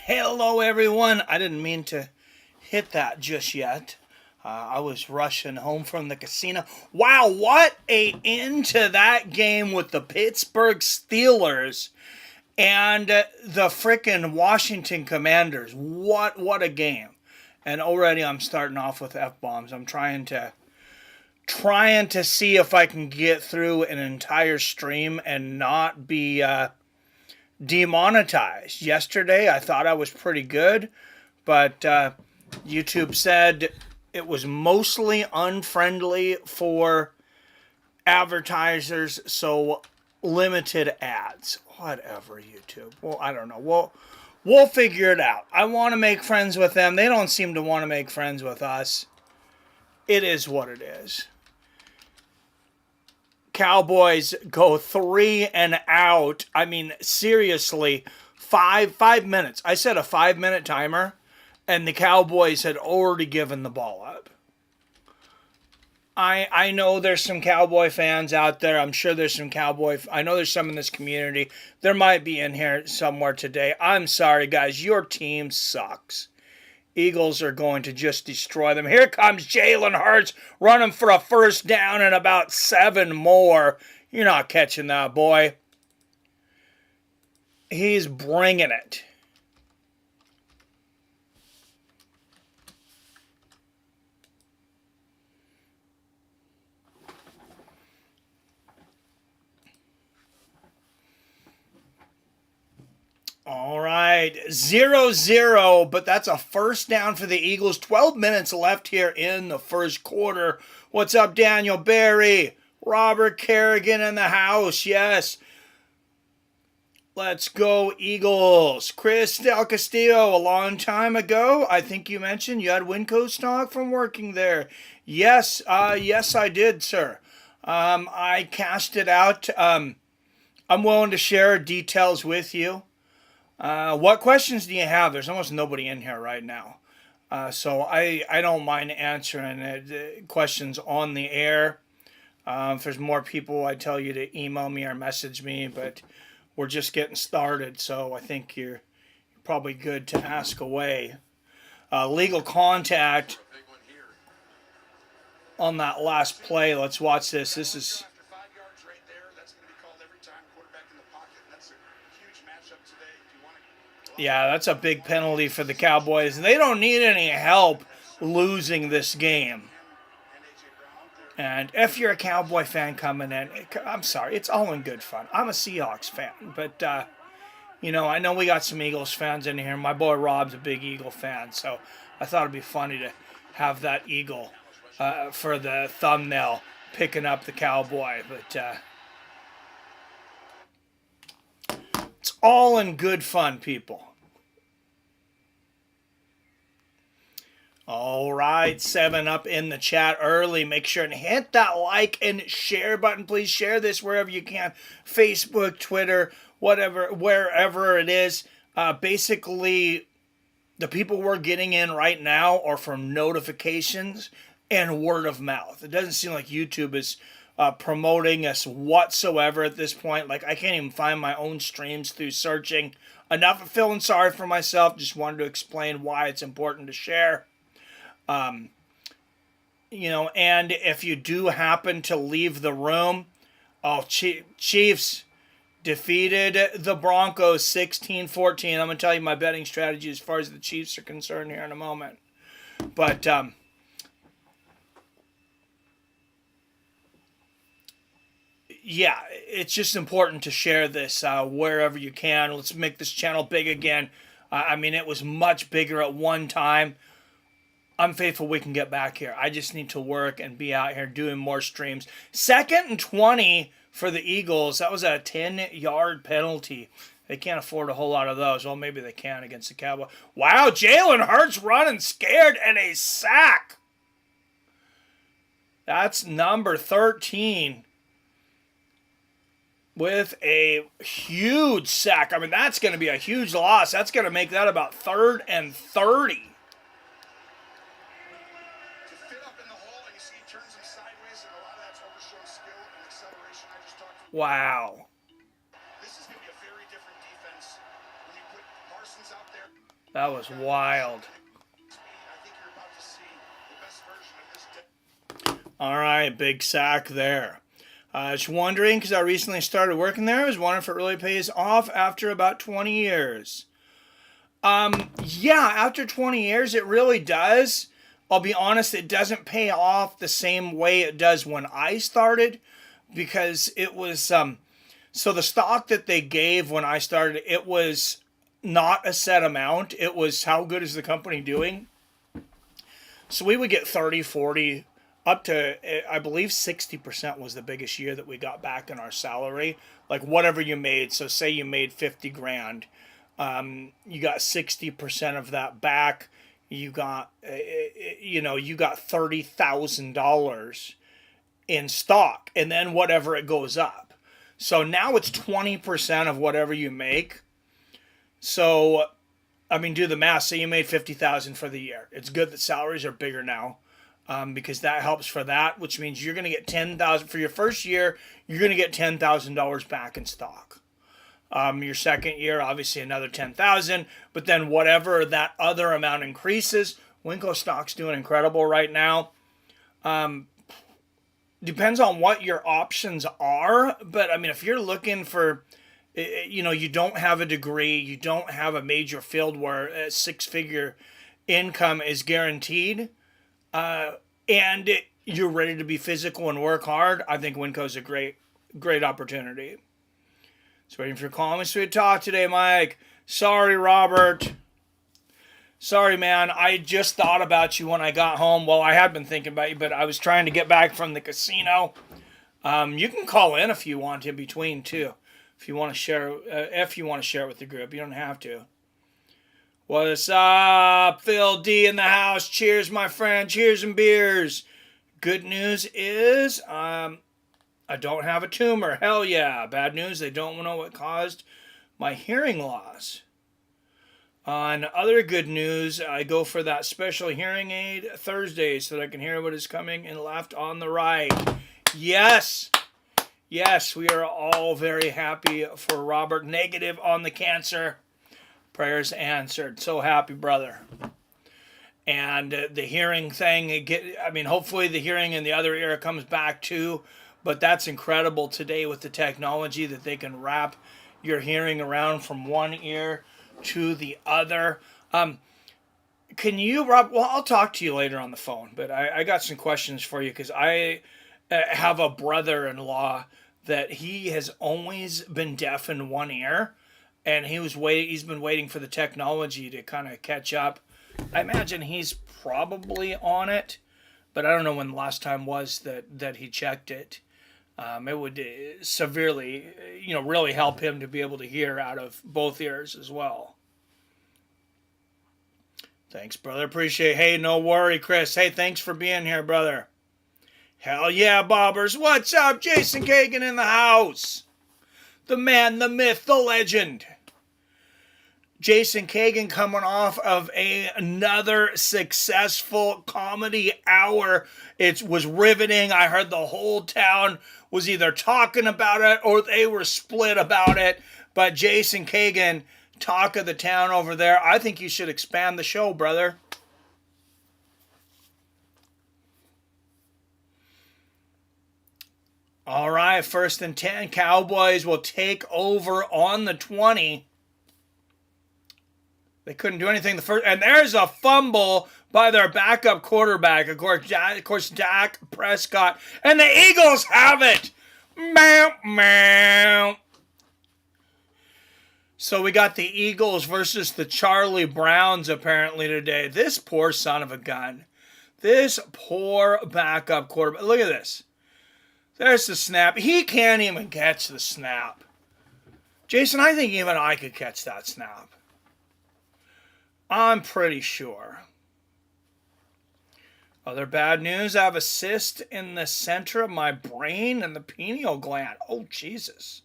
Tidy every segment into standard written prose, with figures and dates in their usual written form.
Hello, everyone. I didn't mean to hit that just yet. I was rushing home from the casino. Wow, what a end to that game with the Pittsburgh Steelers and the frickin' Washington Commanders. What a game. And already I'm starting off with F-bombs. I'm trying to see if I can get through an entire stream and not be demonetized. Yesterday, I thought I was pretty good, but YouTube said it was mostly unfriendly for advertisers, so limited ads. Whatever, YouTube. Well, I don't know. We'll figure it out. I want to make friends with them. They don't seem to want to make friends with us. It is what it is. Cowboys go 3 and out. I mean, seriously, five minutes. I set a 5-minute timer, and the Cowboys had already given the ball up. I know there's some Cowboy fans out there. I'm sure there's some I know there's some in this community. There might be in here somewhere today. I'm sorry, guys. Your team sucks. Eagles are going to just destroy them. Here comes Jalen Hurts running for a first down and about 7 more. You're not catching that, boy. He's bringing it. All right, 0-0, but that's a first down for the Eagles. 12 minutes left here in the first quarter. What's up, Daniel Barry? Robert Kerrigan in the house, yes. Let's go, Eagles. Chris Del Castillo, a long time ago, I think you mentioned you had Winco stock from working there. Yes, yes, I did, sir. I cashed it out. I'm willing to share details with you. What questions do you have? There's almost nobody in here right now. So I don't mind answering questions on the air. If there's more people, I tell you to email me or message me, but we're just getting started, so I think you're probably good to ask away. Legal contact on that last play. Let's watch this. This is... Yeah, that's a big penalty for the Cowboys. They don't need any help losing this game. And if you're a Cowboy fan coming in, I'm sorry, it's all in good fun. I'm a Seahawks fan, but, I know we got some Eagles fans in here. My boy Rob's a big Eagle fan, so I thought it'd be funny to have that Eagle for the thumbnail picking up the Cowboy. But it's all in good fun, people. All right, 7 up in the chat early. Make sure and hit that like and share button. Please share this wherever you can. Facebook, Twitter, whatever, wherever it is. Basically, the people we're getting in right now are from notifications and word of mouth. It doesn't seem like YouTube is promoting us whatsoever at this point. Like, I can't even find my own streams through searching. Enough of feeling sorry for myself. Just wanted to explain why it's important to share. And if you do happen to leave the room, Chiefs defeated the Broncos 16-14. I'm going to tell you my betting strategy as far as the Chiefs are concerned here in a moment. But, yeah, it's just important to share this wherever you can. Let's make this channel big again. It was much bigger at one time. I'm faithful we can get back here. I just need to work and be out here doing more streams. 2nd and 20 for the Eagles. That was a 10-yard penalty. They can't afford a whole lot of those. Well, maybe they can against the Cowboys. Wow, Jalen Hurts running scared and a sack. That's number 13 with a huge sack. That's going to be a huge loss. That's going to make that about 3rd and 30. Wow. This is going to be a very different defense when you put Parsons out there. That was wild. All right, big sack there. I was wondering, because I recently started working there, I was wondering if it really pays off after about 20 years. Yeah, after 20 years, it really does. I'll be honest, it doesn't pay off the same way it does when I started, because it was, so the stock that they gave when I started, it was not a set amount. It was how good is the company doing. So we would get 30, 40, up to, I believe 60% was the biggest year that we got back in our salary. Like whatever you made. So say you made 50 grand. You got 60% of that back. You got, you got $30,000 in stock. And then whatever it goes up. So now it's 20% of whatever you make. So, I mean, do the math. Say you made $50,000 for the year. It's good that salaries are bigger now. Because that helps for that, which means you're going to get $10,000 for your first year. You're going to get $10,000 back in stock. Your second year, obviously another $10,000, but then whatever that other amount increases, Winco stock's doing incredible right now. Depends on what your options are, but I mean, if you're looking for, you don't have a degree, you don't have a major field where a six-figure income is guaranteed. And you're ready to be physical and work hard, I think Winco's a great opportunity. So waiting for your call and sweet talk today, Mike. Sorry, Robert. Sorry, man. I just thought about you when I got home. Well, I had been thinking about you, but I was trying to get back from the casino. You can call in if you want in between too. If you want to share it with the group, you don't have to. What's up, Phil D in the house? Cheers, my friend. Cheers and beers. Good news is, I don't have a tumor. Hell yeah. Bad news, they don't know what caused my hearing loss. On other good news, I go for that special hearing aid Thursday so that I can hear what is coming in left on the right. Yes. Yes, we are all very happy for Robert. Negative on the cancer. Prayers answered. So happy, brother. And the hearing thing, hopefully the hearing in the other ear comes back too. But that's incredible today with the technology that they can wrap your around from one ear to the other. Can you, Rob? Well, I'll talk to you later on the phone, but I got some questions for you because I have a brother-in-law that he has always been deaf in one ear, and he's been waiting for the technology to kind of catch up. I imagine he's probably on it, but I don't know when the last time was that he checked it. It would severely, really help him to be able to hear out of both ears as well. Thanks, brother. Appreciate it. Hey, no worry, Chris. Hey, thanks for being here, brother. Hell yeah, bobbers. What's up? Jason Kagan in the house. The man, the myth, the legend. Jason Kagan coming off of another successful comedy hour. It was riveting. I heard the whole town was either talking about it or they were split about it. But Jason Kagan, talk of the town over there. I think you should expand the show, brother. All right, 1st and 10. Cowboys will take over on the 20. They couldn't do anything the first. And there's a fumble by their backup quarterback. Of course, Dak Prescott. And the Eagles have it. Meow, meow. So we got the Eagles versus the Charlie Browns apparently today. This poor son of a gun. This poor backup quarterback. Look at this. There's the snap. He can't even catch the snap. Jason, I think even I could catch that snap. I'm pretty sure. Other bad news, I have a cyst in the center of my brain and the pineal gland. Oh, Jesus.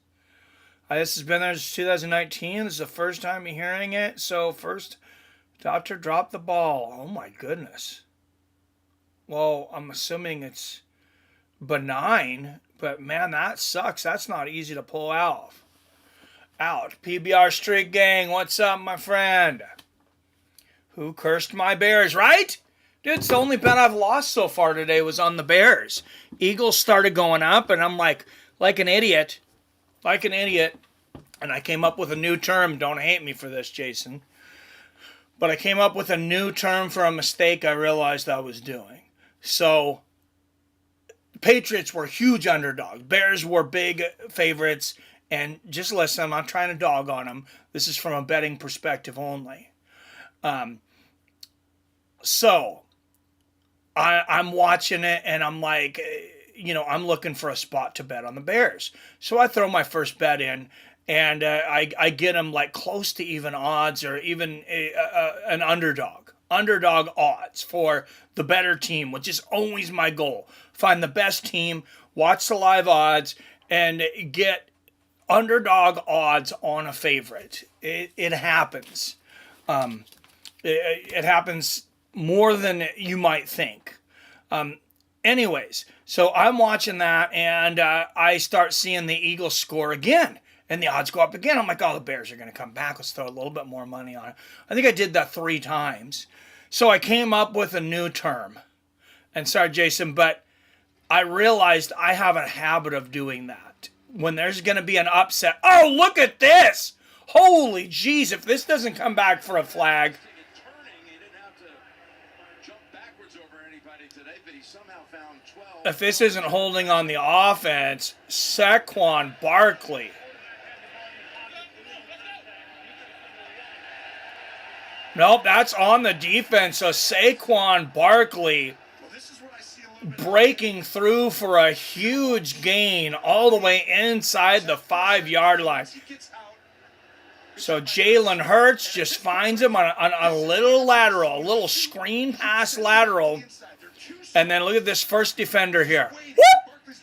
This has been there since 2019. This is the first time you're hearing it. So first, doctor dropped the ball. Oh, my goodness. Well, I'm assuming it's benign, but man, that sucks. That's not easy to pull out. PBR Street Gang, what's up, my friend? Who cursed my Bears, right? Dude, it's the only bet I've lost so far today was on the Bears. Eagles started going up, and I'm like an idiot. And I came up with a new term. Don't hate me for this, Jason. But I came up with a new term for a mistake I realized I was doing. So, Patriots were huge underdogs. Bears were big favorites. And just listen, I'm not trying to dog on them. This is from a betting perspective only. So, I'm watching it, and I'm like, I'm looking for a spot to bet on the Bears. So I throw my first bet in, and I get them like close to even odds or even an underdog. Underdog odds for the better team, which is always my goal. Find the best team, watch the live odds, and get underdog odds on a favorite. It happens. It happens more than you might think. Anyways, so I'm watching that, and I start seeing the Eagles score again, and the odds go up again. I'm like, oh, the Bears are going to come back. Let's throw a little bit more money on it. I think I did that 3 times. So I came up with a new term. And sorry, Jason, but I realized I have a habit of doing that. When there's going to be an upset, oh, look at this! Holy jeez, if this doesn't come back for a flag. If this isn't holding on the offense, Saquon Barkley. Nope, that's on the defense. So Saquon Barkley breaking through for a huge gain all the way inside the 5-yard line. So Jalen Hurts just finds him on a little lateral, a little screen pass lateral. And then look at this first defender here. Whoop!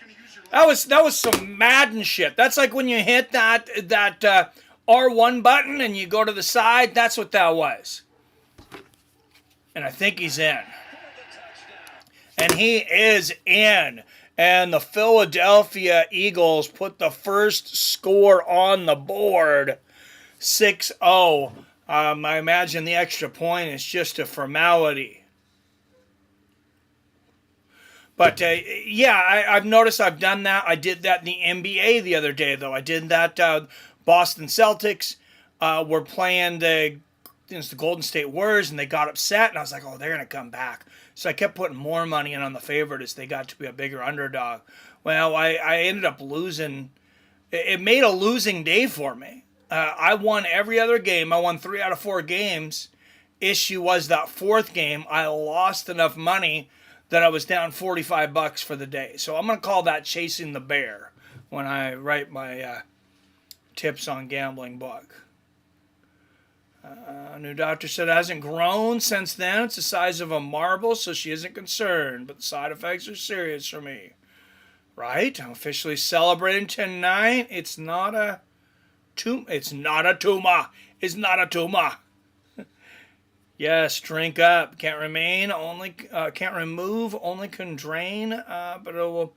That was some Madden shit. That's like when you hit that R1 button and you go to the side. That's what that was. And I think he's in. And he is in. And the Philadelphia Eagles put the first score on the board. 6-0. I imagine the extra point is just a formality. But, I've noticed I've done that. I did that in the NBA the other day, though. I did that. Boston Celtics were playing the Golden State Warriors, and they got upset. And I was like, oh, they're going to come back. So I kept putting more money in on the favorite as they got to be a bigger underdog. Well, I ended up losing. It made a losing day for me. I won every other game. I won 3 out of 4 games. Issue was that 4th game, I lost enough money that I was down $45 for the day. So I'm going to call that chasing the bear when I write my tips on gambling book. New doctor said it hasn't grown since then. It's the size of a marble, so she isn't concerned. But the side effects are serious for me. Right? I'm officially celebrating tonight. It's not a tumor. It's not a tumor. It's not a tumor. Yes, drink up. Can't remove, only can drain, but it will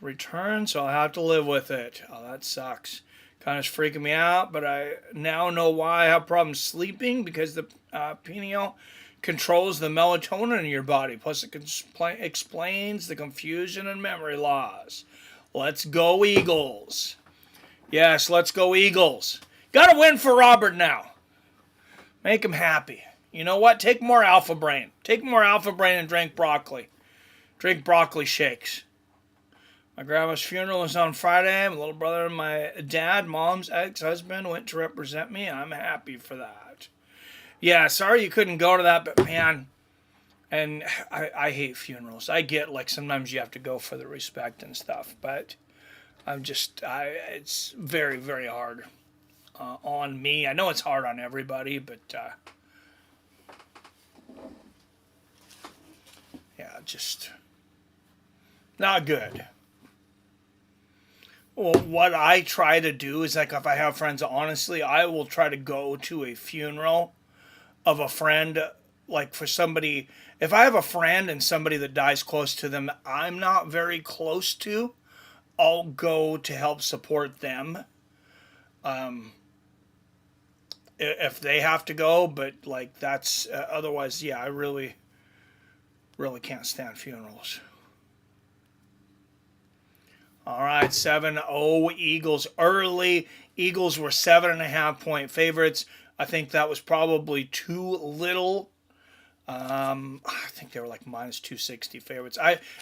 return, so I'll have to live with it. Oh, that sucks. Kind of freaking me out, but I now know why I have problems sleeping, because the pineal controls the melatonin in your body, plus it explains the confusion and memory loss. Let's go Eagles. Yes, let's go Eagles. Got to win for Robert now. Make him happy. You know what? Take more Alpha Brain. Take more Alpha Brain and drink broccoli. Drink broccoli shakes. My grandma's funeral was on Friday. My little brother and my dad, mom's ex-husband, went to represent me. I'm happy for that. Yeah, sorry you couldn't go to that, but man, and I hate funerals. I get like sometimes you have to go for the respect and stuff, but it's very, very hard on me. I know it's hard on everybody, but just not good. Well, what I try to do is, like, if I have friends, honestly, I will try to go to a funeral of a friend, like for somebody. If I have a friend and somebody that dies close to them I'm not very close to, I'll go to help support them. if they have to go, but like that's otherwise, yeah, I really, really can't stand funerals. All right, 7-0 Eagles early. Eagles were 7.5-point favorites. I think that was probably too little. I think they were like minus 260 favorites.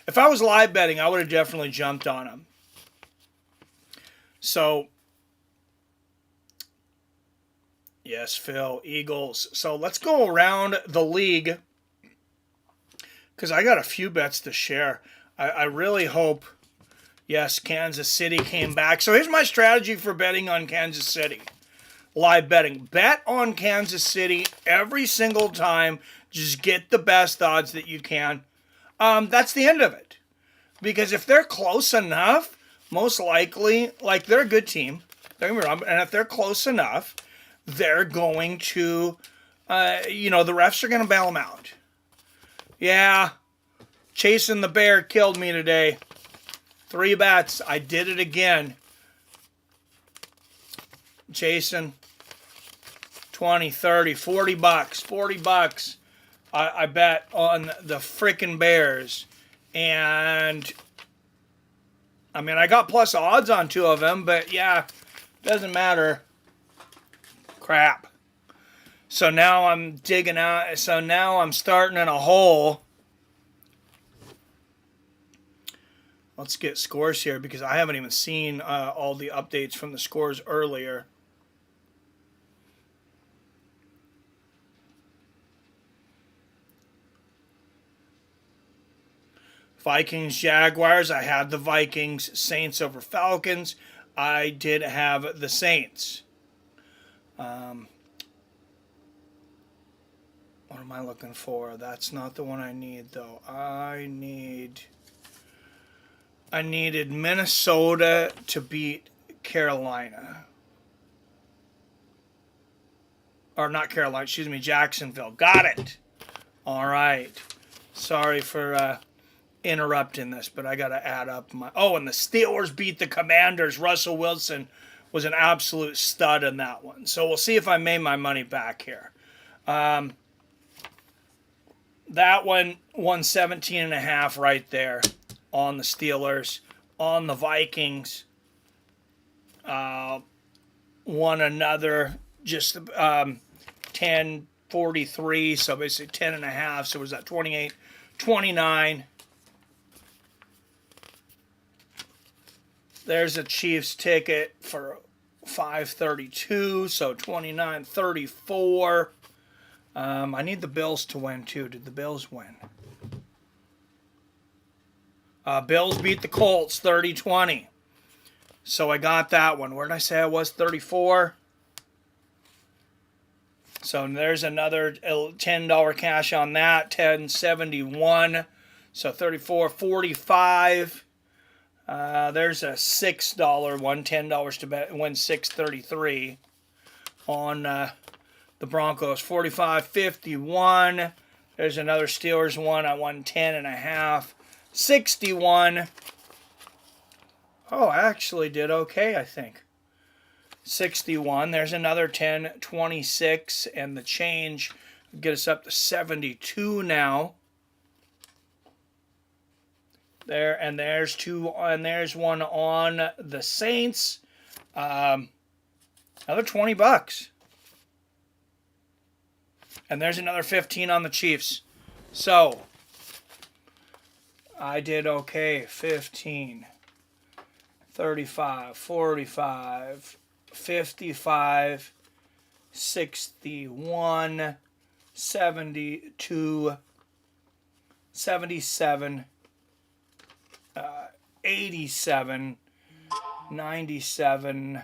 If I was live betting, I would have definitely jumped on them. So, yes, Phil, Eagles. So let's go around the league because I got a few bets to share. I really hope, yes, Kansas City came back. So here's my strategy for betting on Kansas City. Live betting. Bet on Kansas City every single time. Just get the best odds that you can. That's the end of it. Because if they're close enough, most likely, like they're a good team. Don't get me wrong. And if they're close enough, they're going to, the refs are going to bail them out. Yeah, chasing the bear killed me today. 3 bets. I did it again. Jason, 20, 30, 40 bucks. 40 bucks. I bet on the frickin' Bears. And, I mean, I got plus odds on 2 of them, but yeah, doesn't matter. Crap. So now I'm digging out. So now I'm starting in a hole. Let's get scores here because I haven't even seen all the updates from the scores earlier. Vikings, Jaguars. I had the Vikings. Saints over Falcons. I did have the Saints. What am I looking for? That's not the one I need, though. I needed Minnesota to beat Carolina. Or not Carolina, excuse me, Jacksonville. Got it. All right. Sorry for interrupting this, but I got to add up my... Oh, and the Steelers beat the Commanders. Russell Wilson was an absolute stud in that one. So we'll see if I made my money back here. That one won 17.5 right there on the Steelers. On the Vikings, won another just 10.43, so basically 10.5. So was that 28.29? There's a Chiefs ticket for 5.32, so 29.34. I need the Bills to win, too. Did the Bills win? Bills beat the Colts 30-20. So I got that one. Where did I say I was? 34. So there's another $10 cash on that. 10.71. So 34.45. There's a $6 one. $10 to bet. Win 6.33 on the Broncos. 45.51. There's another Steelers one. I won 10.5. 61. Oh, I actually did okay, I think. 61. There's another 10.26, and the change will get us up to 72 now. There, and there's two, and there's one on the Saints. Another 20 bucks. And there's another 15 on the Chiefs. So I did okay. 15, 35, 45, 55, 61, 72, 77, 87, 97,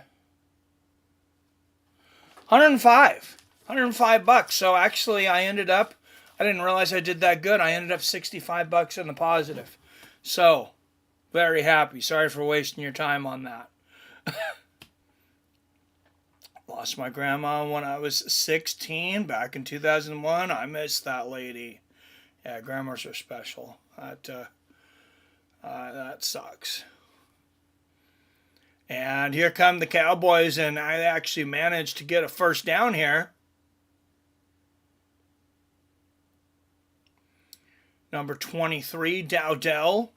105. 105 bucks. So actually I didn't realize I did that good. I ended up 65 bucks in the positive. So, very happy. Sorry for wasting your time on that. Lost my grandma when I was 16 back in 2001. I miss that lady. Yeah, grandmas are special. That sucks. And here come the Cowboys, and I actually managed to get a first down here. Number 23, Dowdell.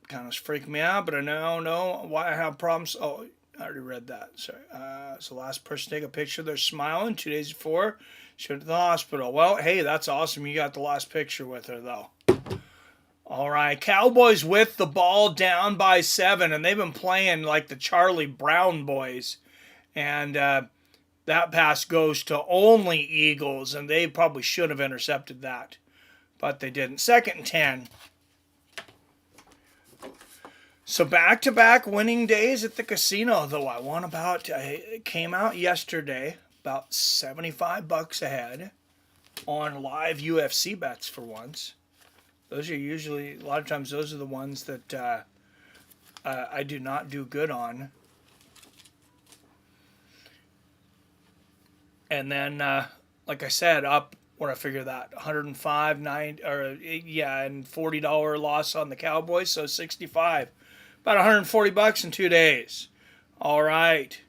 Kind of freaked me out, but I know why I have problems. Oh, I already read that. Sorry. So last person to take a picture, they're smiling 2 days before. She went to the hospital. Well, hey, that's awesome. You got the last picture with her, though. All right, Cowboys with the ball down by 7, and they've been playing like the Charlie Brown boys. And that pass goes to only Eagles, and they probably should have intercepted that, but they didn't. 2nd and 10. So back-to-back winning days at the casino, though. I came out yesterday about $75 ahead on live UFC bets for once. Those are usually, a lot of times, those are the ones that I do not do good on. And then, like I said, up where I figure that $105, and $40 loss on the Cowboys, so 65, about $140 in 2 days. All right,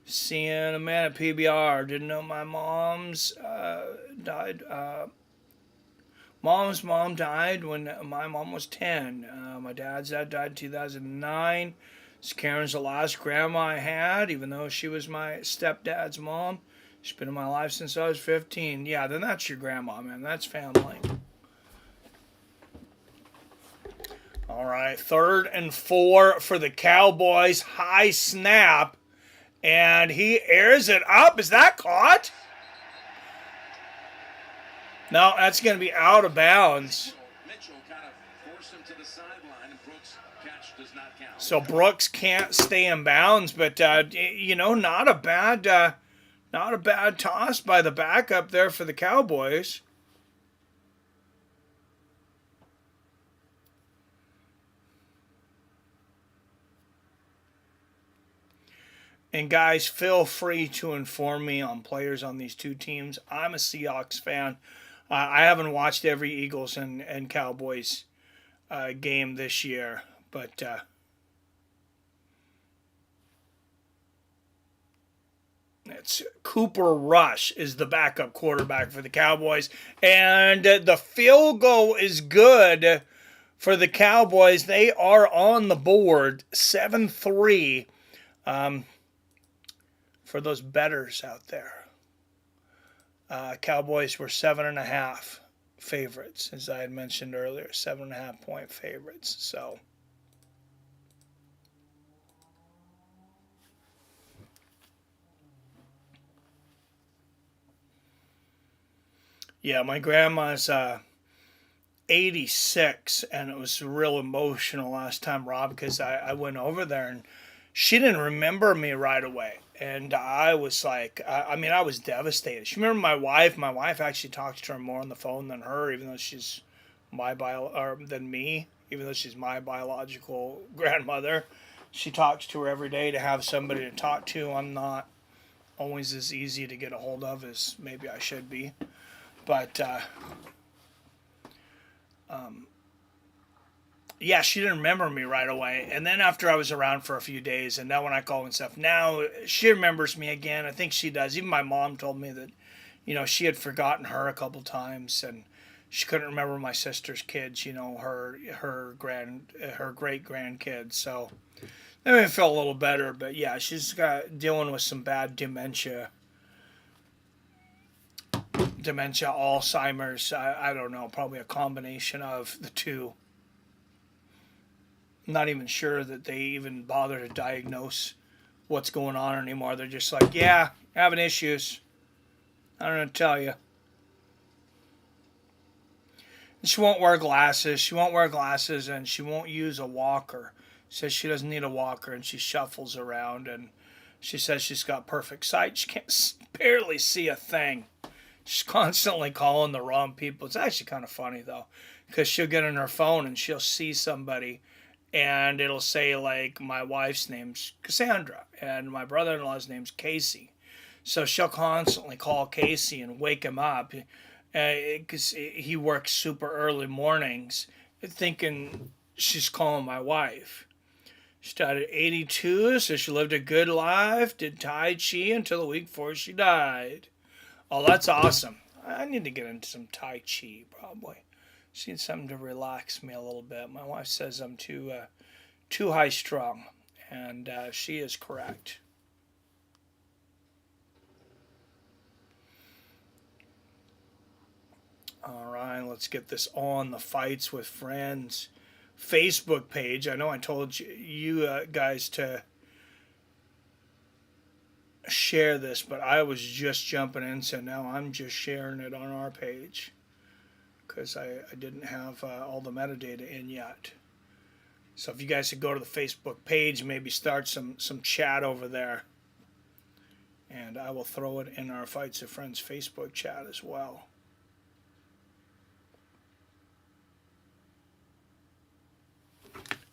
seeing a man at PBR. Didn't know my mom's died. Mom's mom died when my mom was 10. My dad's dad died in 2009. This Karen's the last grandma I had, even though she was my stepdad's mom. She's been in my life since I was 15. Yeah, then that's your grandma, man. That's family. All right, 3rd and 4 for the Cowboys. High snap, and he airs it up. Is that caught? No, that's going to be out of bounds. So Brooks can't stay in bounds, but not a bad toss by the backup there for the Cowboys. And guys, feel free to inform me on players on these two teams. I'm a Seahawks fan. I haven't watched every Eagles and Cowboys game this year, but it's Cooper Rush is the backup quarterback for the Cowboys, and the field goal is good for the Cowboys. They are on the board, 7-3. For those bettors out there. Cowboys were 7.5 favorites, as I had mentioned earlier, 7.5 point favorites. So, yeah, my grandma's 86, and it was real emotional last time, Rob, because I went over there and she didn't remember me right away. And I was like, I was devastated. She remembered my wife. My wife actually talks to her more on the phone than her, even though she's than me, even though she's my biological grandmother. She talks to her every day to have somebody to talk to. I'm not always as easy to get a hold of as maybe I should be. But, yeah, she didn't remember me right away. And then after I was around for a few days, and now when I call and stuff, now she remembers me again. I think she does. Even my mom told me that, she had forgotten her a couple times, and she couldn't remember my sister's kids, her great grandkids. So that made me feel a little better. But yeah, she's dealing with some bad dementia, Alzheimer's. I don't know, probably a combination of the two. I'm not even sure that they even bother to diagnose what's going on anymore. They're just like, yeah, having issues. I don't know what to tell you. And she won't wear glasses. And she won't use a walker. Says she doesn't need a walker, and she shuffles around, and she says she's got perfect sight. She can't barely see a thing. She's constantly calling the wrong people. It's actually kind of funny, though, because she'll get on her phone and she'll see somebody, and it'll say, like, my wife's name's Cassandra, and my brother-in-law's name's Casey. So she'll constantly call Casey and wake him up, because he works super early mornings, thinking she's calling my wife. She started at 82, so she lived a good life, did Tai Chi until the week before she died. Oh, that's awesome. I need to get into some Tai Chi, probably. Just need something to relax me a little bit. My wife says I'm too high strung, and she is correct. All right, let's get this on the Fights with Friends Facebook page. I know I told you guys to share this, but I was just jumping in, so now I'm just sharing it on our page because I didn't have all the metadata in yet. So if you guys could go to the Facebook page, maybe start some chat over there, and I will throw it in our Fights with Friends Facebook chat as well.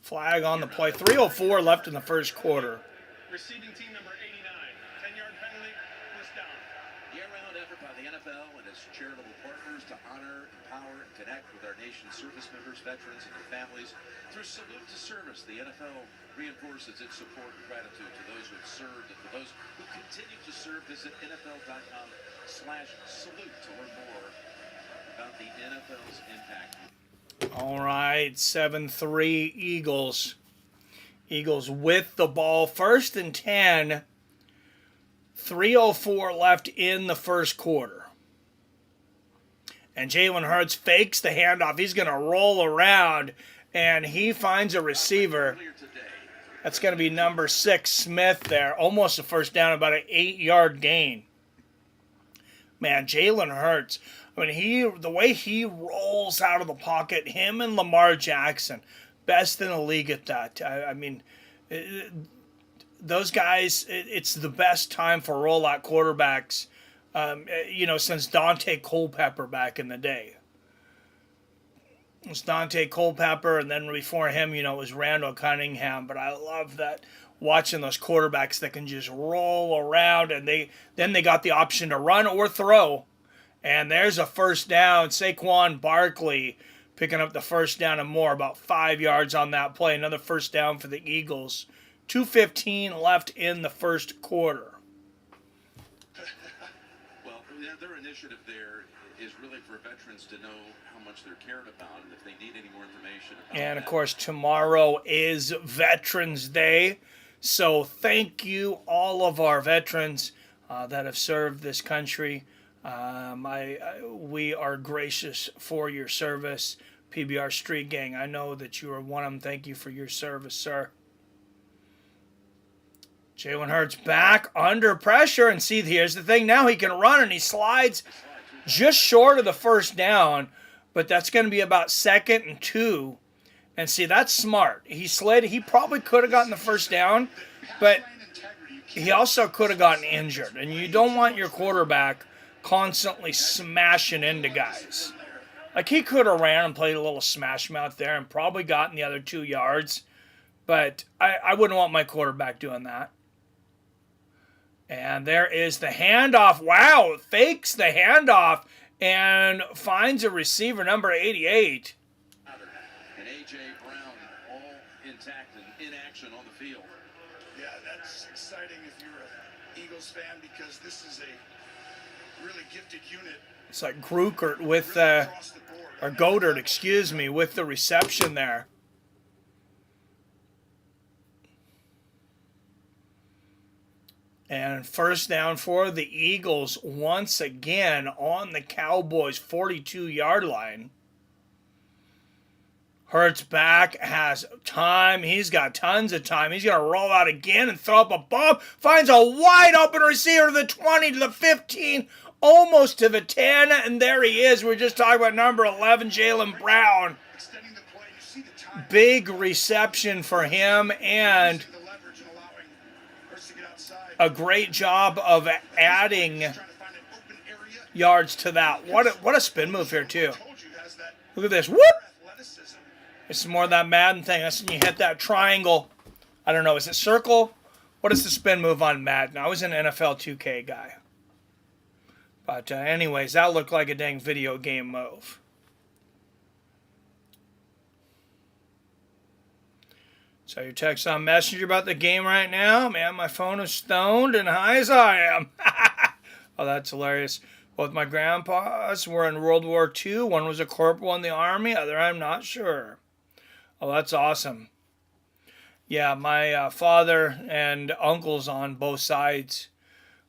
Flag on the play. 3:04 left in the first quarter. Receiving team number 89. 10-yard penalty, first down. Year-round effort by the NFL and its charitable partners to honor, empower, and connect with our nation's service members, veterans, and their families. Through Salute to Service, the NFL reinforces its support and gratitude to those who have served and for those who continue to serve. Visit NFL.com/salute to learn more about the NFL's impact. All right, 7-3 Eagles. Eagles with the ball. 1st and 10. 3:04 left in the first quarter. And Jalen Hurts fakes the handoff. He's going to roll around, and he finds a receiver. That's going to be number 6, Smith there. Almost a first down, about an 8-yard gain. Man, Jalen Hurts. I mean, the way he rolls out of the pocket, him and Lamar Jackson, best in the league at that. I mean, those guys, it's the best time for rollout quarterbacks, since Dante Culpepper back in the day. It's Dante Culpepper, and then before him, it was Randall Cunningham. But I love that, watching those quarterbacks that can just roll around, and then they got the option to run or throw. And there's a first down. Saquon Barkley picking up the first down and more, about 5 yards on that play. Another first down for the Eagles. 2:15 left in the first quarter. Well, their initiative there is really for veterans to know how much they're cared about and if they need any more information about And, of that. course, tomorrow is Veterans Day. So thank you, all of our veterans that have served this country. We are gracious for your service, PBR Street Gang. I know that you are one of them. Thank you for your service, sir. Jalen Hurts back under pressure, and see, here's the thing. Now he can run, and he slides just short of the first down, but that's going to be about 2nd and 2. And see, that's smart. He slid. He probably could have gotten the first down, but he also could have gotten injured. And you don't want your quarterback constantly smashing into guys. Like, he could have ran and played a little smash mouth there and probably gotten the other 2 yards, but I wouldn't want my quarterback doing that. And there is the handoff. Wow, fakes the handoff and finds a receiver, number 88. And A.J. Brown all intact and in action on the field. Yeah, that's exciting if you're an Eagles fan, because this is a really gifted unit. It's like Grukert with, or Goddard, excuse me, with the reception there. And first down for the Eagles once again on the Cowboys' 42-yard line. Hurts back, has time. He's got tons of time. He's going to roll out again and throw up a bomb. Finds a wide open receiver to the 20, to the 15, almost to the 10. And there he is. We're just talking about number 11, Jalen Brown. Big reception for him, and a great job of adding yards to that. What a spin move here, too. Look at this. Whoop! It's more of that Madden thing. That's when you hit that triangle. I don't know. Is it circle? What is the spin move on Madden? I was an NFL 2K guy. But anyways, that looked like a dang video game move. So you're texting on Messenger about the game right now? Man, my phone is stoned and high as I am. Oh, that's hilarious. Both my grandpas were in World War II. One was a corporal in the Army, other I'm not sure. Oh, that's awesome. Yeah, my father and uncles on both sides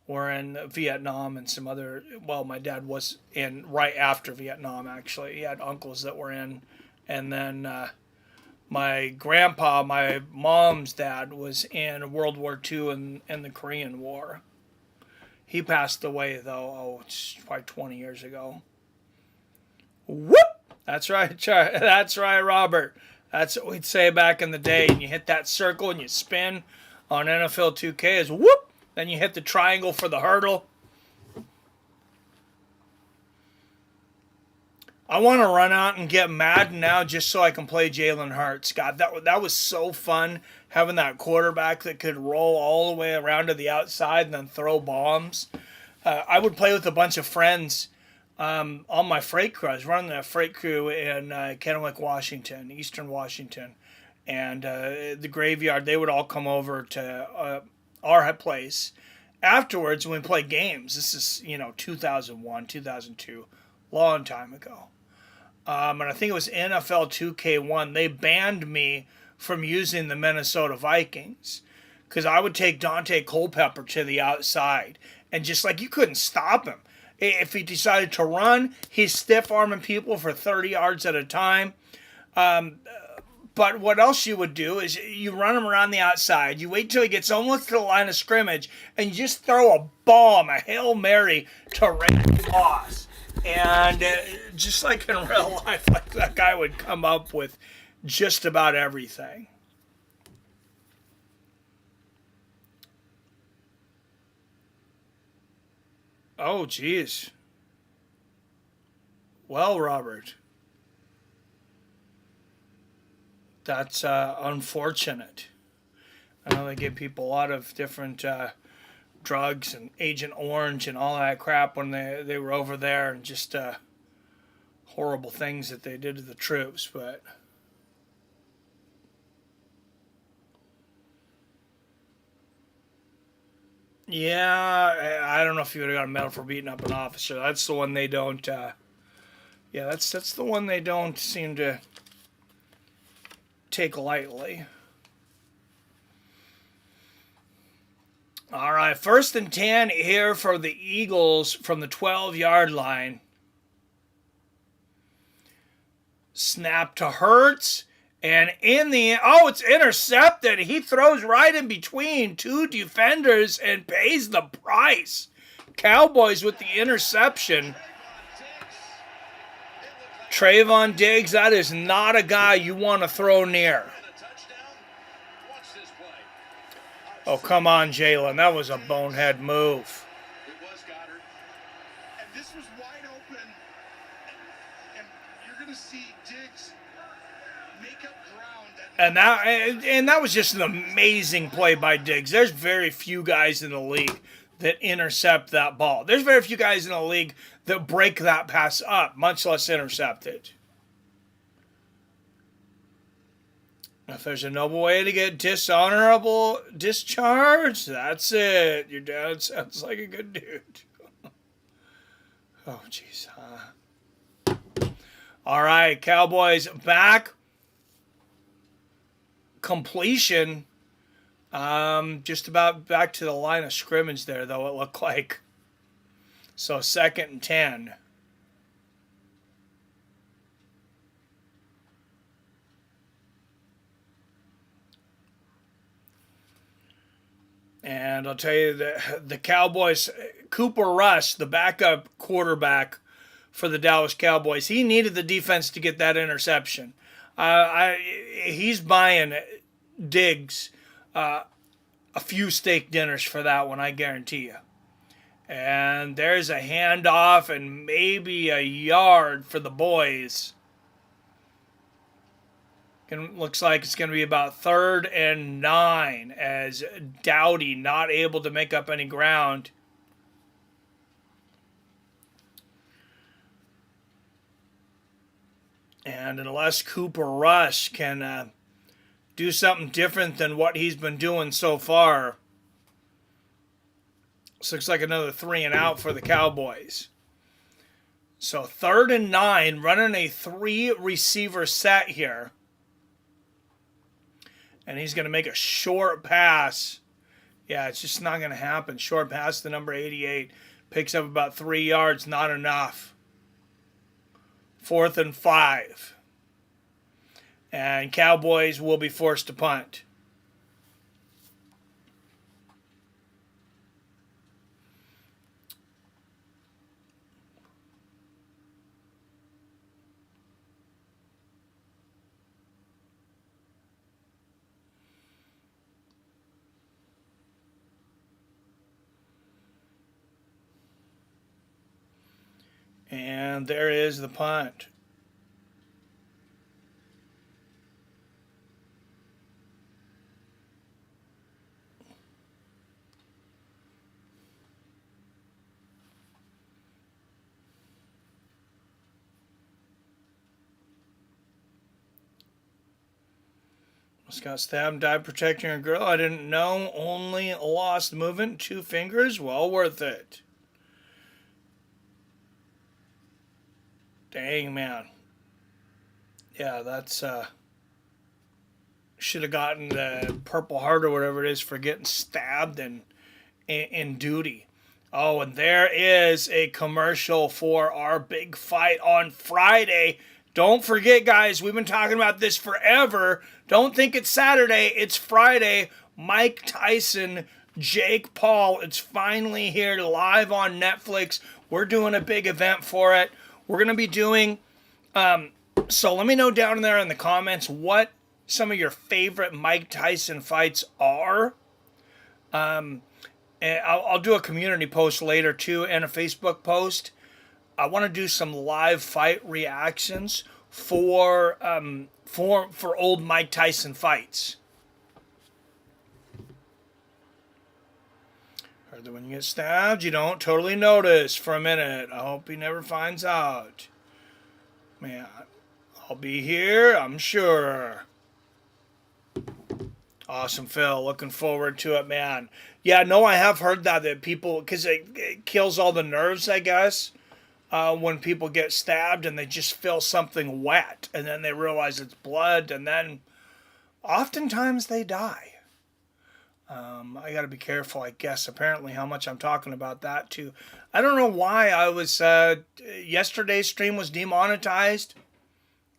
were in Vietnam and some other. Well, my dad was in right after Vietnam, actually. He had uncles that were in. And then my grandpa, my mom's dad, was in World War II and the Korean War. He passed away, though, it's probably 20 years ago. Whoop! That's right, that's right, Robert. That's what we'd say back in the day. And you hit that circle and you spin on NFL 2K is whoop! Then you hit the triangle for the hurdle. I want to run out and get Madden now just so I can play Jalen Hurts. God, that was so fun having that quarterback that could roll all the way around to the outside and then throw bombs. I would play with a bunch of friends on my freight crew. I was running a freight crew in Kennewick, Washington, Eastern Washington. And the graveyard, they would all come over to our place afterwards when we played games. This is, 2001, 2002, long time ago. And I think it was NFL 2K1. They banned me from using the Minnesota Vikings because I would take Dante Culpepper to the outside. And just like you couldn't stop him. If he decided to run, he's stiff-arming people for 30 yards at a time. But what else you would do is you run him around the outside. You wait till he gets almost to the line of scrimmage. And you just throw a bomb, a Hail Mary to Randy Moss. And just like in real life, like that guy would come up with just about everything. Oh, geez. Well, Robert, that's unfortunate. I know they give people a lot of different drugs and Agent Orange and all that crap when they were over there, and just horrible things that they did to the troops, but yeah, I don't know if you would have got a medal for beating up an officer. That's the one they don't that's the one they don't seem to take lightly. All right, 1st and 10 here for the Eagles from the 12-yard line. Snap to Hurts, and it's intercepted. He throws right in between two defenders and pays the price. Cowboys with the interception. Trayvon Diggs, that is not a guy you want to throw near. Oh, come on, Jalen. That was a bonehead move. It was Goddard. And this was wide open. And you're going to see Diggs make up ground. And that was just an amazing play by Diggs. There's very few guys in the league that intercept that ball. There's very few guys in the league that break that pass up, much less intercept it. If there's a noble way to get dishonorable discharge, that's it. Your dad sounds like a good dude. Oh, jeez. All right, Cowboys back. Completion. Just about back to the line of scrimmage there, though, it looked like. So 2nd and 10. And I'll tell you that the Cowboys, Cooper Rush, the backup quarterback for the Dallas Cowboys, he needed the defense to get that interception. He's buying Diggs a few steak dinners for that one, I guarantee you. And there's a handoff and maybe a yard for the boys. Looks like it's going to be about 3rd and 9 as Dowdy not able to make up any ground. And unless Cooper Rush can do something different than what he's been doing so far. This looks like another 3 and out for the Cowboys. So 3rd and 9, running a 3-receiver set here. And he's going to make a short pass. Yeah, it's just not going to happen. Short pass to number 88. Picks up about 3 yards, not enough. 4th and 5. And Cowboys will be forced to punt. And there is the punt. Got stabbed, dive protecting a girl. I didn't know. Only lost movement. 2 fingers. Well worth it. Dang, man. Yeah, that's should have gotten the Purple Heart or whatever it is for getting stabbed in duty. Oh, and there is a commercial for our big fight on Friday. Don't forget, guys, we've been talking about this forever. Don't think it's Saturday. It's Friday. Mike Tyson, Jake Paul. It's finally here live on Netflix. We're doing a big event for it. We're going to be doing... so let me know down there in the comments what some of your favorite Mike Tyson fights are. And I'll do a community post later, too, and a Facebook post. I want to do some live fight reactions for old Mike Tyson fights. Heard that when you get stabbed, you don't totally notice for a minute. I hope he never finds out. Man, I'll be here, I'm sure. Awesome, Phil. Looking forward to it, man. Yeah, no, I have heard that people, because it kills all the nerves, I guess. When people get stabbed and they just feel something wet and then they realize it's blood and then oftentimes they die. I got to be careful, I guess, apparently how much I'm talking about that too. I don't know why I was, yesterday's stream was demonetized.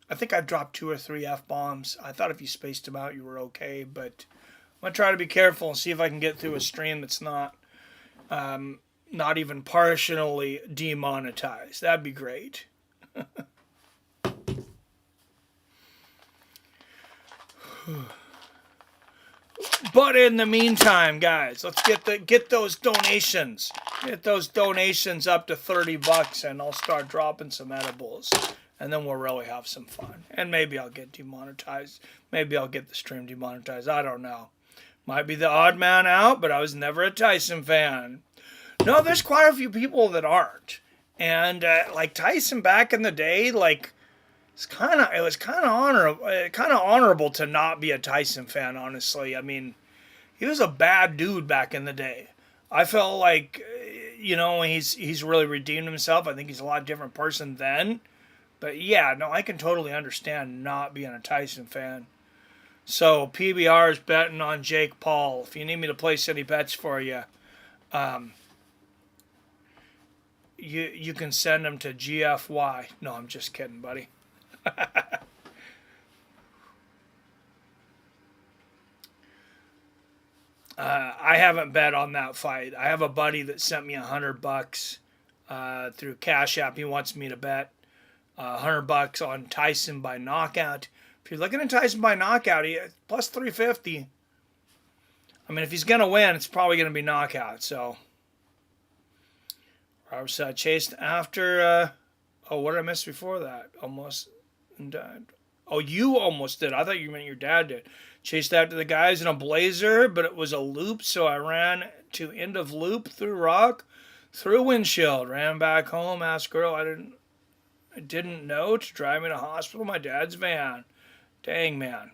I think I dropped 2 or 3 F-bombs. I thought if you spaced them out you were okay, but I'm going to try to be careful and see if I can get through a stream that's not even partially demonetized. That'd be great. But in the meantime, guys, let's get those donations. Get those donations up to $30 and I'll start dropping some edibles. And then we'll really have some fun. And maybe I'll get demonetized. Maybe I'll get the stream demonetized. I don't know. Might be the odd man out, but I was never a Tyson fan. No, there's quite a few people that aren't. And like Tyson back in the day, like it was kind of honorable to not be a Tyson fan, honestly. I mean, he was a bad dude back in the day. I felt like he's really redeemed himself. I think he's a lot different person then. But yeah, no, I can totally understand not being a Tyson fan. So PBR is betting on Jake Paul. If you need me to place any bets for you, you can send them to GFY. No, I'm just kidding, buddy. I haven't bet on that fight. I have a buddy that sent me $100 through Cash App. He wants me to bet $100 on Tyson by knockout. If you're looking at Tyson by knockout, he plus 350. I mean, if he's gonna win, it's probably gonna be knockout. So I was chased after. What did I miss before that? Almost died. Oh, you almost did. I thought you meant your dad did. Chased after the guys in a blazer, but it was a loop, so I ran to end of loop through rock, through windshield, ran back home, asked girl I didn't know to drive me to hospital, my dad's van. Dang, man.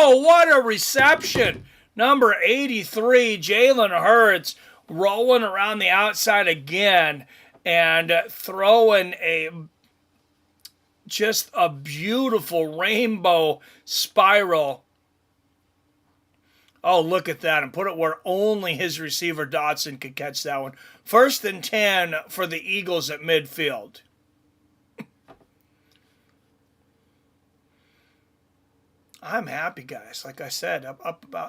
Oh, what a reception. Number 83, Jalen Hurts, rolling around the outside again and throwing just a beautiful rainbow spiral. Oh, look at that. And put it where only his receiver Dotson could catch that one. 1st and 10 for the Eagles at midfield. I'm happy, guys. Like I said, up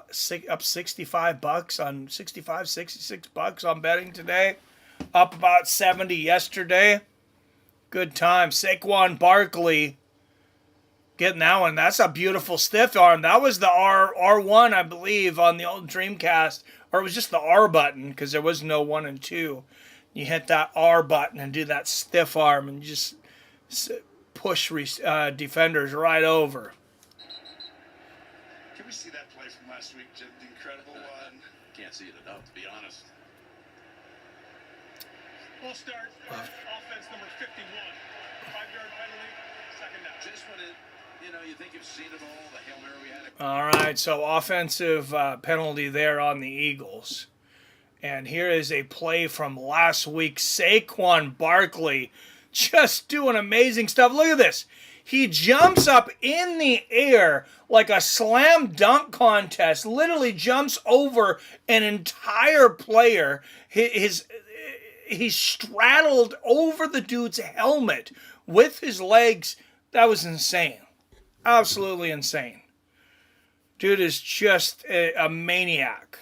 $65 on $66 on betting today. Up about 70 yesterday. Good time. Saquon Barkley getting that one. That's a beautiful stiff arm. That was the R1, I believe, on the old Dreamcast. Or it was just the R button because there was no 1 and 2. You hit that R button and do that stiff arm and just push defenders right over. Can we see that play from last week, Jim? The incredible one. Can't see it enough, to be honest. We'll start. Offense number 51. 5-yard penalty. Second down. Just when you think you've seen it all, the Hail Mary we had. All right, so offensive penalty there on the Eagles. And here is a play from last week. Saquon Barkley just doing amazing stuff. Look at this. He jumps up in the air like a slam dunk contest, literally jumps over an entire player. He straddled over the dude's helmet with his legs. That was insane. Absolutely insane. Dude is just a maniac.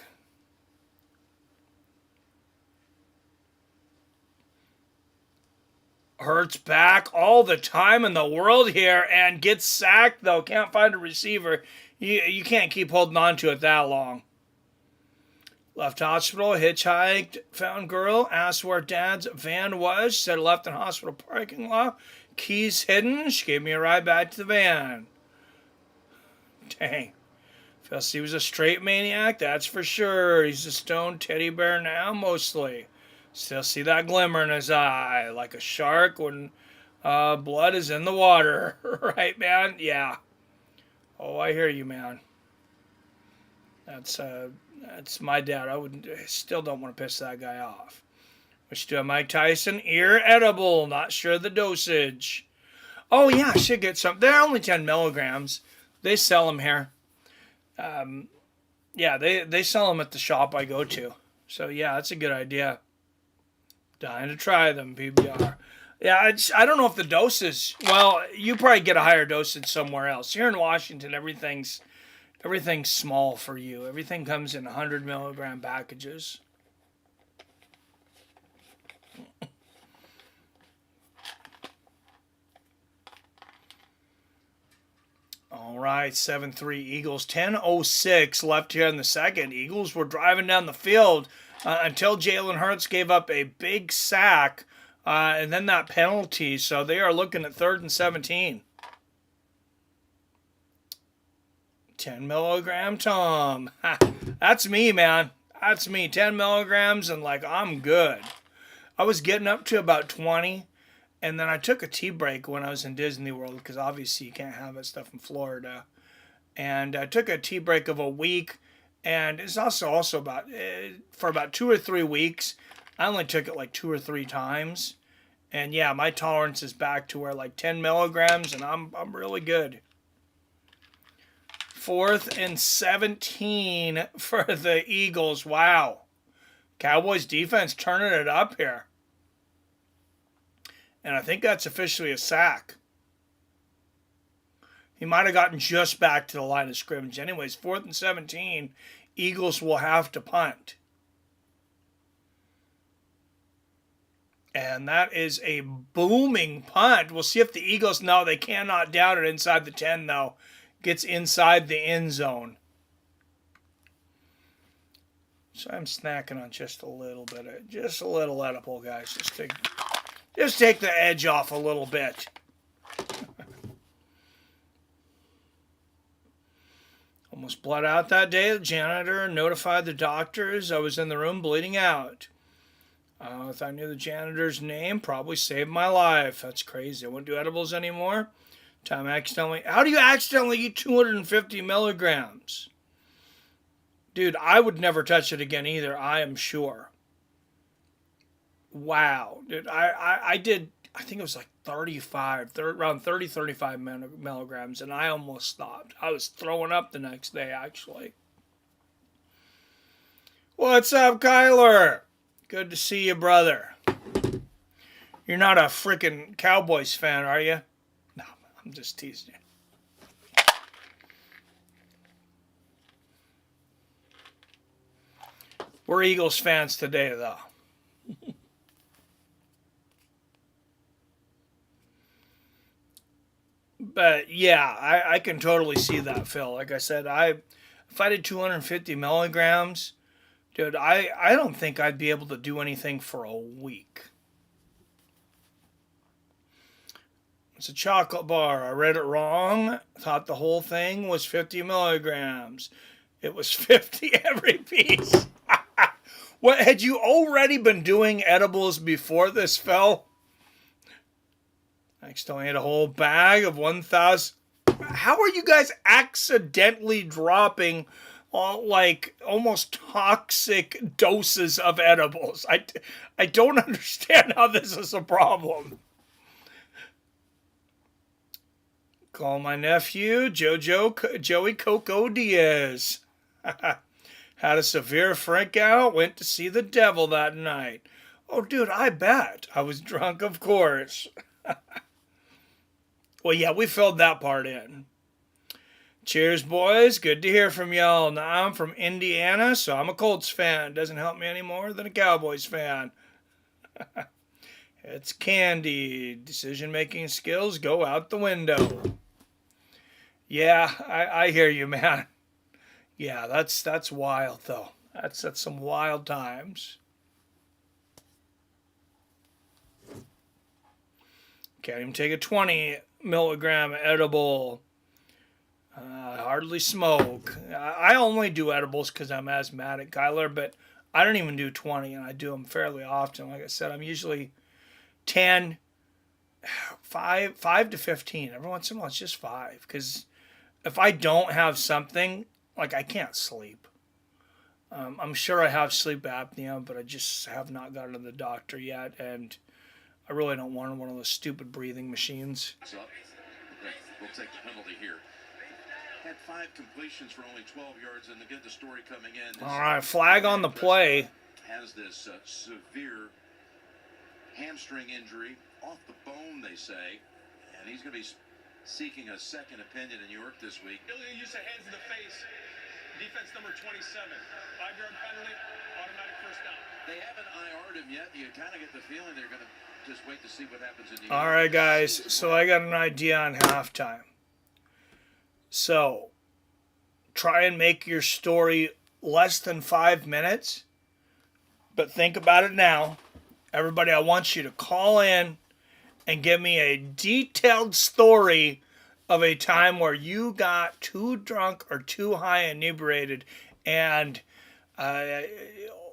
Hurts back all the time in the world here and gets sacked, though. Can't find a receiver. You can't keep holding on to it that long. Left hospital, hitchhiked, found girl, asked where dad's van was, said left in hospital parking lot, keys hidden, she gave me a ride back to the van. Dang. Felt he was a straight maniac, that's for sure. He's a stoned teddy bear now, mostly. Still see that glimmer in his eye, like a shark when blood is in the water. Right, man? Yeah. Oh, I hear you, man. That's my dad. I still don't want to piss that guy off. We should do a Mike Tyson ear edible. Not sure the dosage. Oh, yeah, I should get some. They're only 10 milligrams. They sell them here. Yeah, they sell them at the shop I go to. So, yeah, that's a good idea. Dying to try them, PBR. Yeah, I don't know if the doses... Well, you probably get a higher dosage somewhere else. Here in Washington, everything's small for you. Everything comes in 100 milligram packages. All right, 7-3 Eagles. 10:06 left here in the second. Eagles were driving down the field until Jalen Hurts gave up a big sack and then that penalty. So they are looking at 3rd and 17. 10 milligram Tom. That's me, man. That's me. 10 milligrams and I'm good. I was getting up to about 20. And then I took a tea break when I was in Disney World because obviously you can't have that stuff in Florida. And I took a tea break of a week. And it's also about, for about 2 or 3 weeks, I only took it 2 or 3 times. And yeah, my tolerance is back to where 10 milligrams and I'm really good. 4th and 17 for the Eagles. Wow. Cowboys defense turning it up here. And I think that's officially a sack. He might have gotten just back to the line of scrimmage. Anyways, 4th and 17, Eagles will have to punt. And that is a booming punt. We'll see if the Eagles, no, they cannot down it inside the 10, though. Gets inside the end zone. So I'm snacking on just a little bit, just a little edible, guys. Just take the edge off a little bit. Almost bled out that day. The janitor notified the doctors I was in the room bleeding out. If I knew the janitor's name, probably saved my life. That's crazy. I wouldn't do edibles anymore. Time accidentally. How do you accidentally eat 250 milligrams? Dude, I would never touch it again either, I am sure. Wow. Dude, I did, I think it was like 35 milligrams, and I almost stopped. I was throwing up the next day, actually. What's up, Kyler? Good to see you, brother. You're not a freaking Cowboys fan, are you? No, I'm just teasing you. We're Eagles fans today, though. But yeah, I can totally see that, Phil. Like I said, if I did 250 milligrams, dude, I don't think I'd be able to do anything for a week. It's a chocolate bar. I read it wrong. Thought the whole thing was 50 milligrams. It was 50 every piece. What, had you already been doing edibles before this, Phil? I still ate a whole bag of 1,000. How are you guys accidentally dropping like almost toxic doses of edibles? I don't understand how this is a problem. Call my nephew, Joey Coco Diaz. Had a severe freak out, went to see the devil that night. Oh, dude, I bet. I was drunk, of course. Well, yeah, we filled that part in. Cheers, boys. Good to hear from y'all. Now, I'm from Indiana, so I'm a Colts fan. Doesn't help me any more than a Cowboys fan. It's candy. Decision-making skills go out the window. Yeah, I hear you, man. Yeah, that's wild, though. That's some wild times. Can't even take a 20 milligram edible. Hardly smoke. I only do edibles because I'm asthmatic, Kyler, but I don't even do 20, and I do them fairly often. Like I said, I'm usually 10, 5 to 15. Every once in a while, it's just 5. Because if I don't have something, like I can't sleep. I'm sure I have sleep apnea, but I just have not gotten to the doctor yet, and I really don't want one of those stupid breathing machines. So, we'll take the penalty here. Had 5 completions for only 12 yards, and again, the story coming in. All right, flag on the play. Has this severe hamstring injury, off the bone, they say, and he's going to be seeking a second opinion in New York this week. Illegal use of hands to the face. Defense number 27. 5-yard penalty, automatic first down. They haven't IR'd him yet. You kind of get the feeling they're going to just wait to see what happens in New York. All right, guys. So I got an idea on halftime. So try and make your story less than 5 minutes. But think about it now. Everybody, I want you to call in and give me a detailed story of a time where you got too drunk or too high inebriated, and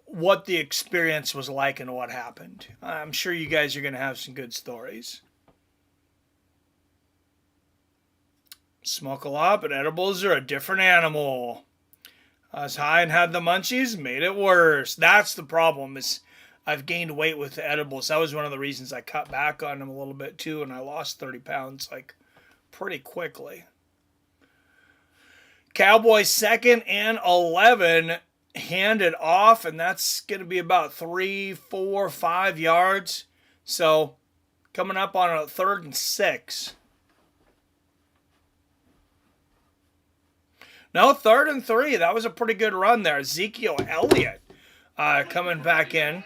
what the experience was like and what happened. I'm sure you guys are going to have some good stories. Smoke a lot, but edibles are a different animal. I was high and had the munchies, made it worse. That's the problem, is I've gained weight with the edibles. That was one of the reasons I cut back on them a little bit too, and I lost 30 pounds like pretty quickly. Cowboys 2nd and 11, hand it off, and that's going to be about 3, 4, 5 yards. So coming up on a 3rd and 6. No, 3rd and 3. That was a pretty good run there. Ezekiel Elliott coming back in.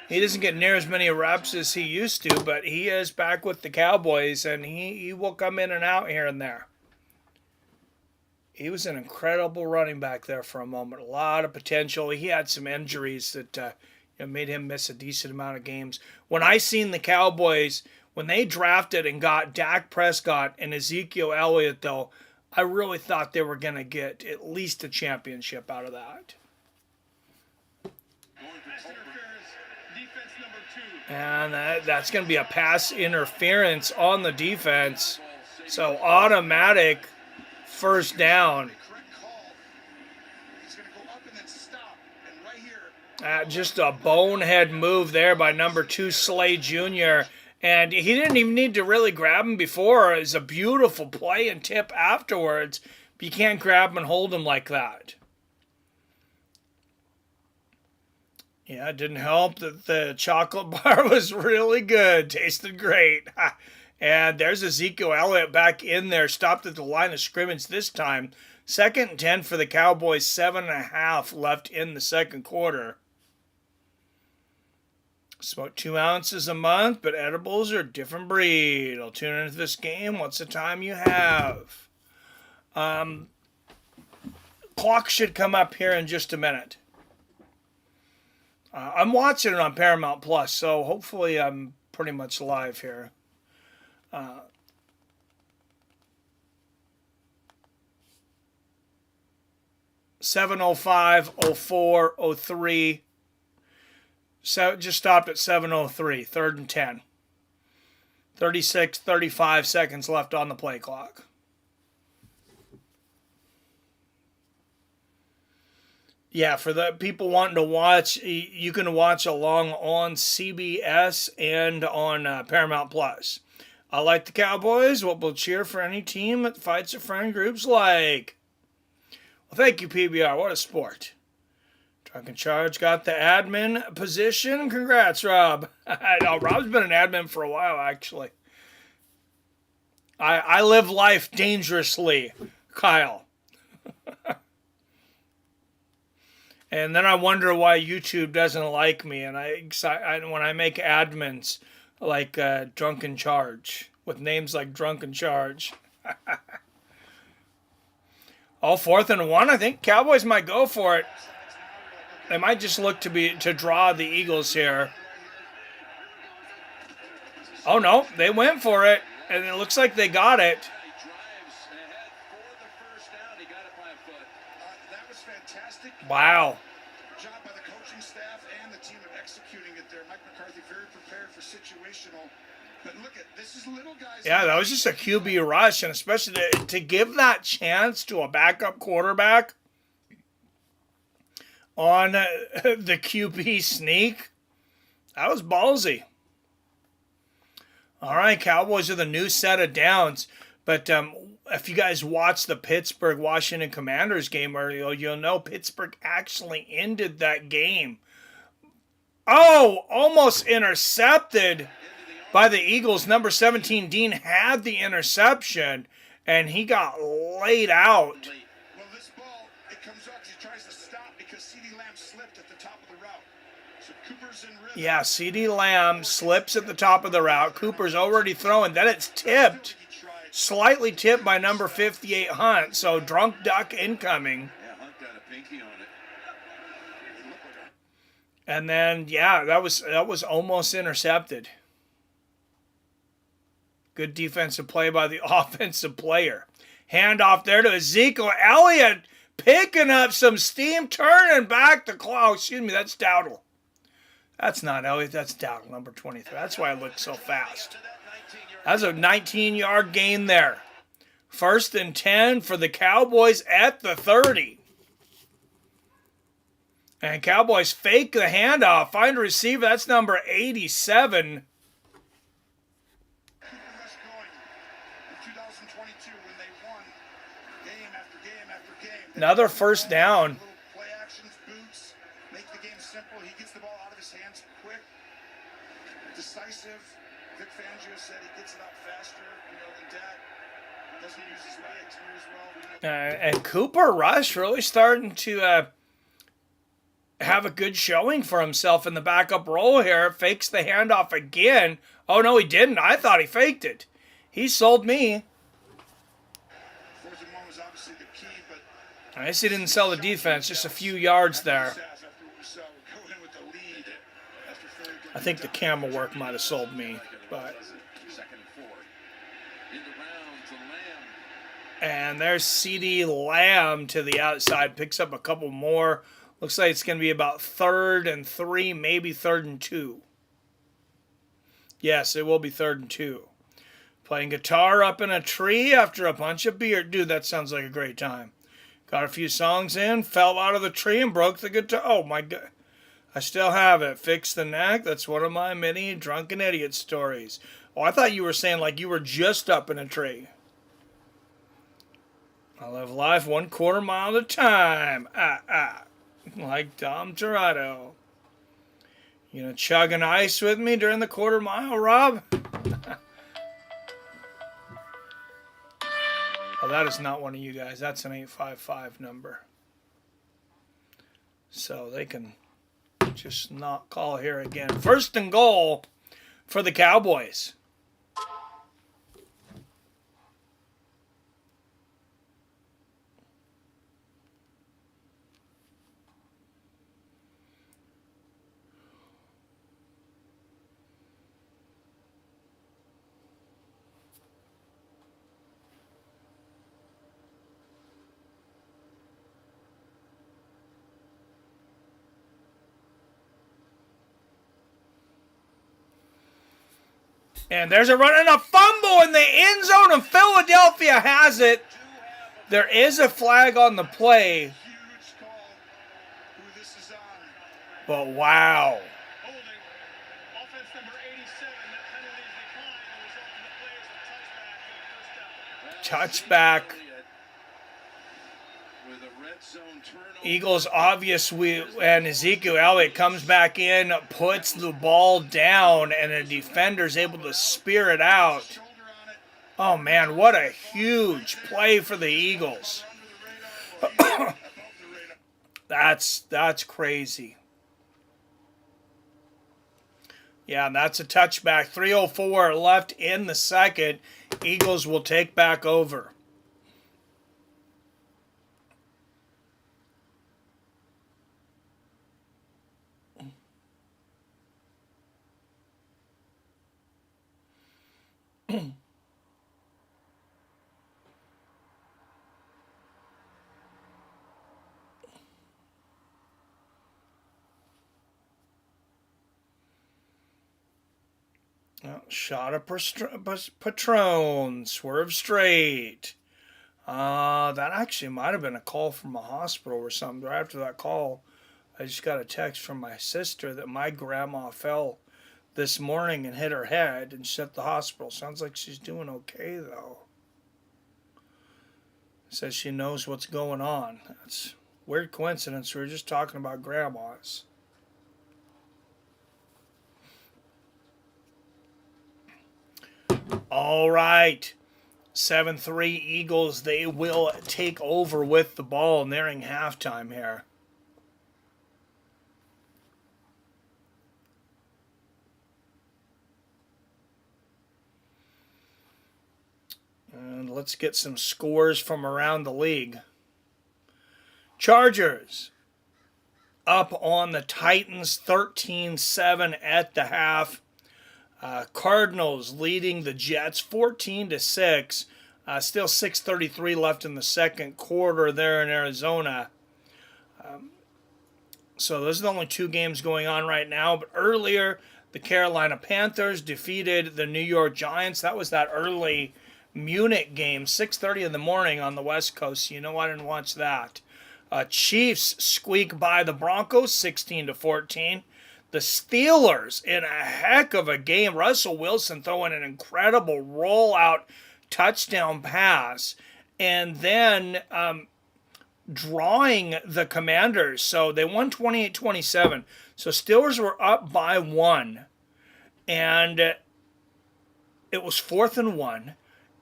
He doesn't get near as many reps as he used to, but he is back with the Cowboys, and he will come in and out here and there. He was an incredible running back there for a moment. A lot of potential. He had some injuries that made him miss a decent amount of games. When I seen the Cowboys, when they drafted and got Dak Prescott and Ezekiel Elliott, though, I really thought they were going to get at least a championship out of that. Pass interference, defense number And that's going to be a pass interference on the defense. So automatic first down. Just a bonehead move there by number 2, Slay Jr. And he didn't even need to really grab him before. It was a beautiful play and tip afterwards. But you can't grab him and hold him like that. Yeah, it didn't help that the chocolate bar was really good. Tasted great. And there's Ezekiel Elliott back in there. Stopped at the line of scrimmage this time. 2nd and 10 for the Cowboys. 7.5 left in the second quarter. Smoke 2 ounces a month, but edibles are a different breed. I'll tune into this game. What's the time you have? Clock should come up here in just a minute. I'm watching it on Paramount Plus, so hopefully I'm pretty much live here. 7:05, 04, 03. So just stopped at 7:03, 3rd and 10. 35 seconds left on the play clock. Yeah, for the people wanting to watch, you can watch along on CBS and on Paramount Plus. I like the Cowboys. We'll cheer for any team that fights a friend groups like. Well, thank you, PBR. What a sport. Drunken Charge got the admin position. Congrats, Rob. No, Rob's been an admin for a while, actually. I live life dangerously, Kyle. And then I wonder why YouTube doesn't like me. And when I make admins like Drunken Charge, with names like Drunken Charge. Oh, 4th and 1. I think Cowboys might go for it. They might just look to draw the Eagles here. Oh no, they went for it, and it looks like they got it. That was fantastic. Wow. Job by the coaching staff and the team of executing it there. Mike McCarthy very prepared for situational. But look at this is little guys. Yeah, that was just a QB rush, and especially to give that chance to a backup quarterback on the QB sneak. That was ballsy. All right, Cowboys are the new set of downs. But if you guys watched the Pittsburgh-Washington Commanders game earlier, you'll know Pittsburgh actually ended that game. Oh, almost intercepted by the Eagles. Number 17, Dean, had the interception, and he got laid out. Well, this ball, it comes up. He tries to stop because CeeDee Lamb slipped at the top of the route. So Cooper's in rhythm. Yeah, CeeDee Lamb slips at the top of the route. Cooper's already throwing. Then it's tipped. Slightly tipped by number 58, Hunt. So drunk duck incoming. Yeah, Hunt got a pinky on it. And then, yeah, that was almost intercepted. Good defensive play by the offensive player. Handoff there to Ezekiel Elliott, picking up some steam, turning back the clock. Excuse me, that's Dowdle. That's not Elliott, that's Dowdle, number 23. That's why it looked so fast. That's a 19-yard gain there. 1st and 10 for the Cowboys at the 30. And Cowboys fake the handoff. Find a receiver. That's number 87. Another first down. Play actions, boots, make the game simple. He gets the ball out of his hands quick, decisive. Vic Fangio said he gets it out faster, than Dak. Doesn't use his legs near as well. And Cooper Rush really starting to have a good showing for himself in the backup role here. Fakes the handoff again. Oh, no, he didn't. I thought he faked it. He sold me. I guess he didn't sell the defense, just a few yards there. I think the camera work might have sold me, but. And there's CeeDee Lamb to the outside, picks up a couple more. Looks like it's going to be about 3rd and 3, maybe 3rd and 2. Yes, it will be 3rd and 2. Playing guitar up in a tree after a bunch of beer. Dude, that sounds like a great time. Got a few songs in, fell out of the tree and broke the guitar. Oh my God. I still have it. Fixed the neck. That's one of my many drunken idiot stories. Oh, I thought you were saying like you were just up in a tree. I live life 1/4 mile at a time. Like Tom Toretto. You gonna chug an ice with me during the 1/4 mile, Rob? Oh, that is not one of you guys. That's an 855 number. So they can just not call here again. 1st and goal for the Cowboys. And there's a run and a fumble in the end zone, and Philadelphia has it. There is a flag on the play. Huge call who this is on. But wow. Holding. Offense number 87. That penalty is declined. The result of the play is a touchback for the first down. Touchback. With a red zone turnover. Eagles obvious, and Ezekiel Elliott comes back in, puts the ball down, and a defender's able to spear it out. Shoulder on it. Oh man, what a huge play for the Eagles. Under the radar. Above the radar. That's crazy. Yeah, that's a touchback. 3:04 left in the second. Eagles will take back over. Shot of Patron, swerve straight. That actually might have been a call from a hospital or something. Right after that call, I just got a text from my sister that my grandma fell this morning and hit her head and she's at the hospital. Sounds like she's doing okay, though. Says she knows what's going on. That's a weird coincidence. We were just talking about grandmas. All right. 7-3 Eagles. They will take over with the ball nearing halftime here. And let's get some scores from around the league. Chargers up on the Titans 13-7 at the half. Cardinals leading the Jets 14-6. Still 6:33 left in the second quarter there in Arizona. So those are the only two games going on right now. But earlier, the Carolina Panthers defeated the New York Giants. That was that early Munich game, 6:30 in the morning on the West Coast. You know I didn't watch that. Chiefs squeak by the Broncos 16-14. The Steelers in a heck of a game. Russell Wilson throwing an incredible rollout touchdown pass and then drawing the Commanders. So they won 28-27. So Steelers were up by 1. And it was 4th and 1.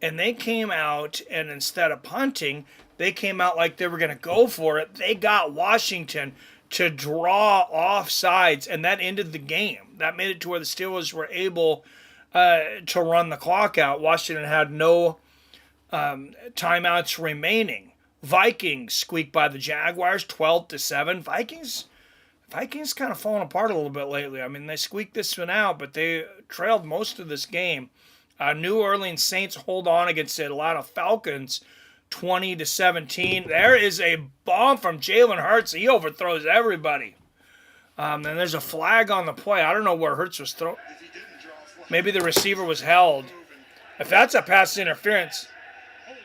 And they came out, and instead of punting, they came out like they were going to go for it. They got Washington to draw offsides, and that ended the game. That made it to where the Steelers were able to run the clock out. Washington had no timeouts remaining. Vikings squeaked by the Jaguars 12-7. Vikings kind of falling apart a little bit lately. I mean, they squeaked this one out, but they trailed most of this game. New Orleans Saints hold on against the Atlanta Falcons 20-17. There is a bomb from Jalen Hurts. He overthrows everybody. And there's a flag on the play. I don't know where Hurts was thrown. If he didn't draw a flag, Maybe the receiver was held. If that's a pass interference. Holding.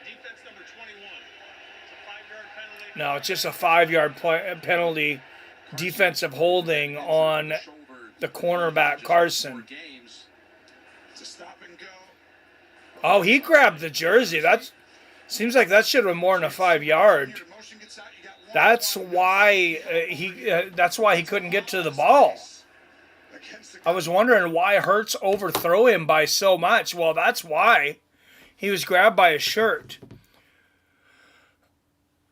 Defense number 21. It's a 5-yard penalty. No, it's just a 5-yard penalty. Defensive holding on the cornerback Carson. It's a stop and go. Oh, he grabbed the jersey. That seems like that should have been more than a 5-yard. Your motion gets out, you got one That's ball. why that's why he couldn't get to the ball. Against the I was wondering why Hurts overthrew him by so much. Well, that's why. He was grabbed by his shirt.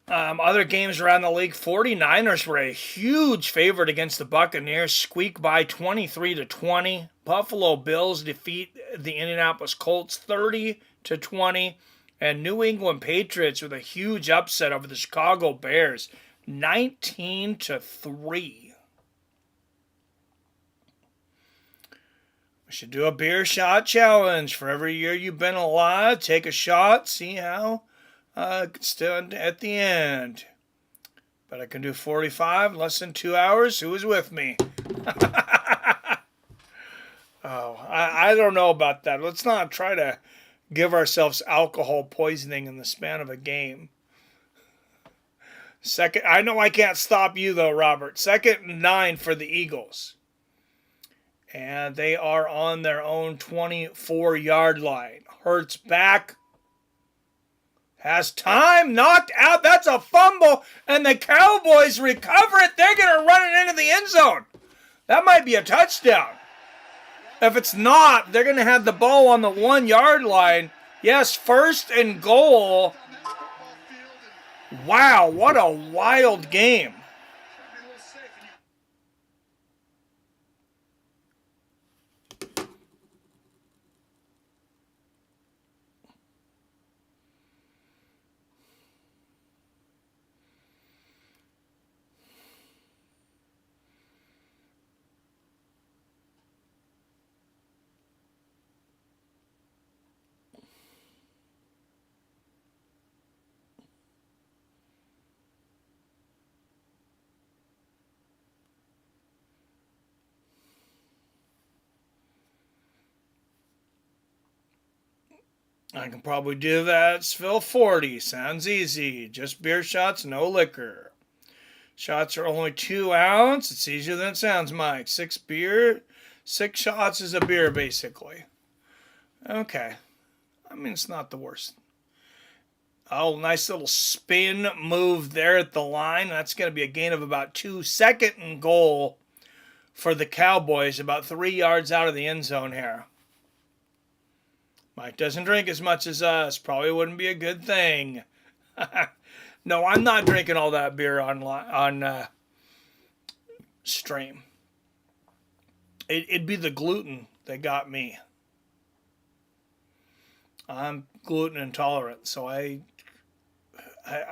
Other games around the league, 49ers were a huge favorite against the Buccaneers, squeak by 23-20. Buffalo Bills defeat the Indianapolis Colts 30-20. And New England Patriots with a huge upset over the Chicago Bears, 19-3. We should do a beer shot challenge. For every year you've been alive, take a shot, see how stand at the end. But I can do 45 in less than 2 hours. Who is with me? I don't know about that. Let's not try to give ourselves alcohol poisoning in the span of a game. Second, I know I can't stop you though, Robert. 2nd and 9 for the Eagles. And they are on their own 24-yard line. Hurts back. Has time. Knocked out. That's a fumble. And the Cowboys recover it. They're going to run it into the end zone. That might be a touchdown. If it's not, they're going to have the ball on the 1-yard line. Yes, 1st and goal. Wow, what a wild game. I can probably do that. Spill 40. Sounds easy. Just beer shots, no liquor. Shots are only 2 ounce. It's easier than it sounds, Mike. 6 shots is a beer, basically. Okay. I mean, it's not the worst. Oh, nice little spin move there at the line. That's going to be a gain of about 2. 2nd and goal for the Cowboys. About 3 yards out of the end zone here. Mike doesn't drink as much as us. Probably wouldn't be a good thing. No, I'm not drinking all that beer on stream. It'd be the gluten that got me. I'm gluten intolerant, so I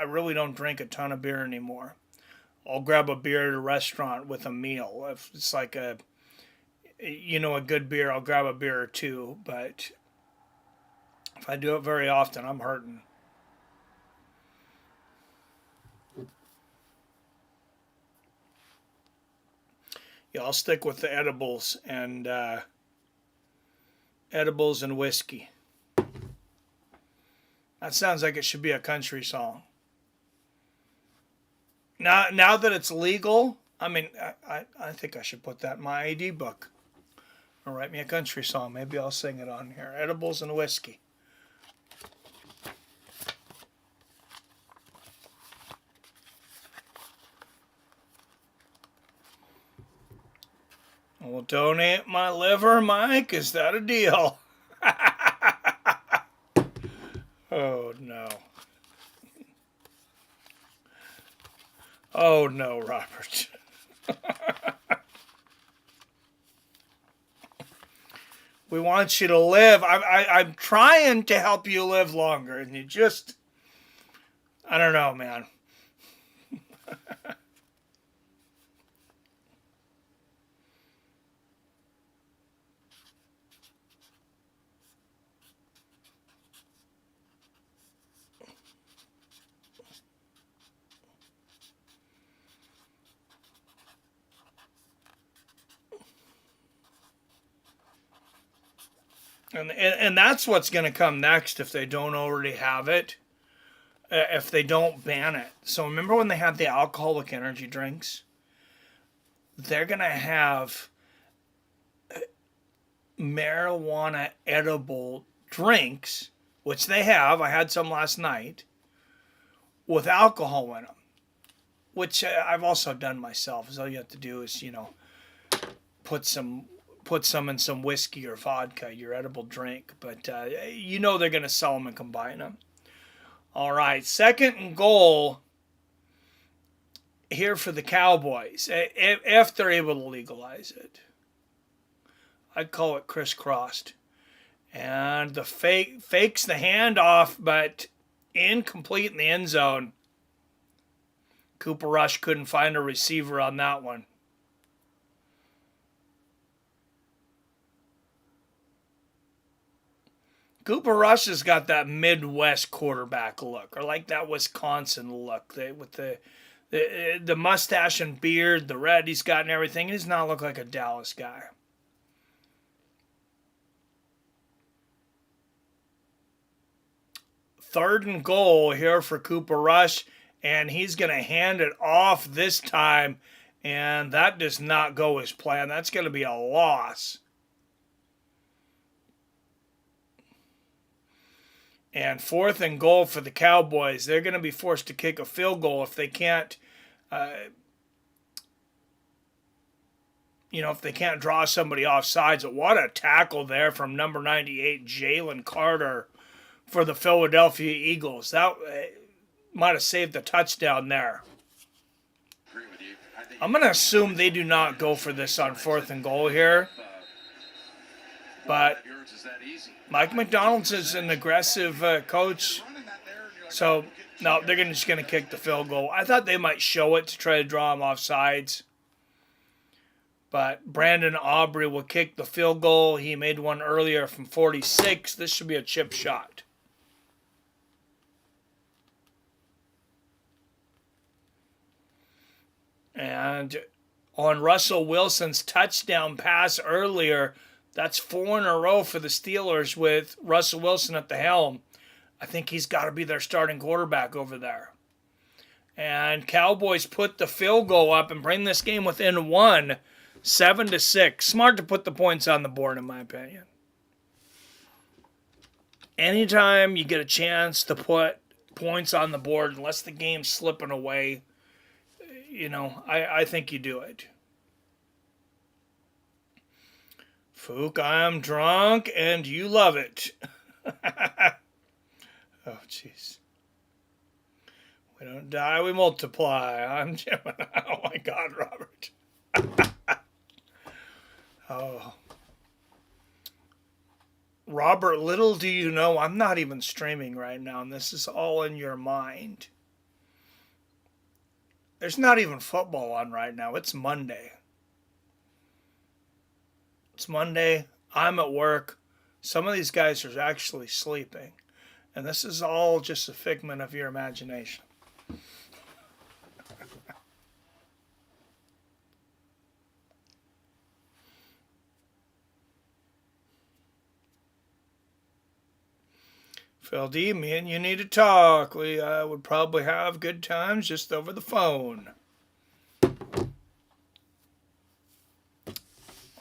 really don't drink a ton of beer anymore. I'll grab a beer at a restaurant with a meal. If it's like a good beer, I'll grab a beer or two, but if I do it very often, I'm hurting. Yeah, I'll stick with the edibles and whiskey. That sounds like it should be a country song. Now that it's legal, I mean, I think I should put that in my ID book. Or write me a country song. Maybe I'll sing it on here. Edibles and whiskey. Well, donate my liver, Mike. Is that a deal? Oh, no. Oh, no, Robert. We want you to live. I'm trying to help you live longer, and you just... I don't know, man. And that's what's going to come next if they don't already have it. If they don't ban it. So remember when they had the alcoholic energy drinks? They're going to have marijuana edible drinks, which they have. I had some last night, with alcohol in them, which I've also done myself. So all you have to do is, put some in some whiskey or vodka, your edible drink. But they're going to sell them and combine them. All right, 2nd and goal here for the Cowboys, if they're able to legalize it. I'd call it crisscrossed. And the fakes the handoff, but incomplete in the end zone. Cooper Rush couldn't find a receiver on that one. Cooper Rush has got that Midwest quarterback look, or like that Wisconsin look, with the mustache and beard, the red he's got and everything. He does not look like a Dallas guy. Third and goal here for Cooper Rush, and he's going to hand it off this time, and that does not go as planned. That's going to be a loss. And 4th and goal for the Cowboys. They're going to be forced to kick a field goal if they can't, if they can't draw somebody off sides. What a tackle there from number 98, Jalen Carter, for the Philadelphia Eagles. That might have saved the touchdown there. I'm going to assume they do not go for this on 4th and goal here. But Mike McDonald's is an aggressive coach. So, no, they're just going to kick the field goal. I thought they might show it to try to draw him off sides. But Brandon Aubrey will kick the field goal. He made one earlier from 46. This should be a chip shot. And on Russell Wilson's touchdown pass earlier, that's 4 in a row for the Steelers with Russell Wilson at the helm. I think he's got to be their starting quarterback over there. And Cowboys put the field goal up and bring this game within 1, 7-6. Smart to put the points on the board, in my opinion. Anytime you get a chance to put points on the board, unless the game's slipping away, I think you do it. Fook, I'm drunk and you love it. Oh, jeez. We don't die, we multiply. I'm Gemini. Oh, my God, Robert. Oh. Robert, little do you know, I'm not even streaming right now, and this is all in your mind. There's not even football on right now. It's Monday. It's Monday. I'm at work. Some of these guys are actually sleeping. And this is all just a figment of your imagination. Phil D, me and you need to talk. We would probably have good times just over the phone.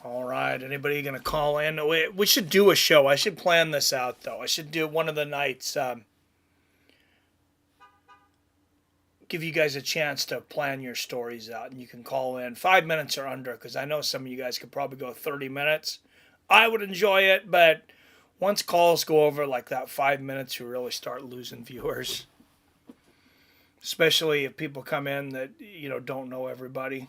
All right, anybody going to call in? We should do a show. I should plan this out, though. I should do one of the nights. Give you guys a chance to plan your stories out, and you can call in 5 minutes or under, because I know some of you guys could probably go 30 minutes. I would enjoy it, but once calls go over like that 5 minutes, you really start losing viewers. Especially if people come in that, don't know everybody.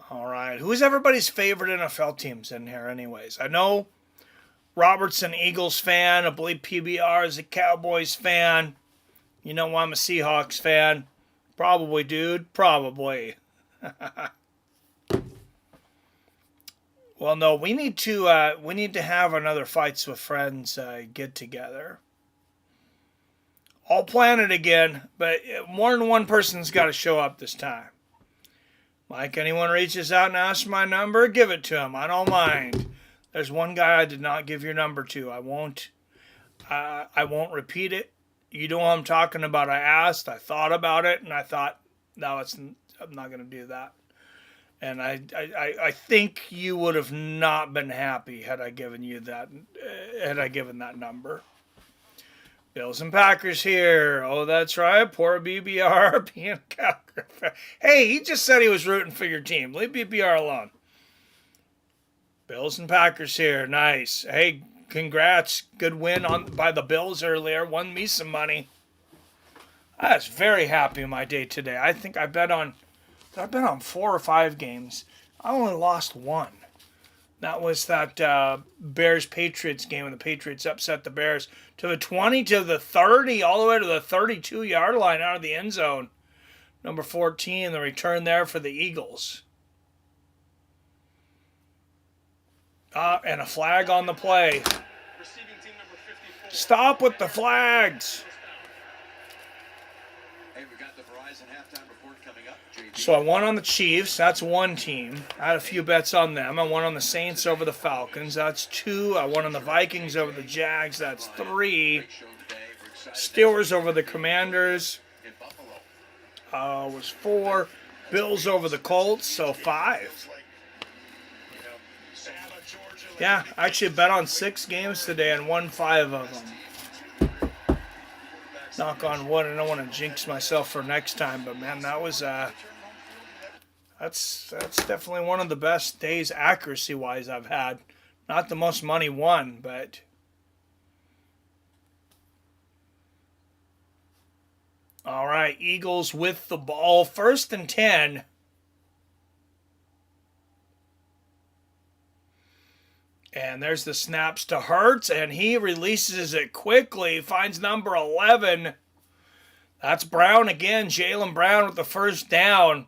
All right. Who's everybody's favorite NFL teams in here anyways? I know Robert's an Eagles fan. I believe PBR is a Cowboys fan. You know I'm a Seahawks fan. Probably, dude. Probably. Well, no, we need to have another Fights with Friends get together. I'll plan it again, but more than one person's got to show up this time. Mike, anyone reaches out and asks my number, give it to him. I don't mind. There's one guy I did not give your number to. I won't repeat it. You know what I'm talking about. I asked, I thought about it, and I thought, no, I'm not going to do that. And I think you would have not been happy had I given you that, had I given that number. Bills and Packers here. Oh, that's right. Poor BBR being Cowboys. Hey, he just said he was rooting for your team. Leave BBR alone. Bills and Packers here. Nice. Hey, congrats. Good win by the Bills earlier. Won me some money. I was very happy in my day today. I think I bet on 4 or 5 games. I only lost one. That was that Bears-Patriots game when the Patriots upset the Bears to the 20, to the 30, all the way to the 32-yard line out of the end zone. Number 14, the return there for the Eagles. And a flag on the play. Receiving team number 54. Stop with the flags. Hey, we got the Verizon halftime report coming up. JB. So I won on the Chiefs. That's one team. I had a few bets on them. I won on the Saints over the Falcons. That's 2. I won on the Vikings over the Jags. That's 3. Great show today. We're excited. Steelers over the Commanders In Buffalo. was 4. Bills over the Colts, so 5. Yeah, I actually bet on 6 games today and won 5 of them. Knock on wood. I don't want to jinx myself for next time, but man, that was that's definitely one of the best days accuracy-wise I've had. Not the most money won, but all right, Eagles with the ball, 1st and 10. And there's the snaps to Hurts, and he releases it quickly, finds number 11. That's Brown again, Jaylen Brown with the first down.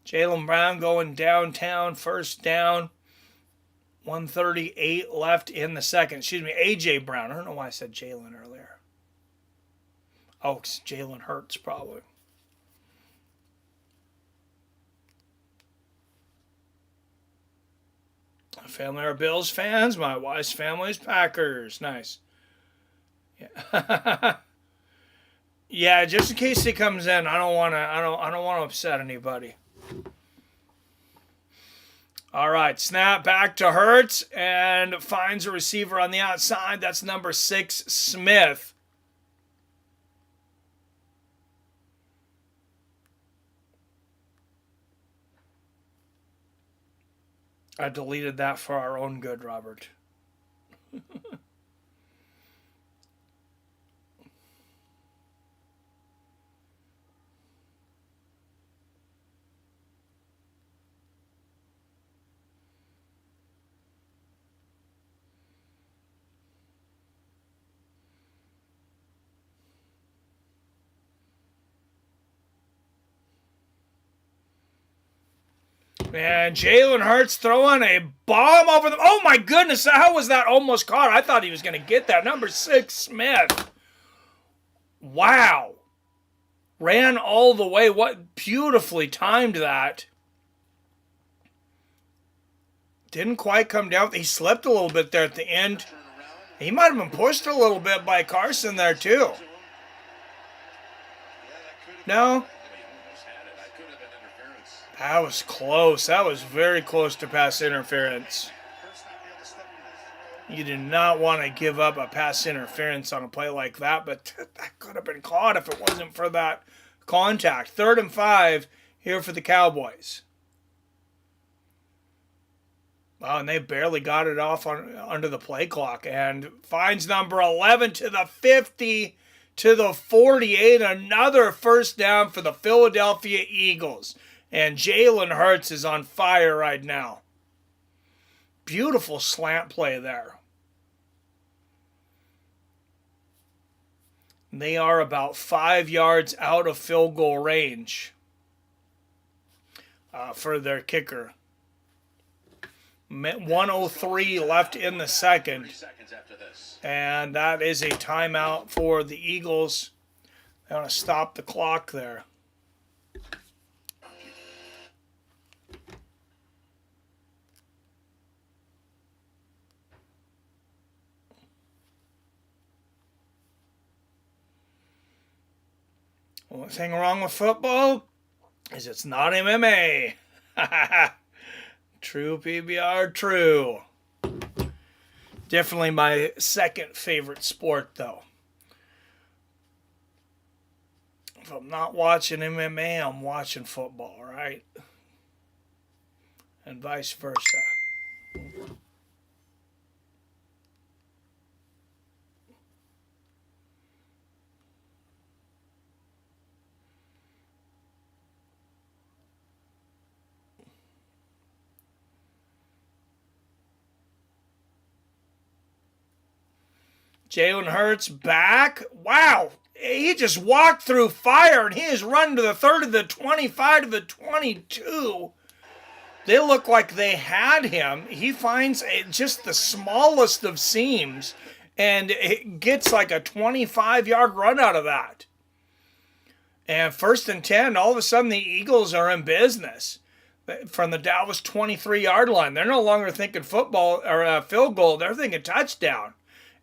Jaylen Brown going downtown, first down. 1:38 left in the second. Excuse me, A.J. Brown. I don't know why I said Jaylen earlier. Oh, it's Jalen Hurts probably. My family are Bills fans. My wife's family is Packers. Nice. Yeah. Yeah, just in case he comes in, I don't want to upset anybody. All right, snap back to Hurts and finds a receiver on the outside. That's number 6, Smith. I deleted that for our own good, Robert. And Jalen Hurts throwing a bomb over them. Oh my goodness, how was that almost caught? I thought he was going to get that. Number 6, Smith. Wow. Ran all the way. What beautifully timed that. Didn't quite come down. He slipped a little bit there at the end. He might have been pushed a little bit by Carson there too. No? That was close. That was very close to pass interference. You do not want to give up a pass interference on a play like that, but that could have been caught if it wasn't for that contact. 3rd and 5 here for the Cowboys. Wow, and they barely got it off under the play clock. And finds number 11 to the 50, to the 48. Another first down for the Philadelphia Eagles. And Jalen Hurts is on fire right now. Beautiful slant play there. They are about 5 yards out of field goal range for their kicker. 1:03 left in the second. And that is a timeout for the Eagles. They want to stop the clock there. Only thing wrong with football is it's not MMA. True PBR, true. Definitely my second favorite sport, though. If I'm not watching MMA, I'm watching football, right? And vice versa. Jalen Hurts back. Wow. He just walked through fire and he has run to the 30, the 25, to the 22. They look like they had him. He finds just the smallest of seams and it gets like a 25-yard run out of that. And 1st and 10, all of a sudden the Eagles are in business from the Dallas 23-yard line. They're no longer thinking football or field goal. They're thinking touchdown.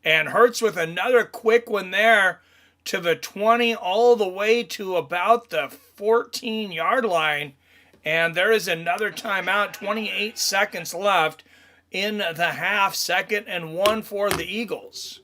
And Hurts with another quick one there to the 20 all the way to about the 14-yard line. And there is another timeout, 28 seconds left in the half, 2nd and 1 for the Eagles.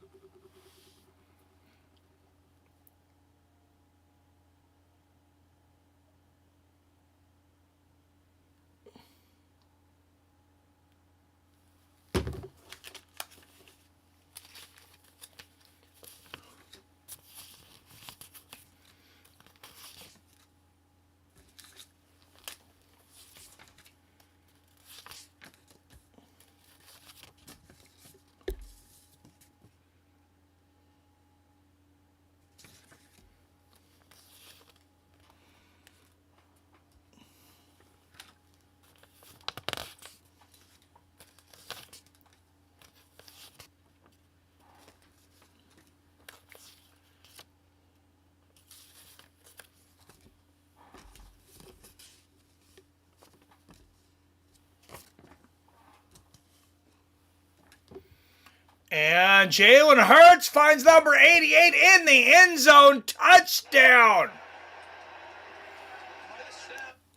And Jalen Hurts finds number 88 in the end zone. Touchdown.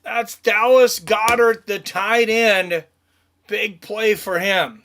That's Dallas Goedert, the tight end. Big play for him.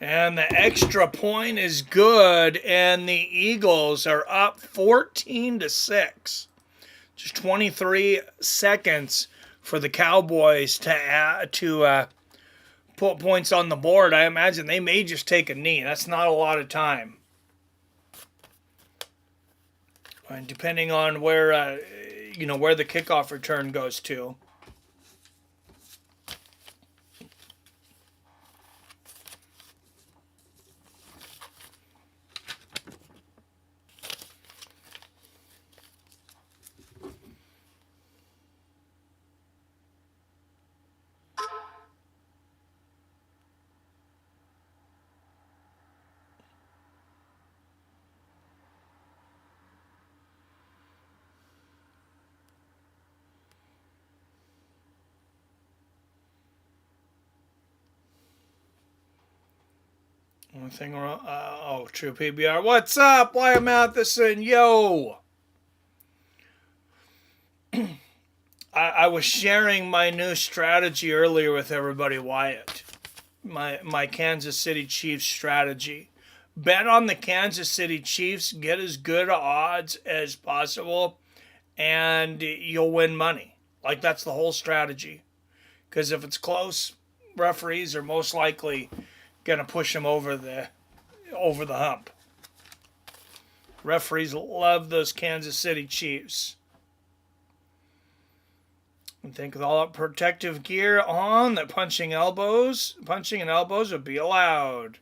And the extra point is good, and the Eagles are up 14-6. Just 23 seconds for the Cowboys to put points on the board. I imagine they may just take a knee. That's not a lot of time. And depending on where where the kickoff return goes to. One thing wrong. True PBR. What's up? Wyatt Matheson. Yo. I was sharing my new strategy earlier with everybody, Wyatt. My Kansas City Chiefs strategy. Bet on the Kansas City Chiefs. Get as good odds as possible. And you'll win money. Like, that's the whole strategy. Because if it's close, referees are most likely gonna push him over the hump. Referees love those Kansas City Chiefs. And think with all that protective gear on, that punching and elbows would be allowed.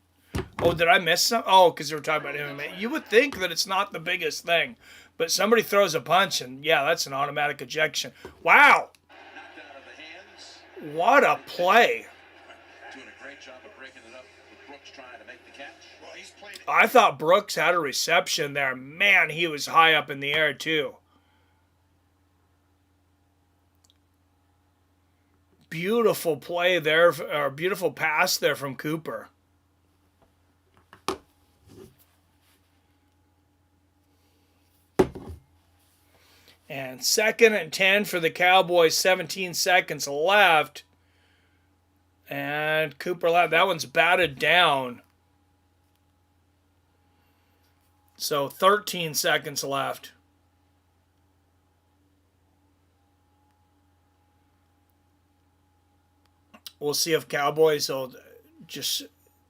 Oh, did I miss some? Oh, because they were talking about MMA. You would think that it's not the biggest thing, but somebody throws a punch and yeah, that's an automatic ejection. Wow. What a play. Doing a great job of breaking it up with Brooks trying to make the catch. Well, he's played. I thought Brooks had a reception there. Man, he was high up in the air, too. Beautiful play there, or beautiful pass there from Cooper. And 2nd and 10 for the Cowboys, 17 seconds left. And Cooper left. That one's batted down. So 13 seconds left. We'll see if Cowboys will just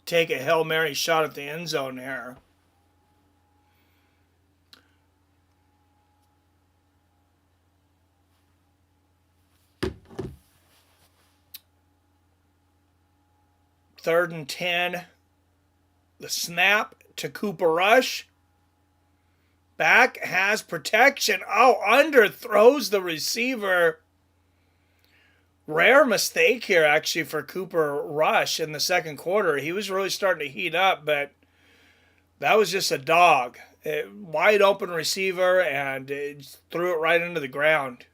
take a Hail Mary shot at the end zone here. Third and 10. The snap to Cooper Rush. Back has protection. Oh, underthrows the receiver. Rare mistake here, actually, for Cooper Rush in the second quarter. He was really starting to heat up, but that was just a dog. Wide open receiver, and it threw it right into the ground.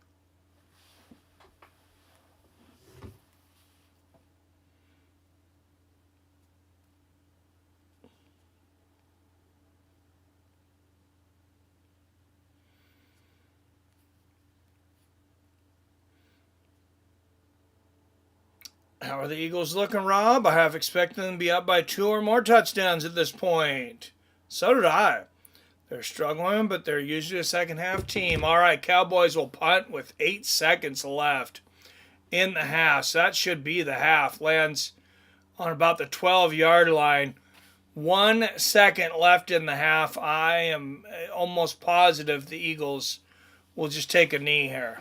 How are the Eagles looking, Rob? I have expected them to be up by 2 or more touchdowns at this point. So did I. They're struggling, but they're usually a second half team. All right, Cowboys will punt with 8 seconds left in the half. So that should be the half. Lands on about the 12-yard line. 1 second left in the half. I am almost positive the Eagles will just take a knee here.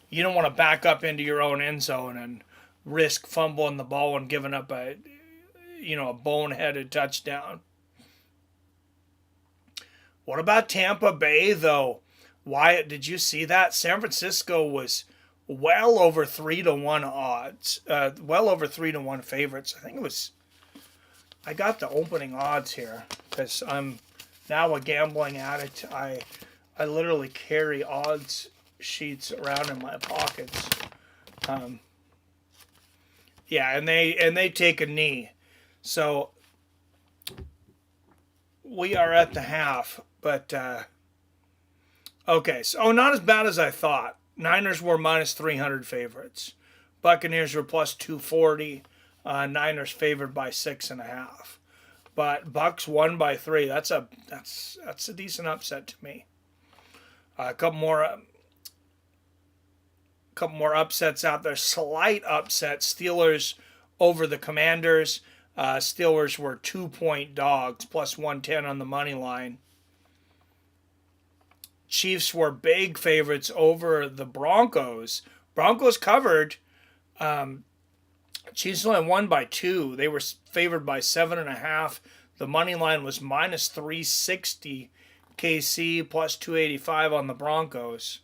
You don't want to back up into your own end zone and risk fumbling the ball and giving up a boneheaded touchdown. What about Tampa Bay, though? Wyatt, did you see that? San Francisco was well over 3-1 odds. Well over 3-1 favorites. I got the opening odds here because I'm now a gambling addict. I literally carry odds sheets around in my pockets. Yeah, and they take a knee. So we are at the half, but okay. So not as bad as I thought. Niners were minus 300 favorites. Buccaneers were plus 240. Niners favored by 6.5. But Bucks won by 3. That's a decent upset to me. A couple more upsets out there. Slight upset. Steelers over the Commanders. Steelers were 2-point dogs, plus 110 on the money line. Chiefs were big favorites over the Broncos. Broncos covered. Chiefs only won by 2. They were favored by 7.5. The money line was minus 360. KC plus 285 on the Broncos.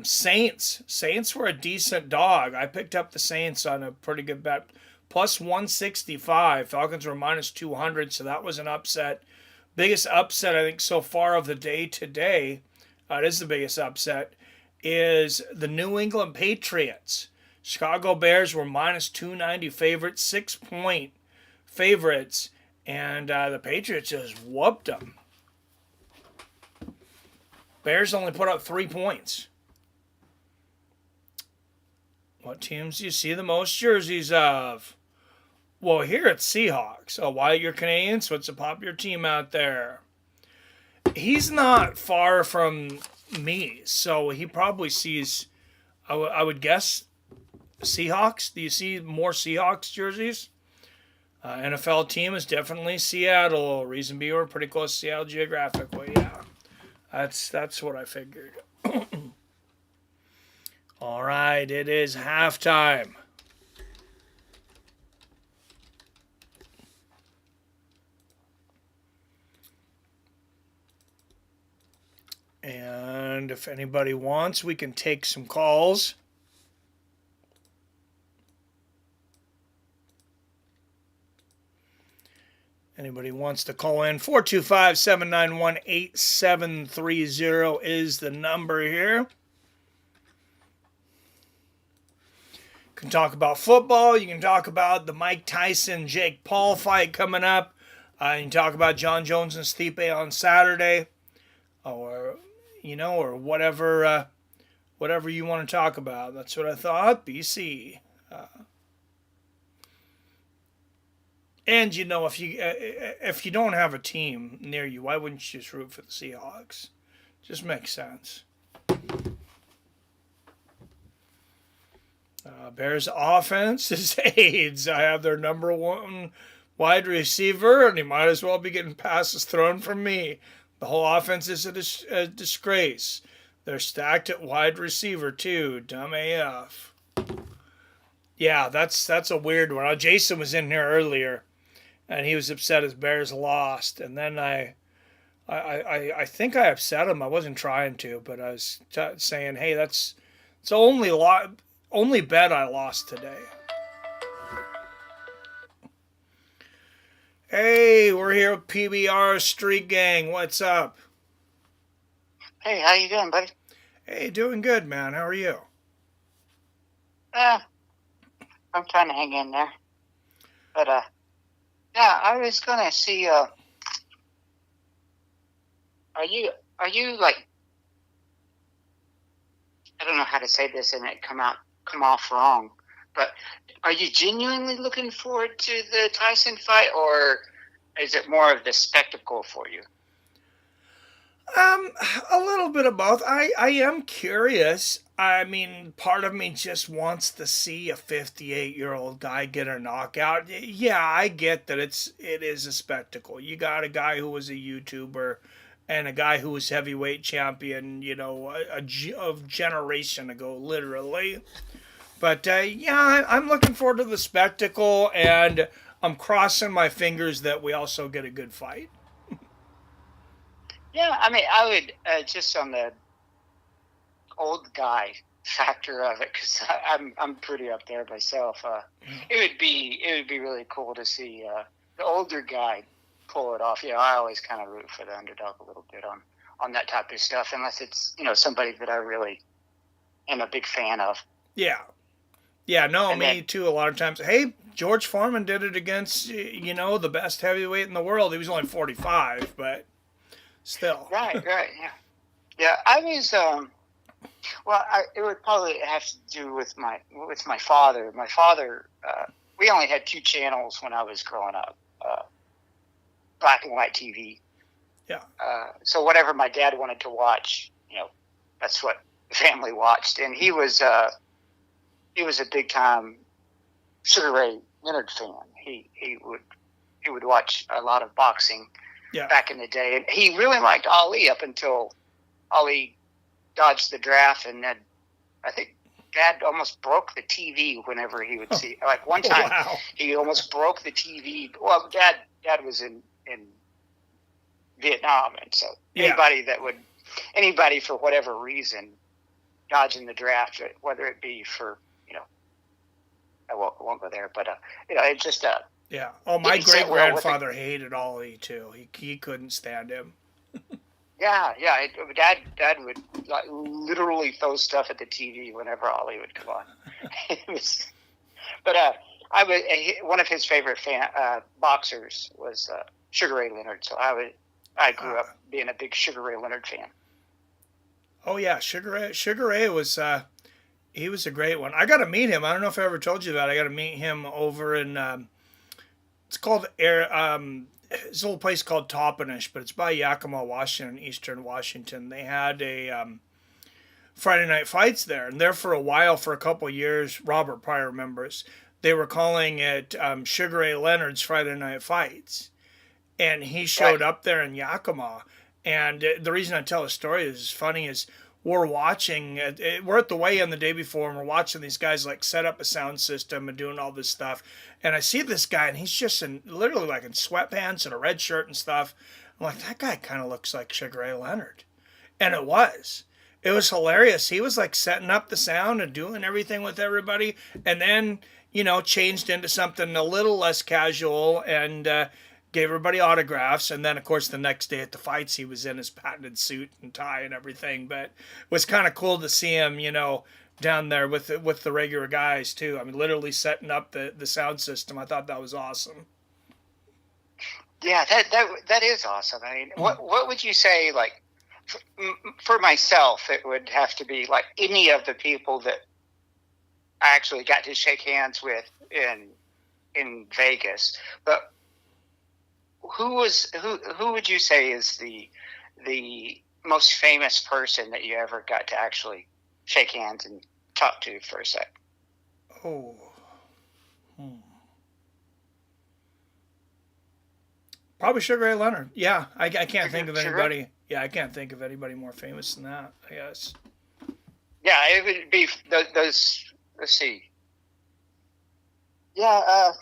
Saints were a decent dog. I picked up the Saints on a pretty good bet. Plus 165. Falcons were minus 200, so that was an upset. Biggest upset, I think, so far of the day today, it is the biggest upset, is the New England Patriots. Chicago Bears were minus 290 favorites, 6-point favorites, and the Patriots just whooped them. Bears only put up 3 points. What teams do you see the most jerseys of? Well, here it's Seahawks. Oh, Wyatt, you're Canadian, so it's a popular team out there. He's not far from me, so he probably sees, I would guess, Seahawks. Do you see more Seahawks jerseys? NFL team is definitely Seattle. Reason being, we're pretty close to Seattle geographically. Yeah, that's what I figured. All right, it is halftime. And if anybody wants, we can take some calls. Anybody wants to call in, 425-791-8730 is the number here. Can talk about football. You can talk about the Mike Tyson-Jake Paul fight coming up. You can talk about John Jones and Stipe on Saturday, or or whatever you want to talk about. That's what I thought. BC. And if you don't have a team near you, why wouldn't you just root for the Seahawks? Just makes sense. Bears offense is AIDS. I have their number one wide receiver, and he might as well be getting passes thrown from me. The whole offense is a disgrace. They're stacked at wide receiver too. Dumb AF. Yeah, that's a weird one. Jason was in here earlier, and he was upset his Bears lost. And then I think I upset him. I wasn't trying to, but I was saying, hey, it's the only bet I lost today. Hey, we're here with PBR Street Gang. What's up? Hey, how you doing, buddy? Hey, doing good, man. How are you? I'm trying to hang in there. But, yeah, I was going to see, are you like, I don't know how to say this and it come off wrong, but are you genuinely looking forward to the Tyson fight, or is it more of the spectacle for you? A little bit of both. I am curious. I mean, part of me just wants to see a 58-year-old guy get a knockout. Yeah, I get that it is a spectacle. You got a guy who was a YouTuber and a guy who was heavyweight champion, a generation ago, literally. But, yeah, I'm looking forward to the spectacle, and I'm crossing my fingers that we also get a good fight. Yeah, I mean, I would, just on the old guy factor of it, because I'm pretty up there myself. It would be really cool to see the older guy pull it off. I always kind of root for the underdog a little bit on that type of stuff, unless it's somebody that I really am a big fan of. Yeah, no, me too. A lot of times. Hey, George Foreman did it against the best heavyweight in the world. He was only 45, but still. Right, yeah. I was it would probably have to do with my father. My father, we only had 2 channels when I was growing up, black and white TV. Yeah. So whatever my dad wanted to watch, that's what the family watched, and he was a big time Sugar Ray Leonard fan. He would watch a lot of boxing. Yeah. Back in the day, and he really liked Ali up until Ali dodged the draft, and then I think Dad almost broke the TV whenever he would see. Like one time, He almost broke the TV. Well, Dad was in Vietnam, and so anybody for whatever reason dodging the draft, whether it be for I won't go there, but it's just yeah. Oh, my great grandfather hated Ollie too. He couldn't stand him. Yeah. Dad would literally throw stuff at the TV whenever Ollie would come on. But one of his favorite boxers was Sugar Ray Leonard. So I grew up being a big Sugar Ray Leonard fan. Oh yeah, Sugar Ray was he was a great one. I got to meet him. I don't know if I ever told you that. I got to meet him over in it's called it's a little place called Toppenish, but it's by Yakima, Washington, Eastern Washington. They had a Friday night fights there, and there for a while, for a couple of years, Robert probably remembers, they were calling it Sugar Ray Leonard's Friday night fights, and he showed up there in Yakima. And the reason I tell the story is funny is we're watching, we're at the weigh-in the day before, and we're watching these guys like set up a sound system and doing all this stuff. And I see this guy, and he's just literally like in sweatpants and a red shirt and stuff. I'm like, that guy kind of looks like Sugar Ray Leonard. And it was hilarious. He was like setting up the sound and doing everything with everybody. And then, changed into something a little less casual and gave everybody autographs, and then of course the next day at the fights he was in his patented suit and tie and everything. But it was kind of cool to see him, down there with the regular guys too. I mean, literally setting up the sound system. I thought that was awesome. Yeah, that is awesome. I mean, what would you say, like, for myself, it would have to be like any of the people that I actually got to shake hands with in Vegas. But who would you say is the most famous person that you ever got to actually shake hands and talk to for a sec? Oh. Probably Sugar Ray Leonard. Yeah, I can't think of anybody. Yeah, I can't think of anybody more famous than that, I guess. Yeah, it would be those. Let's see. Yeah,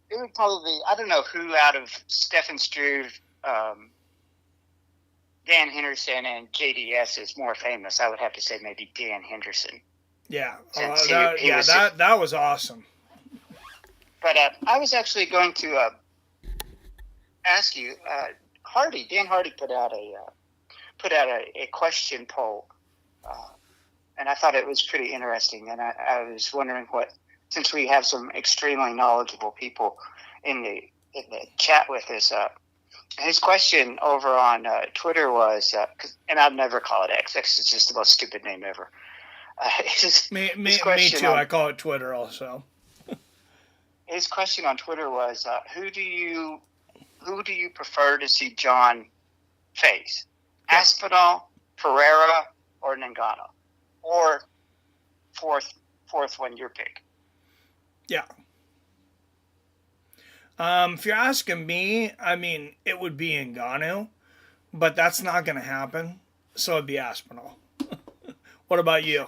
it would probably. I don't know who out of Stefan Struve, Dan Henderson, and JDS is more famous. I would have to say maybe Dan Henderson. Yeah, Since that was awesome. But I was actually going to ask you, Dan Hardy put out a question poll, and I thought it was pretty interesting. And I was wondering since we have some extremely knowledgeable people in the chat with us, his question over on Twitter was, and I'd never call it X. X is just the most stupid name ever. Me too. I call it Twitter also. His question on Twitter was, who do you prefer to see John face? Aspinall, Pereira, or Ngannou? Or fourth one, your pick. Yeah. If you're asking me, I mean, it would be Ngannou, but that's not going to happen. So it'd be Aspinall. What about you?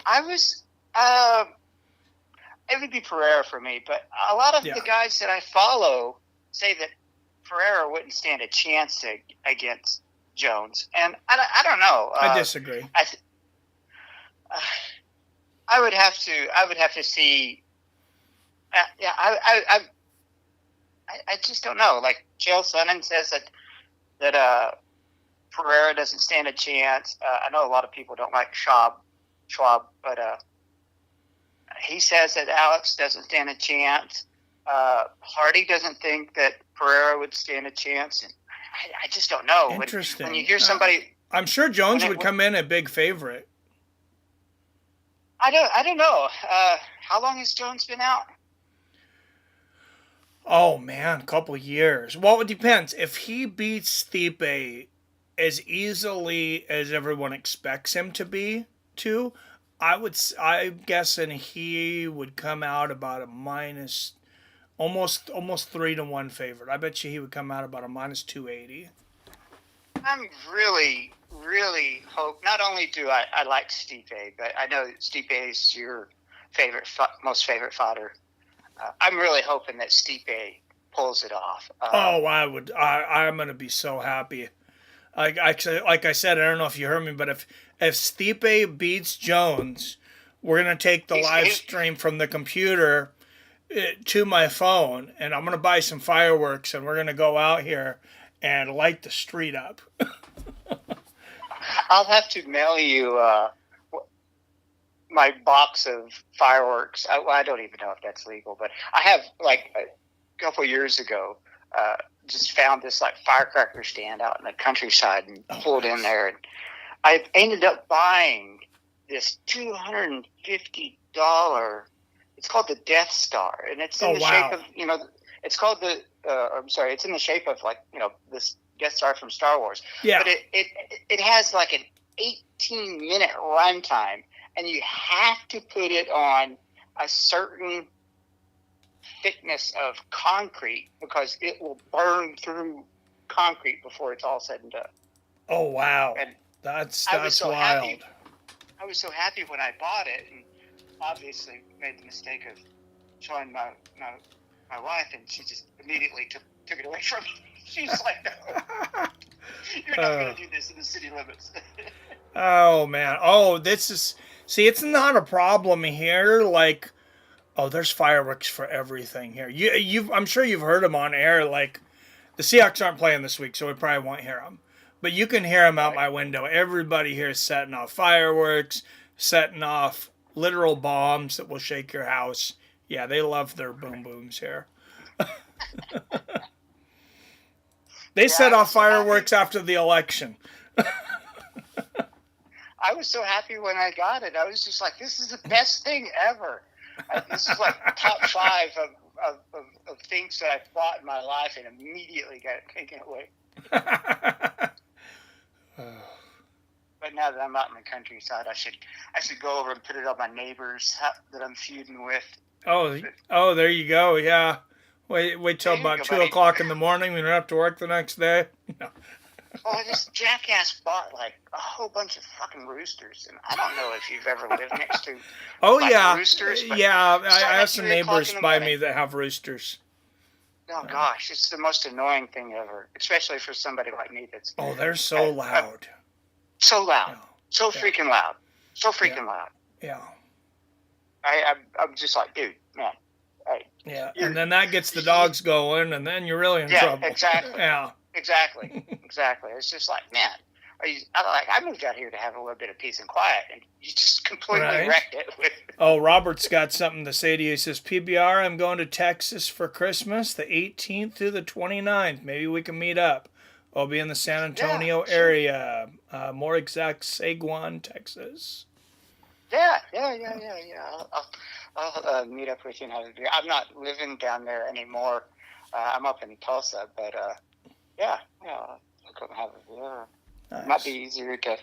It would be Pereira for me, but a lot of the guys that I follow say that Pereira wouldn't stand a chance against Jones, and I don't know. I disagree. I would have to see. I just don't know. Like Chael Sonnen says that Pereira doesn't stand a chance. I know a lot of people don't like Schwab, but he says that Alex doesn't stand a chance. Hardy doesn't think that Pereira would stand a chance. And I just don't know. Interesting. When you hear somebody, I'm sure Jones would come in a big favorite. I don't know. How long has Jones been out? Oh man, a couple years. Well, it depends. If he beats Stipe as easily as everyone expects him to, I'm guessing he would come out about a minus, almost 3-1 favorite. I bet you he would come out about a minus 280. I'm really, really hope. Not only do I like Stipe, but I know Stipe is your most favorite fighter. I'm really hoping that Stipe pulls it off. I would. I'm gonna be so happy. Like I said, I don't know if you heard me, but if Stipe beats Jones, we're gonna take the live stream from the computer to my phone, and I'm gonna buy some fireworks, and we're gonna go out here and light the street up. I'll have to mail you my box of fireworks. I don't even know if that's legal, but I have, like, a couple of years ago, just found this, like, firecracker stand out in the countryside and pulled in there. And I ended up buying this $250, it's called the Death Star, and it's in the shape of, it's called it's in the shape of, like, this Death Star from Star Wars. Yeah. But it has, like, an 18-minute runtime, and you have to put it on a certain thickness of concrete because it will burn through concrete before it's all said and done. Oh, wow. And that's wild. Happy. I was so happy when I bought it, and obviously made the mistake of showing my wife, and she just immediately took it away from me. She's like, no, you're not going to do this in the city limits. Oh, man. Oh, see, it's not a problem here. Like, there's fireworks for everything here. I'm sure you've heard them on air. Like, The Seahawks aren't playing this week, so we probably won't hear them. But you can hear them out my window. Everybody here is setting off fireworks, setting off literal bombs that will shake your house. Yeah, they love their boom booms here. They set off fireworks after the election. I was so happy when I got it. I was just like, this is the best thing ever. This is like top 5 of things that I've bought in my life and immediately got it taken away. But now that I'm out in the countryside, I should go over and put it on my neighbors that I'm feuding with. Oh, there you go. Yeah. Wait till about 2 o'clock in the morning. We don't have to work the next day. No. Well, this jackass bought like a whole bunch of fucking roosters, and I don't know if you've ever lived next to roosters. Yeah, I have some neighbors by me that have roosters. Oh gosh, it's the most annoying thing ever, especially for somebody like me that's. Oh, they're so loud. So loud, so freaking loud, so freaking loud. Yeah. I'm just like, dude, man. Yeah, and then that gets the dogs going, and then you're really in trouble. Exactly. Yeah. Exactly. It's just like, man, I moved out here to have a little bit of peace and quiet, and you just completely wrecked it. Oh, Robert's got something to say to you. He says, PBR, I'm going to Texas for Christmas, the 18th through the 29th. Maybe we can meet up. I'll be in the San Antonio area. More exact, Saquon, Texas. Yeah. I'll meet up with you and have a beer. I'm not living down there anymore. I'm up in Tulsa, but I'll come have a beer. Nice. Might be easier to.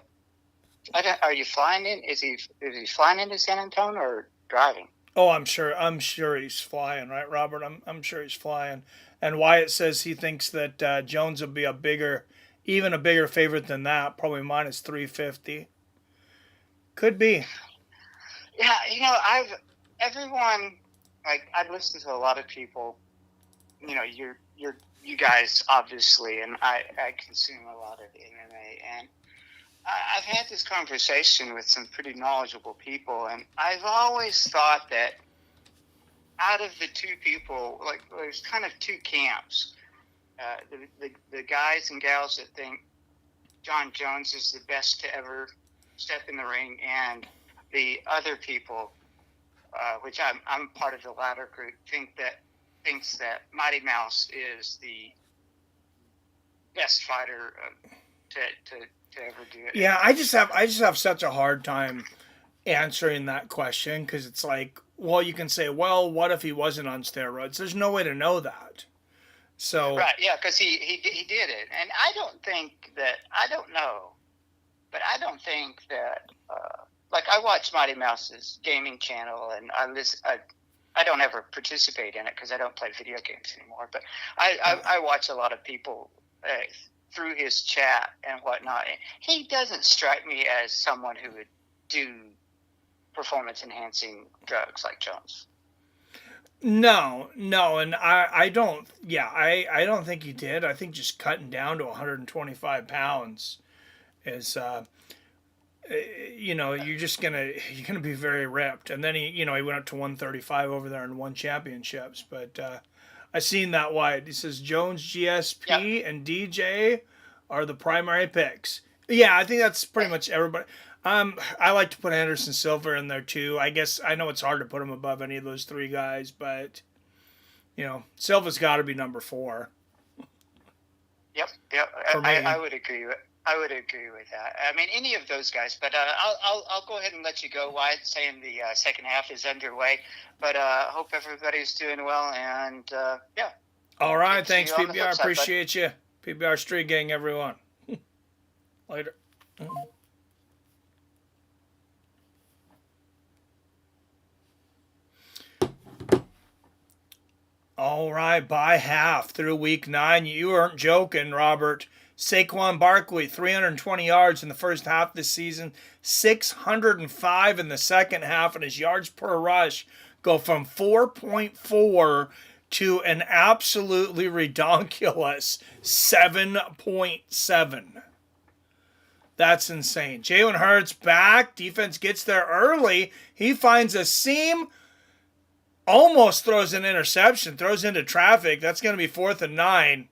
Are you flying in? Is he flying into San Antonio or driving? Oh, I'm sure he's flying, right, Robert? I'm sure he's flying. And Wyatt says he thinks that Jones will be even a bigger favorite than that, probably minus 350. Could be. Yeah, I've listened to a lot of people. You guys obviously, and I consume a lot of MMA, and I've had this conversation with some pretty knowledgeable people, and I've always thought that out of the two people, like there's kind of two camps. The guys and gals that think John Jones is the best to ever step in the ring, and the other people, which I'm part of the latter group, thinks that Mighty Mouse is the best fighter to ever do it. Yeah, I just have such a hard time answering that question, because it's like, well, you can say, well, what if he wasn't on steroids? There's no way to know that. So right, yeah, because he did it, and I don't know, but I don't think that like I watch Mighty Mouse's gaming channel, and I don't ever participate in it because I don't play video games anymore. But I watch a lot of people through his chat and whatnot. He doesn't strike me as someone who would do performance-enhancing drugs like Jones. No, and I don't. Yeah, I don't think he did. I think just cutting down to 125 pounds is. You're gonna be very ripped, and then he went up to 135 over there and won championships. But I seen that Wyatt. He says Jones, GSP, and DJ are the primary picks. Yeah, I think that's pretty much everybody. I like to put Anderson Silva in there too. I guess I know it's hard to put him above any of those three guys, but Silva's got to be number 4. Yep. I would agree with. I would agree with that. I mean, any of those guys, but I'll go ahead and let you go, Wyatt, saying the second half is underway. But hope everybody's doing well, and yeah. All right, thanks, PBR. Appreciate you. PBR Street Gang, everyone. Later. All right, by half through week 9. You weren't joking, Robert. Saquon Barkley, 320 yards in the first half this season, 605 in the second half, and his yards per rush go from 4.4 to an absolutely redonkulous 7.7. That's insane. Jalen Hurts back. Defense gets there early. He finds a seam, almost throws an interception, throws into traffic. That's going to be 4th and 9.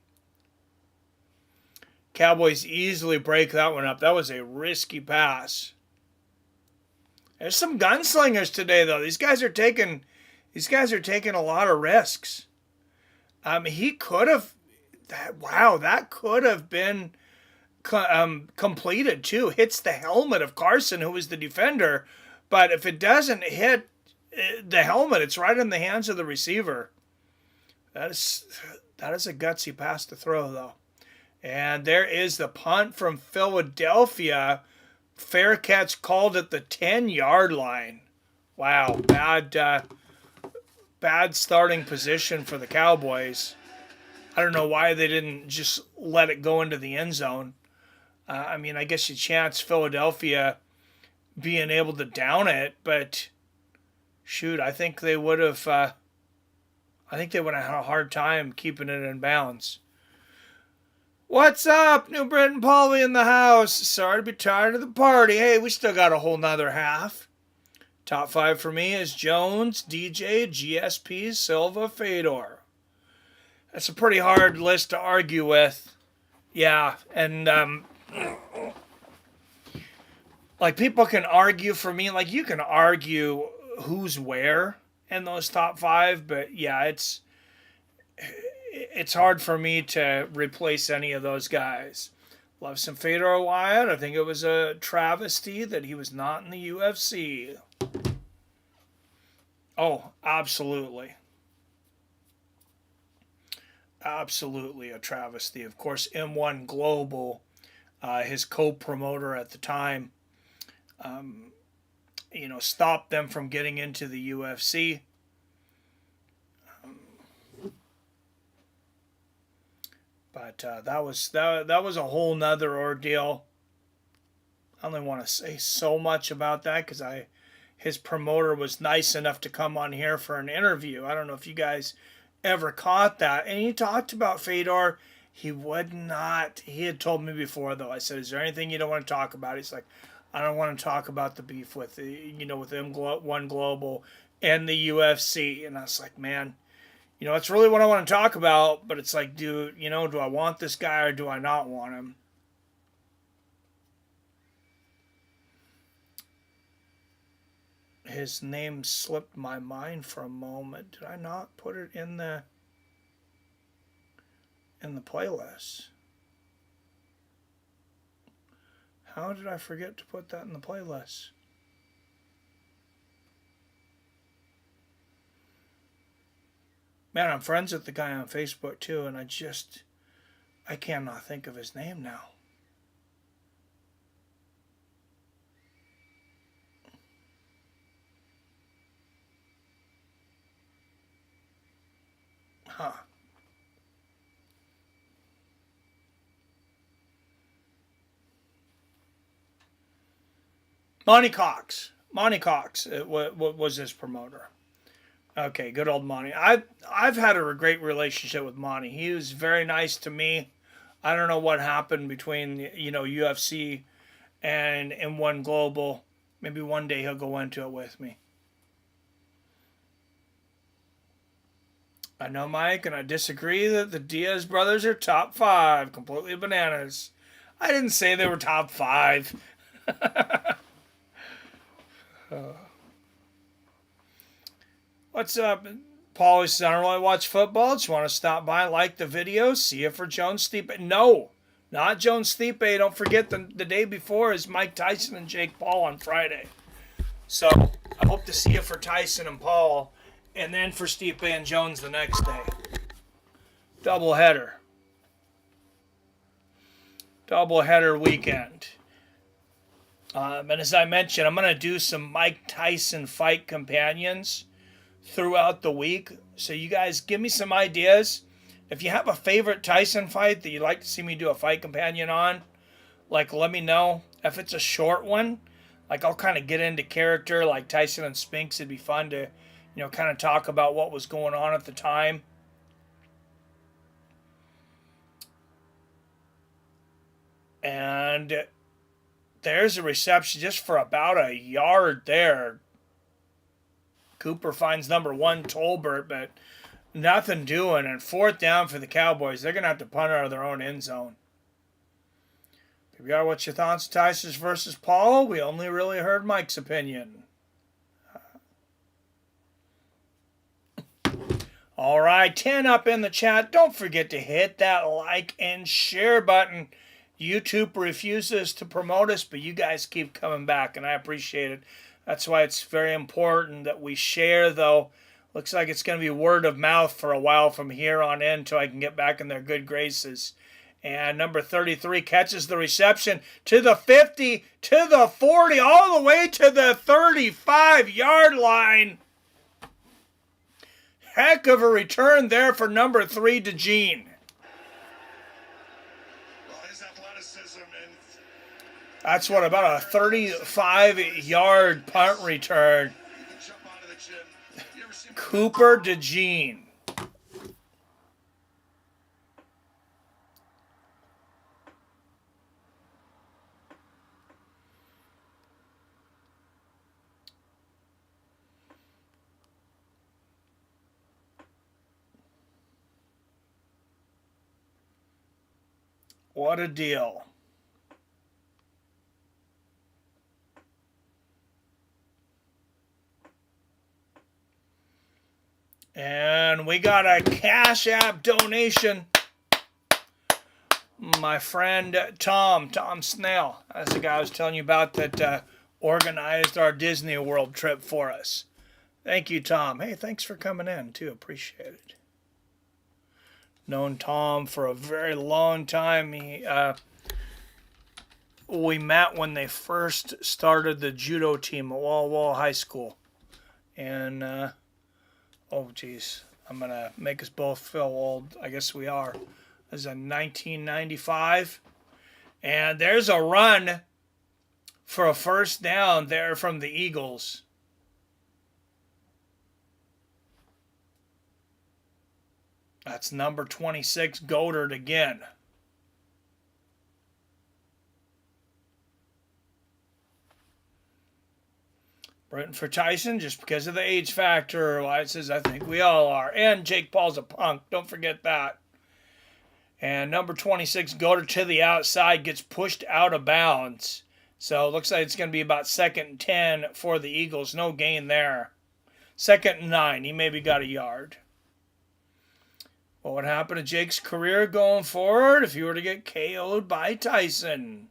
Cowboys easily break that one up. That was a risky pass. There's some gunslingers today, though. These guys are taking a lot of risks. He could have. That could have been completed too. Hits the helmet of Carson, who was the defender. But if it doesn't hit the helmet, it's right in the hands of the receiver. That is a gutsy pass to throw, though. And there is the punt from Philadelphia. Fair catch called at the 10-yard line. Wow, bad starting position for the Cowboys. I don't know why they didn't just let it go into the end zone. I guess you chance Philadelphia being able to down it, but shoot, I think they would have. I think they would have had a hard time keeping it in bounds. What's up, New Britain Polly in the house? Sorry to be tired of the party. Hey, we still got a whole nother half. Top 5 for me is Jones, DJ, GSP, Silva, Fedor. That's a pretty hard list to argue with. Yeah, and like people can argue for me. Like you can argue who's where in those top 5, but yeah, it's hard for me to replace any of those guys. Love some Fedor Wyatt. I think it was a travesty that he was not in the UFC. Oh, absolutely. Absolutely a travesty. Of course, M1 Global, his co-promoter at the time, stopped them from getting into the UFC. But that was a whole nother ordeal. I only want to say so much about that because his promoter was nice enough to come on here for an interview. I don't know if you guys ever caught that. And he talked about Fedor. He would not. He had told me before, though. I said, "Is there anything you don't want to talk about?" He's like, "I don't want to talk about the beef with with M1 Global and the UFC." And I was like, man, it's really what I want to talk about, but it's like, do I want this guy or do I not want him? His name slipped my mind for a moment. Did I not put it in the playlist? How did I forget to put that in the playlist? Man, I'm friends with the guy on Facebook too, and I cannot think of his name now. Huh. Monty Cox. What was his promoter? Okay, good old Monty. I've had a great relationship with Monty. He was very nice to me. I don't know what happened between UFC and M1 Global. Maybe one day he'll go into it with me. I know, Mike, and I disagree that the Diaz brothers are top 5. Completely bananas. I didn't say they were top 5. What's up? Paulie says, I don't really watch football. Just want to stop by and like the video. See you for Jones Stipe. No, not Jones Stipe. Don't forget the day before is Mike Tyson and Jake Paul on Friday. So I hope to see you for Tyson and Paul, and then for Stipe and Jones the next day. Double header weekend. And as I mentioned, I'm going to do some Mike Tyson fight companions throughout the week. So you guys give me some ideas. If you have a favorite Tyson fight that you'd like to see me do a fight companion on, like let me know. If it's a short one, like I'll kind of get into character like Tyson and Spinks. It'd be fun to, kind of talk about what was going on at the time. And there's a reception just for about a yard there. Cooper finds number 1 Tolbert, but nothing doing. And 4th down for the Cowboys. They're going to have to punt out of their own end zone. Here we are. What's your thoughts, Tyson versus Paul? We only really heard Mike's opinion. All right, 10 up in the chat. Don't forget to hit that like and share button. YouTube refuses to promote us, but you guys keep coming back, and I appreciate it. That's why it's very important that we share, though. Looks like it's going to be word of mouth for a while from here on in until I can get back in their good graces. And number 33 catches the reception to the 50, to the 40, all the way to the 35-yard line. Heck of a return there for number 3, DeGene. Well, his athleticism and That's what, about a 35-yard punt return. he can jump out of the gym. You ever seen Cooper DeGene. What a deal. And we got a Cash App donation. My friend Tom Snell, that's the guy I was telling you about that organized our Disney World trip for us. Thank you, Tom. Hey, thanks for coming in, too. Appreciate it. Known Tom for a very long time. We met when they first started the judo team at Walla Walla High School. And, oh, geez, I'm going to make us both feel old. I guess we are. This is in 1995. And there's a run for a first down there from the Eagles. That's number 26, Goddard again. Rooting for Tyson just because of the age factor. Wyatt says, I think we all are. And Jake Paul's a punk. Don't forget that. And number 26, Goddard to the outside, gets pushed out of bounds. So it looks like it's going to be about 2nd and 10 for the Eagles. No gain there. 2nd and 9. He maybe got a yard. What would happen to Jake's career going forward if he were to get KO'd by Tyson?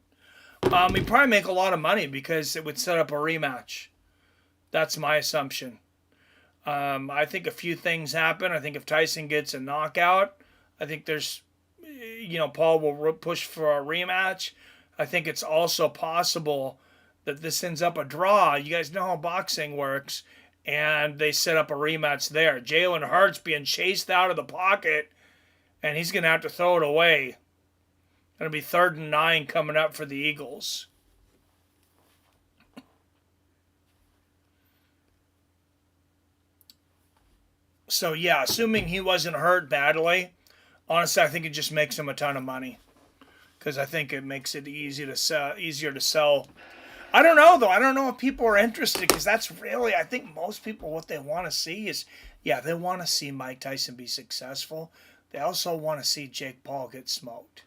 He'd probably make a lot of money because it would set up a rematch. That's my assumption. I think a few things happen. I think if Tyson gets a knockout, I think there's, Paul will push for a rematch. I think it's also possible that this ends up a draw. You guys know how boxing works. And they set up a rematch there. Jalen Hurts being chased out of the pocket, and he's going to have to throw it away. Going to be 3rd and 9 coming up for the Eagles. So, yeah, assuming he wasn't hurt badly, honestly, I think it just makes him a ton of money. Because I think it makes it easier to sell. I don't know, though. I don't know if people are interested, because that's really, I think most people, what they want to see is, they want to see Mike Tyson be successful. They also want to see Jake Paul get smoked.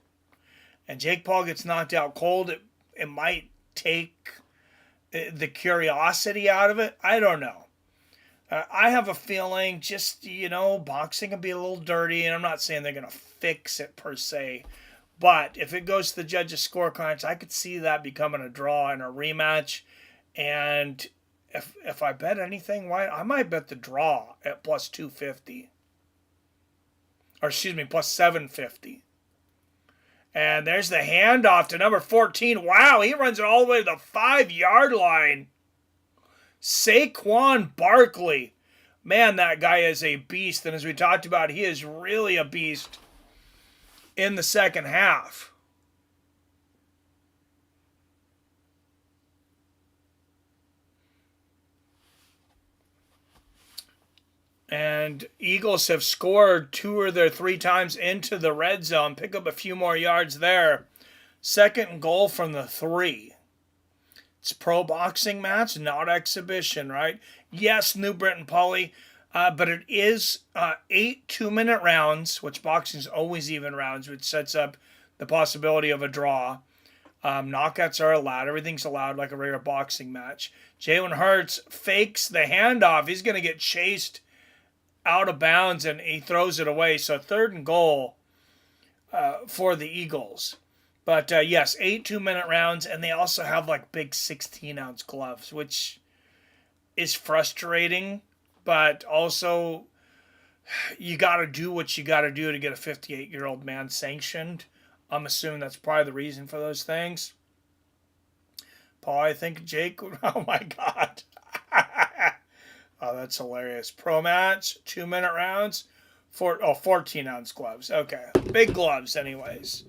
And Jake Paul gets knocked out cold, it might take the curiosity out of it. I don't know. I have a feeling just, boxing can be a little dirty, and I'm not saying they're going to fix it per se. But if it goes to the judges' scorecards, I could see that becoming a draw and a rematch. And if I bet anything, I might bet the draw at plus 250. Or plus 750. And there's the handoff to number 14. Wow, he runs it all the way to the 5-yard line. Saquon Barkley. Man, that guy is a beast. And as we talked about, he is really a beast in the second half. And Eagles have scored 2 of their 3 times into the red zone. Pick up a few more yards there. 2nd and goal from the 3. It's pro boxing match, not exhibition, right? Yes, New Britain Polly. But it is 8 2-minute rounds, which boxing's always even rounds, which sets up the possibility of a draw. Knockouts are allowed. Everything's allowed like a regular boxing match. Jalen Hurts fakes the handoff. He's going to get chased out of bounds, and he throws it away. So 3rd and goal for the Eagles. But yes, 8 2-minute rounds, and they also have like big 16-ounce gloves, which is frustrating. But also, you got to do what you got to do to get a 58-year-old man sanctioned. I'm assuming that's probably the reason for those things. Paul, I think Jake, oh my God. Oh, that's hilarious. Pro match, 2-minute rounds, 14-ounce gloves. Okay, big gloves anyways.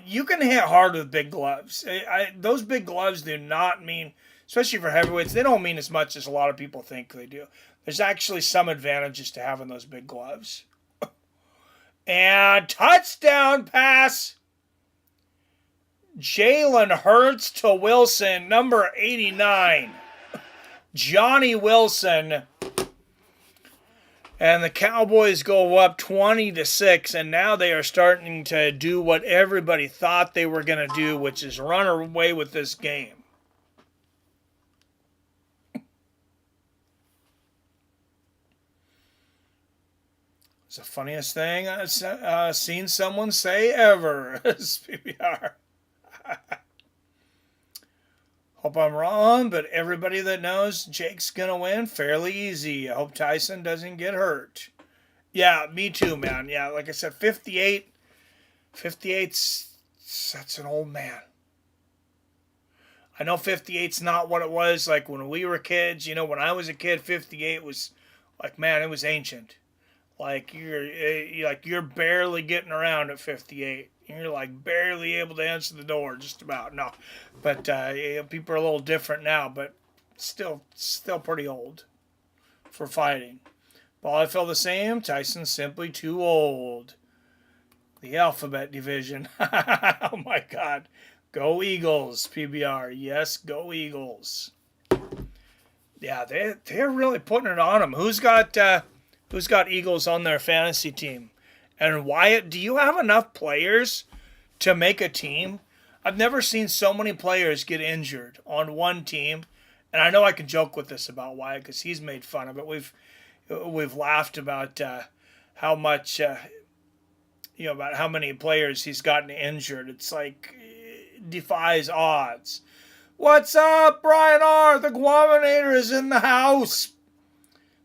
You can hit hard with big gloves. Those big gloves do not mean, especially for heavyweights, they don't mean as much as a lot of people think they do. There's actually some advantages to having those big gloves. And touchdown pass. Jalen Hurts to Wilson, number 89. Johnny Wilson. And the Cowboys go up 20-6, and now they are starting to do what everybody thought they were going to do, which is run away with this game. It's the funniest thing I've seen someone say ever. PBR. Hope I'm wrong, but everybody that knows Jake's going to win fairly easy. I hope Tyson doesn't get hurt. Yeah, me too, man. Yeah, like I said, 58's, that's an old man. I know 58's not what it was like when we were kids. You know, when I was a kid, 58 was like, man, it was ancient. Like you're barely getting around at 58. You're like barely able to answer the door, just about. No, but people are a little different now, but still pretty old for fighting. Well, I feel the same. Tyson's simply too old. The alphabet division. Oh my God, go Eagles, PBR. Yes, go Eagles. Yeah, they're really putting it on them. Who's got Eagles on their fantasy team? And Wyatt, do you have enough players to make a team? I've never seen so many players get injured on one team. And I know I can joke with this about Wyatt because he's made fun of it. We've laughed about how much, about how many players he's gotten injured. It's like, it defies odds. What's up, Brian R? The Guaminator is in the house.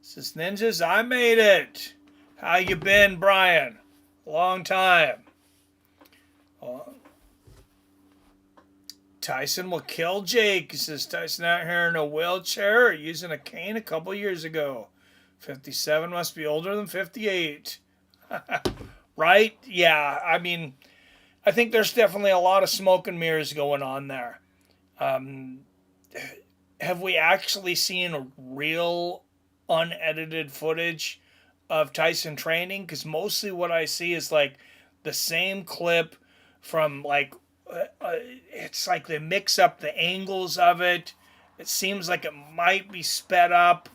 Says, Ninjas, I made it. How you been, Brian? Long time. Tyson will kill Jake. He says, Tyson out here in a wheelchair or using a cane a couple years ago. 57 must be older than 58. Right? Yeah, I mean, I think there's definitely a lot of smoke and mirrors going on there. Have we actually seen real unedited footage of Tyson training? Because mostly what I see is like the same clip from like it's like they mix up the angles of it. It seems like it might be sped up.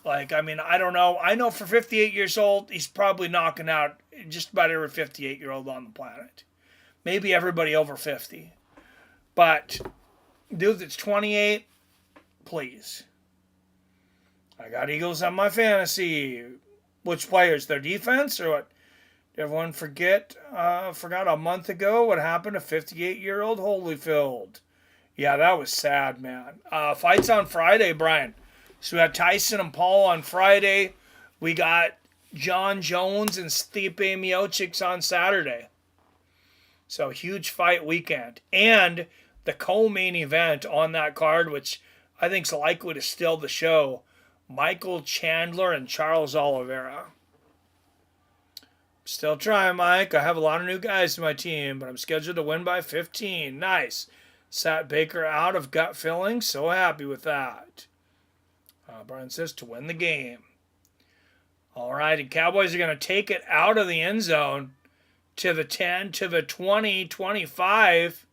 Like, I mean, I don't know. I know for 58 years old, he's probably knocking out just about every 58-year-old on the planet. Maybe everybody over 50. But dude that's 28, please. I got Eagles on my fantasy. Which players? Their defense or what? Did everyone forgot a month ago what happened to 58-year-old Holyfield? Yeah, that was sad, man. Fights on Friday, Brian. So we had Tyson and Paul on Friday. We got John Jones and Stipe Miocic on Saturday. So huge fight weekend. And the co-main event on that card, which I think is likely to steal the show, Michael Chandler and Charles Oliveira. Still trying, Mike. I have a lot of new guys in my team, but I'm scheduled to win by 15. Nice. Sat Baker out of gut feeling. So happy with that. Brian says to win the game. All right, and Cowboys are going to take it out of the end zone to the 10, to the 20, 25.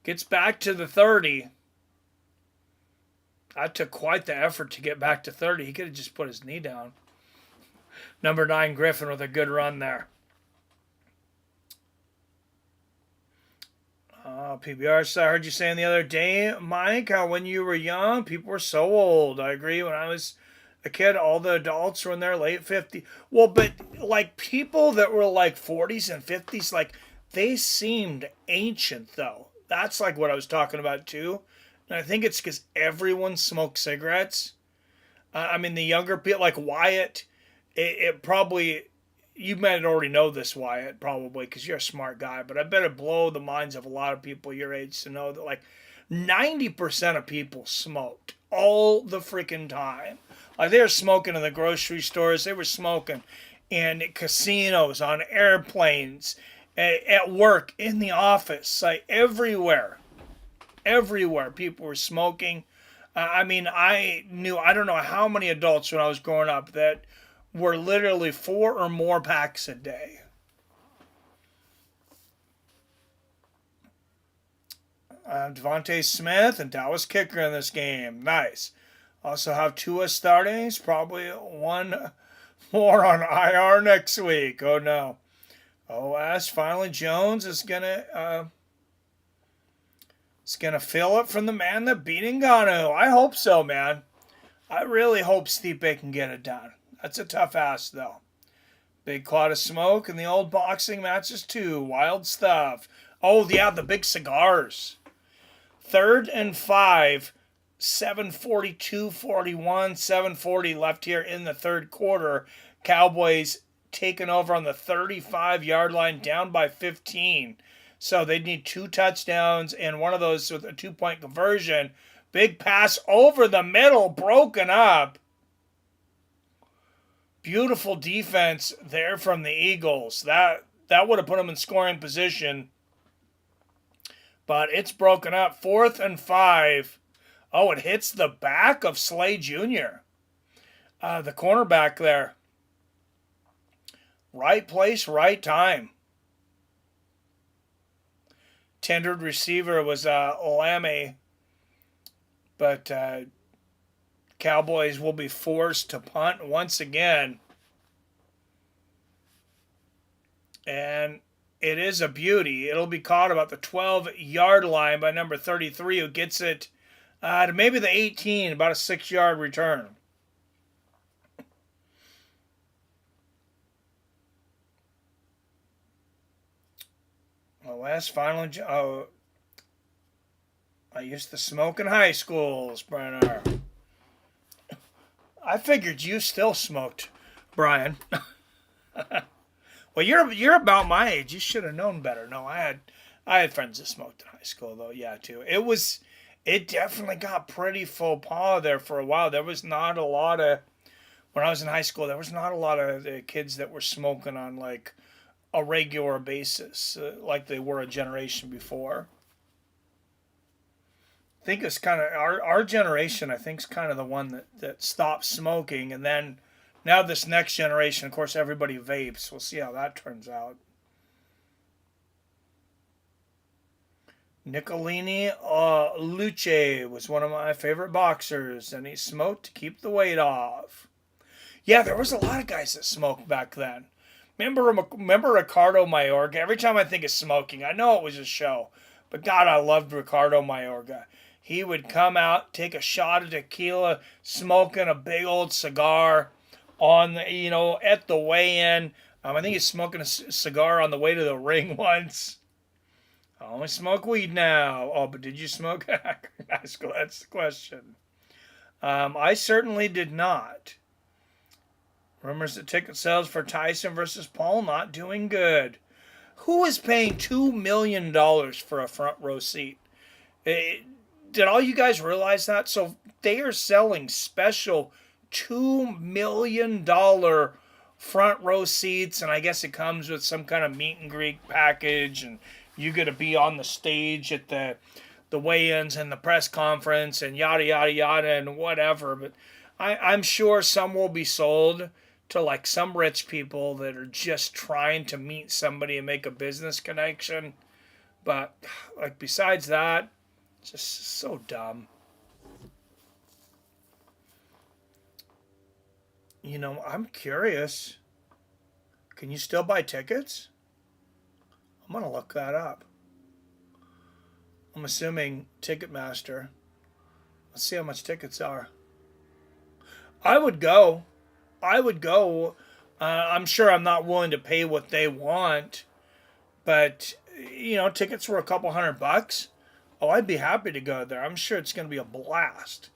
Gets back to the 30. That took quite the effort to get back to 30. He could have just put his knee down. Number 9, Griffin with a good run there. PBR, so I heard you saying the other day, Mike, how when you were young, people were so old. I agree. When I was a kid, all the adults were in their late 50s. Well, but like people that were like 40s and 50s, like they seemed ancient, though. That's like what I was talking about, too. And I think it's because everyone smoked cigarettes. I mean, the younger people, like Wyatt, it probably, you might already know this, Wyatt, probably, because you're a smart guy, but I bet it blow the minds of a lot of people your age to know that, like, 90% of people smoked all the freaking time. Like, they were smoking in the grocery stores, they were smoking in casinos, on airplanes, at work, in the office, like, everywhere. Everywhere people were smoking. I mean, I don't know how many adults when I was growing up that were literally 4 or more packs a day. Devontae Smith and Dallas kicker in this game. Nice. Also have Tua starting. He's probably one more on IR next week. Oh, no. OS, finally, Jones is going to... It's going to fill it from the man that beat Ngannou. I hope so, man. I really hope Stipe can get it done. That's a tough ask, though. Big cloud of smoke in the old boxing matches, too. Wild stuff. Oh, yeah, the big cigars. 3rd and 5. 7:42-41. 7:40 left here in the third quarter. Cowboys taking over on the 35-yard line, down by 15. So they'd need 2 touchdowns and one of those with a 2-point conversion. Big pass over the middle, broken up. Beautiful defense there from the Eagles. That would have put them in scoring position. But it's broken up. 4th and 5. Oh, it hits the back of Slay Jr., the cornerback there. Right place, right time. Tendered receiver was Lammy, but Cowboys will be forced to punt once again. And it is a beauty. It'll be caught about the 12-yard line by number 33, who gets it to maybe the 18, about a 6-yard return. Last final. Oh, I used to smoke in high school, Brenner. I figured you still smoked, Brian. Well, you're about my age. You should have known better. No, I had friends that smoked in high school, though. Yeah, too. It definitely got pretty faux pas there for a while. There was not a lot of, when I was in high school, there was not a lot of kids that were smoking on like a regular basis, like they were a generation before. I think it's kind of our generation. I think is kind of the one that stopped smoking, and then now this next generation, of course, everybody vapes. We'll see how that turns out. Nicolini Luce was one of my favorite boxers, and he smoked to keep the weight off. Yeah, there was a lot of guys that smoked back then. Remember Ricardo Mayorga? Every time I think of smoking, I know it was a show, but God, I loved Ricardo Mayorga. He would come out, take a shot of tequila, smoking a big old cigar on the, at the weigh-in. I think he's smoking a cigar on the way to the ring once. I only smoke weed now. Oh, but did you smoke? That's the question. I certainly did not. Rumors that ticket sales for Tyson versus Paul not doing good. Who is paying $2 million for a front row seat? Did all you guys realize that? So they are selling special $2 million front row seats, and I guess it comes with some kind of meet and greet package, and you get to be on the stage at the weigh-ins and the press conference and yada, yada, yada, and whatever. But I'm sure some will be sold to like some rich people that are just trying to meet somebody and make a business connection. But like besides that, it's just so dumb. I'm curious. Can you still buy tickets? I'm going to look that up. I'm assuming Ticketmaster. Let's see how much tickets are. I would go. I would go. I'm sure I'm not willing to pay what they want, but tickets were a couple $100. Oh, I'd be happy to go there. I'm sure it's going to be a blast.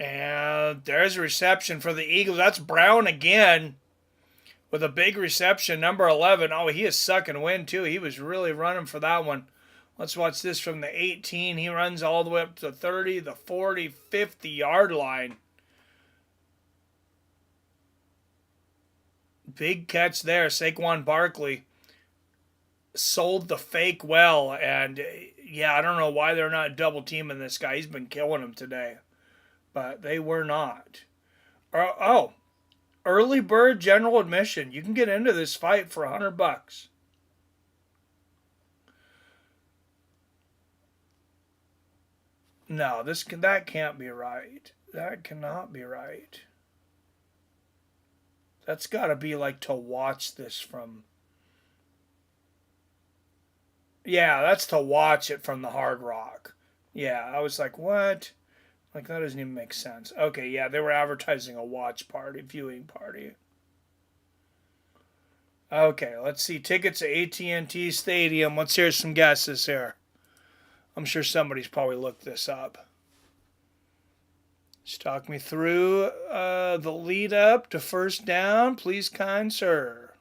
And there's a reception for the Eagles. That's Brown again with a big reception. Number 11. Oh, he is sucking wind, too. He was really running for that one. Let's watch this from the 18. He runs all the way up to the 30, the 40, 50-yard line. Big catch there. Saquon Barkley sold the fake well. And, yeah, I don't know why they're not double teaming this guy. He's been killing him today. But they were not. Oh, early bird general admission. You can get into this fight for $100. No, that can't be right. That cannot be right. That's got to be like to watch this from. Yeah, that's to watch it from the Hard Rock. Yeah, I was like, what? Like, that doesn't even make sense. Okay, yeah, they were advertising a watch party, viewing party. Okay, let's see. Tickets at AT&T Stadium. Let's hear some guesses here. I'm sure somebody's probably looked this up. Just talk me through the lead up to first down, please, kind sir.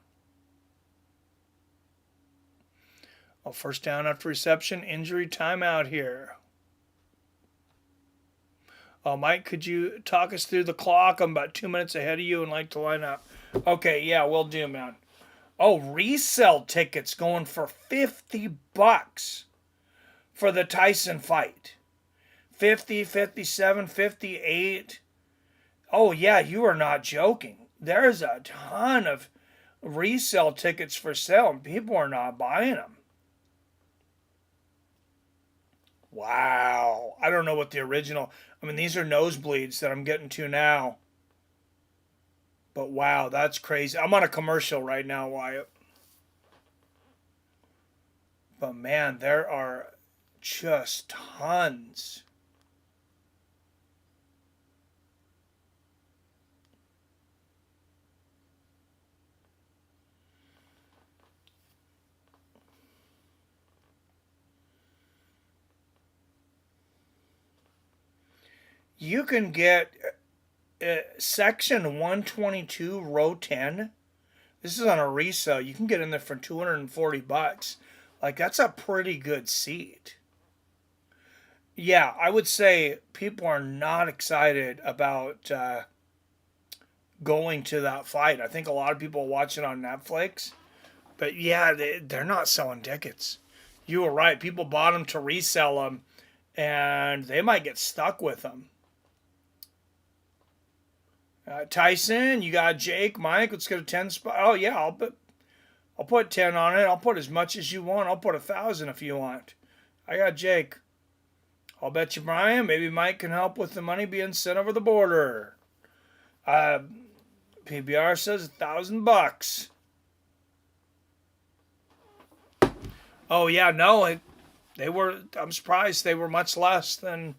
Oh, first down after reception, injury timeout here. Oh, Mike, could you talk us through the clock? I'm about 2 minutes ahead of you and like to line up. Okay, yeah, will do, man. Oh, resale tickets going for $50 for the Tyson fight. 50, 57, 58. Oh, yeah, you are not joking. There's a ton of resale tickets for sale, and people are not buying them. Wow. I don't know what the original. I mean, these are nosebleeds that I'm getting to now. But wow, that's crazy. I'm on a commercial right now, Wyatt. But man, there are just tons. You can get section 122, row 10. This is on a resale. You can get in there for $240. Like, that's a pretty good seat. Yeah, I would say people are not excited about going to that fight. I think a lot of people watch it on Netflix. But yeah, they're not selling tickets. You were right. People bought them to resell them, and they might get stuck with them. Tyson, you got Jake, Mike. Let's get a 10 spot. Oh yeah, I'll put 10 on it. I'll put as much as you want. I'll put 1,000 if you want. I got Jake. I'll bet you Brian. Maybe Mike can help with the money being sent over the border. PBR says $1,000. Oh yeah, no, they were. I'm surprised they were much less than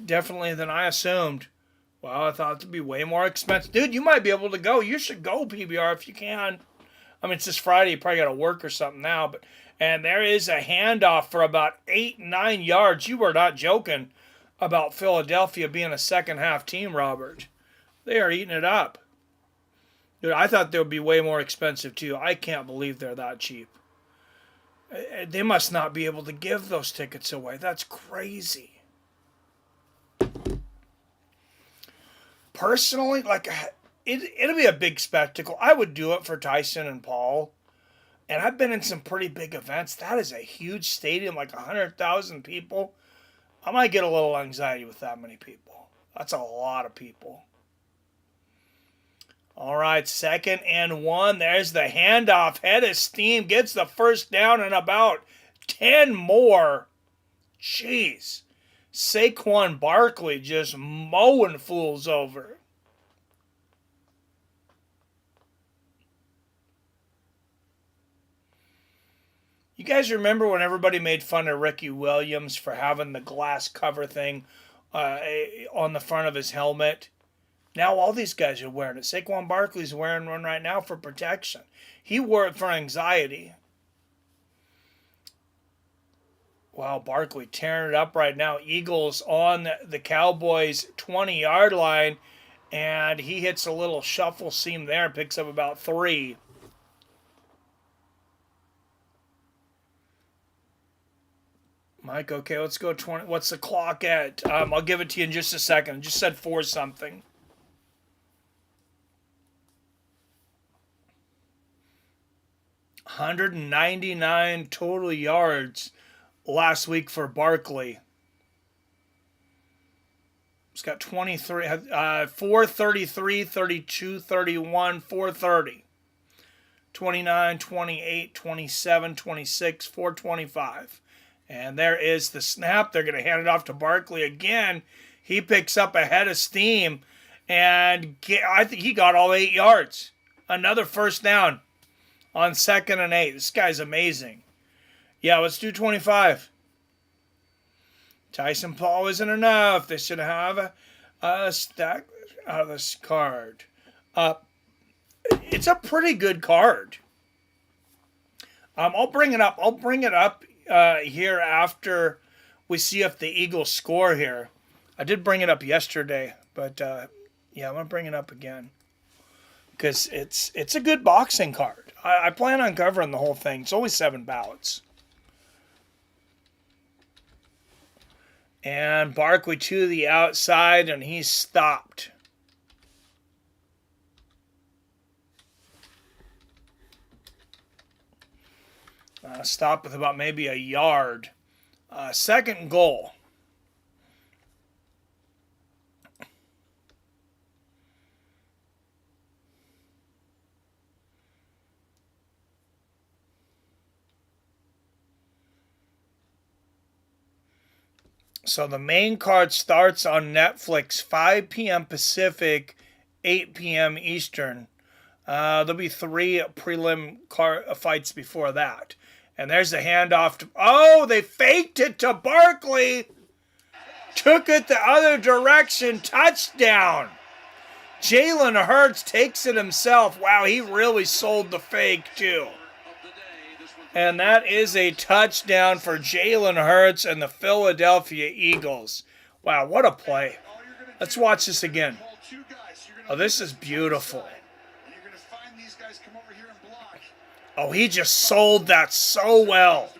definitely than I assumed. Well, I thought it'd be way more expensive. Dude, you might be able to go. You should go, PBR, if you can. I mean, it's this Friday. You probably got to work or something now. And there is a handoff for about 8-9 yards. You were not joking about Philadelphia being a second-half team, Robert. They are eating it up. Dude, I thought they would be way more expensive, too. I can't believe they're that cheap. They must not be able to give those tickets away. That's crazy. Personally, like, it'll be a big spectacle. I would do it for Tyson and Paul. And I've been in some pretty big events. That is a huge stadium, like 100,000 people. I might get a little anxiety with that many people. That's a lot of people. All right, 2nd and 1. There's the handoff. Head of steam. Gets the first down and about 10 more. Jeez. Saquon Barkley just mowing fools over. You guys remember when everybody made fun of Ricky Williams for having the glass cover thing on the front of his helmet? Now all these guys are wearing it. Saquon Barkley's wearing one right now for protection. He wore it for anxiety. Wow, Barkley tearing it up right now. Eagles on the Cowboys' 20-yard line, and he hits a little shuffle seam there and picks up about 3. Mike, okay, let's go 20. What's the clock at? I'll give it to you in just a second. I just said 4 something. $199 total yards last week for Barkley. He's got 433, 32, 31, 430. 29, 28, 27, 26, 425. And there is the snap. They're going to hand it off to Barkley again. He picks up a head of steam, and I think he got all 8 yards. Another first down on 2nd and 8. This guy's amazing. Yeah, let's do 25. Tyson Paul isn't enough. They should have a stack out of this card. It's a pretty good card. I'll bring it up. I'll bring it up here after we see if the Eagles score here. I did bring it up yesterday, but yeah, I'm going to bring it up again. Because it's a good boxing card. I plan on covering the whole thing. It's only 7 ballots. And Barkley to the outside, and he's stopped. Stopped with about maybe a yard. 2nd and goal. So the main card starts on Netflix 5 p.m. Pacific, 8 p.m. Eastern. There'll be 3 prelim fights before that. And there's the handoff to... Oh, they faked it to Barkley. Took it the other direction. Touchdown. Jalen Hurts takes it himself. Wow, he really sold the fake too. And that is a touchdown for Jalen Hurts and the Philadelphia Eagles. Wow, what a play. Let's watch this again. Oh, this is beautiful. Oh, he just sold that so well.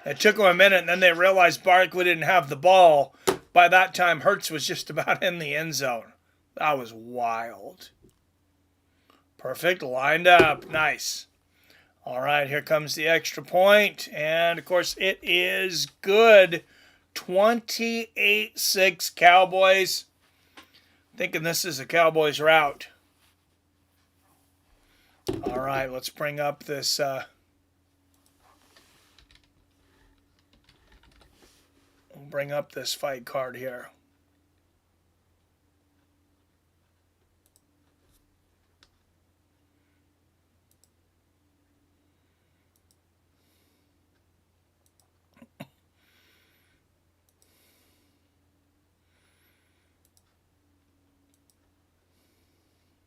It took him a minute, and then they realized Barkley didn't have the ball. By that time, Hurts was just about in the end zone. That was wild. Perfect. Lined up. Nice. All right, here comes the extra point. And, of course, it is good. 28-6 Cowboys. Thinking this is a Cowboys route. All right, let's bring up this... we'll bring up this fight card here.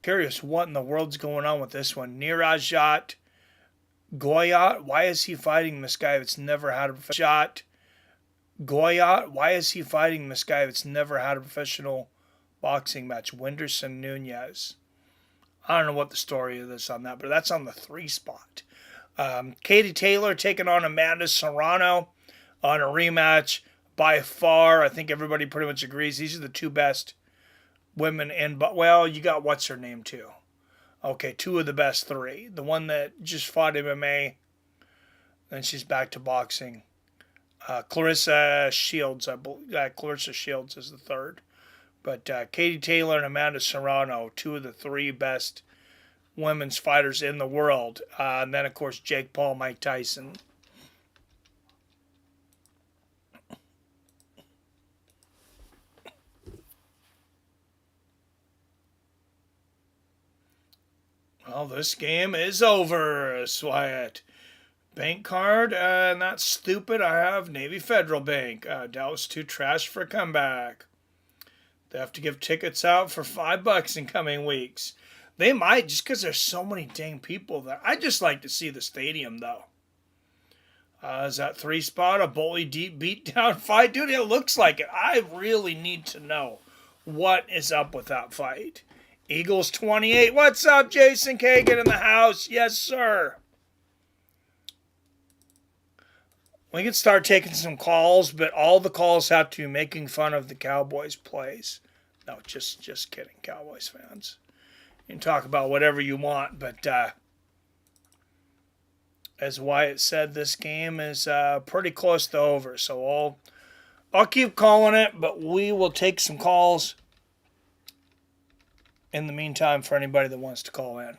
Curious what in the world's going on with this one. Nirajat Goyat. Why is he fighting this guy that's never had a shot? Goyat. Why is he fighting this guy that's never had a professional boxing match? Wenderson Nunez. I don't know what the story is on that, but that's on the 3 spot. Katie Taylor taking on Amanda Serrano on a rematch. By far, I think everybody pretty much agrees these are the 2 best women in, but well, you got what's her name too. Okay, 2 of the best 3. The one that just fought MMA, then she's back to boxing. Clarissa Shields, Clarissa Shields is the 3rd. But Katie Taylor and Amanda Serrano, two of the three best women's fighters in the world. And then, of course, Jake Paul, Mike Tyson. Well, this game is over, Wyatt. Bank card, not stupid. I have Navy Federal Bank. Dallas too trash for a comeback. They have to give tickets out for $5 in coming weeks. They might, just because there's so many dang people there. I'd just like to see the stadium, though. Is that 3 spot a bully deep beatdown fight? Dude, it looks like it. I really need to know what is up with that fight. Eagles 28. What's up, Jason Kagan in the house? Yes, sir. We can start taking some calls, but all the calls have to be making fun of the Cowboys plays. No, just kidding, Cowboys fans. You can talk about whatever you want, but as Wyatt said, this game is pretty close to over. So I'll keep calling it, but we will take some calls in the meantime for anybody that wants to call in.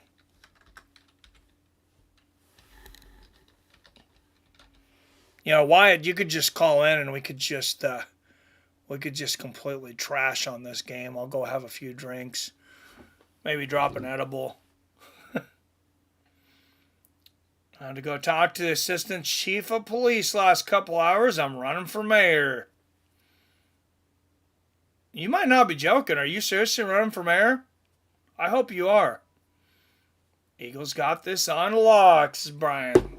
You know, Wyatt, you could just call in and we could just completely trash on this game. I'll go have a few drinks, maybe drop an edible. I had to go talk to the assistant chief of police last couple hours. I'm running for mayor. You might not be joking. Are you seriously running for mayor? I hope you are. Eagles got this on lock, says Brian.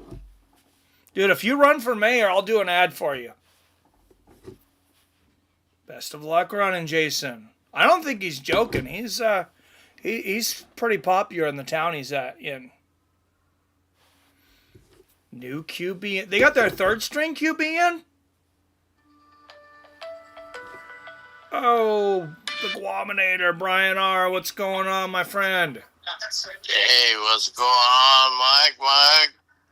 Dude, if you run for mayor, I'll do an ad for you. Best of luck running, Jason. I don't think he's joking. He's pretty popular in the town he's in. New QB. They got their third string QB in? Oh, the Guaminator, Brian R. What's going on, my friend? Hey, what's going on, Mike?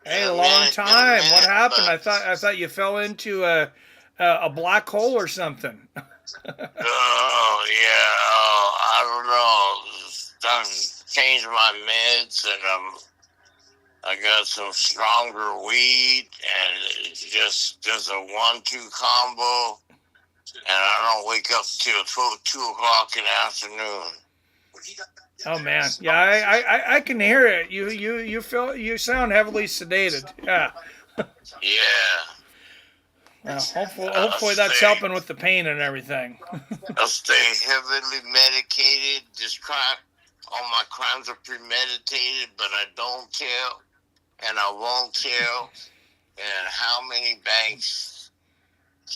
Hey, a long time. What happened? I thought you fell into a black hole or something. Oh yeah, I don't know. I've changed my meds and I got some stronger weed and it's just a 1-2 combo, and I don't wake up till 2 o'clock in the afternoon. Oh man, yeah, I can hear it. You sound heavily sedated. Yeah. Yeah. Hopefully that's helping with the pain and everything. I'll stay heavily medicated. All my crimes are premeditated, but I don't tell, and I won't tell. And how many banks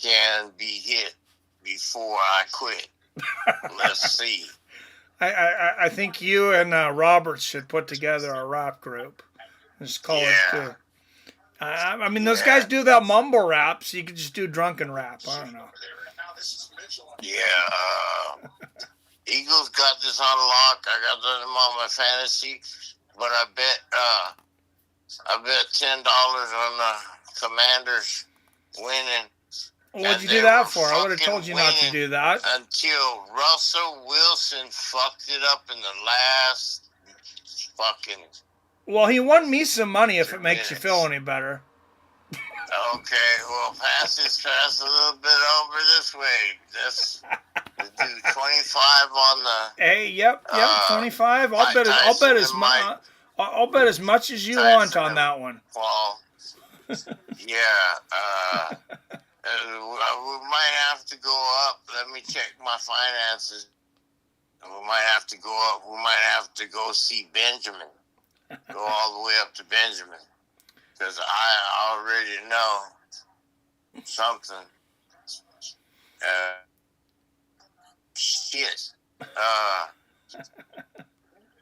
can be hit before I quit? Let's see. I think you and Roberts should put together a rap group. Just call it. I mean, those guys do that mumble rap, so you could just do drunken rap. I don't know. Yeah. Eagles got this on lock. I got them on my fantasy, but I bet $10 on the Commanders winning. What'd you do that for? I would have told you not to do that. Until Russell Wilson fucked it up in the last fucking... Well, he won me some money if it makes you feel any better. Okay, well, pass a little bit over this way. Let's do 25 on the... Hey, yep, 25. I'll bet as much as you want on that one. Well, yeah, we might have to go up. Let me check my finances. We might have to go up. We might have to go see Benjamin. Go all the way up to Benjamin. Because I already know something. Shit.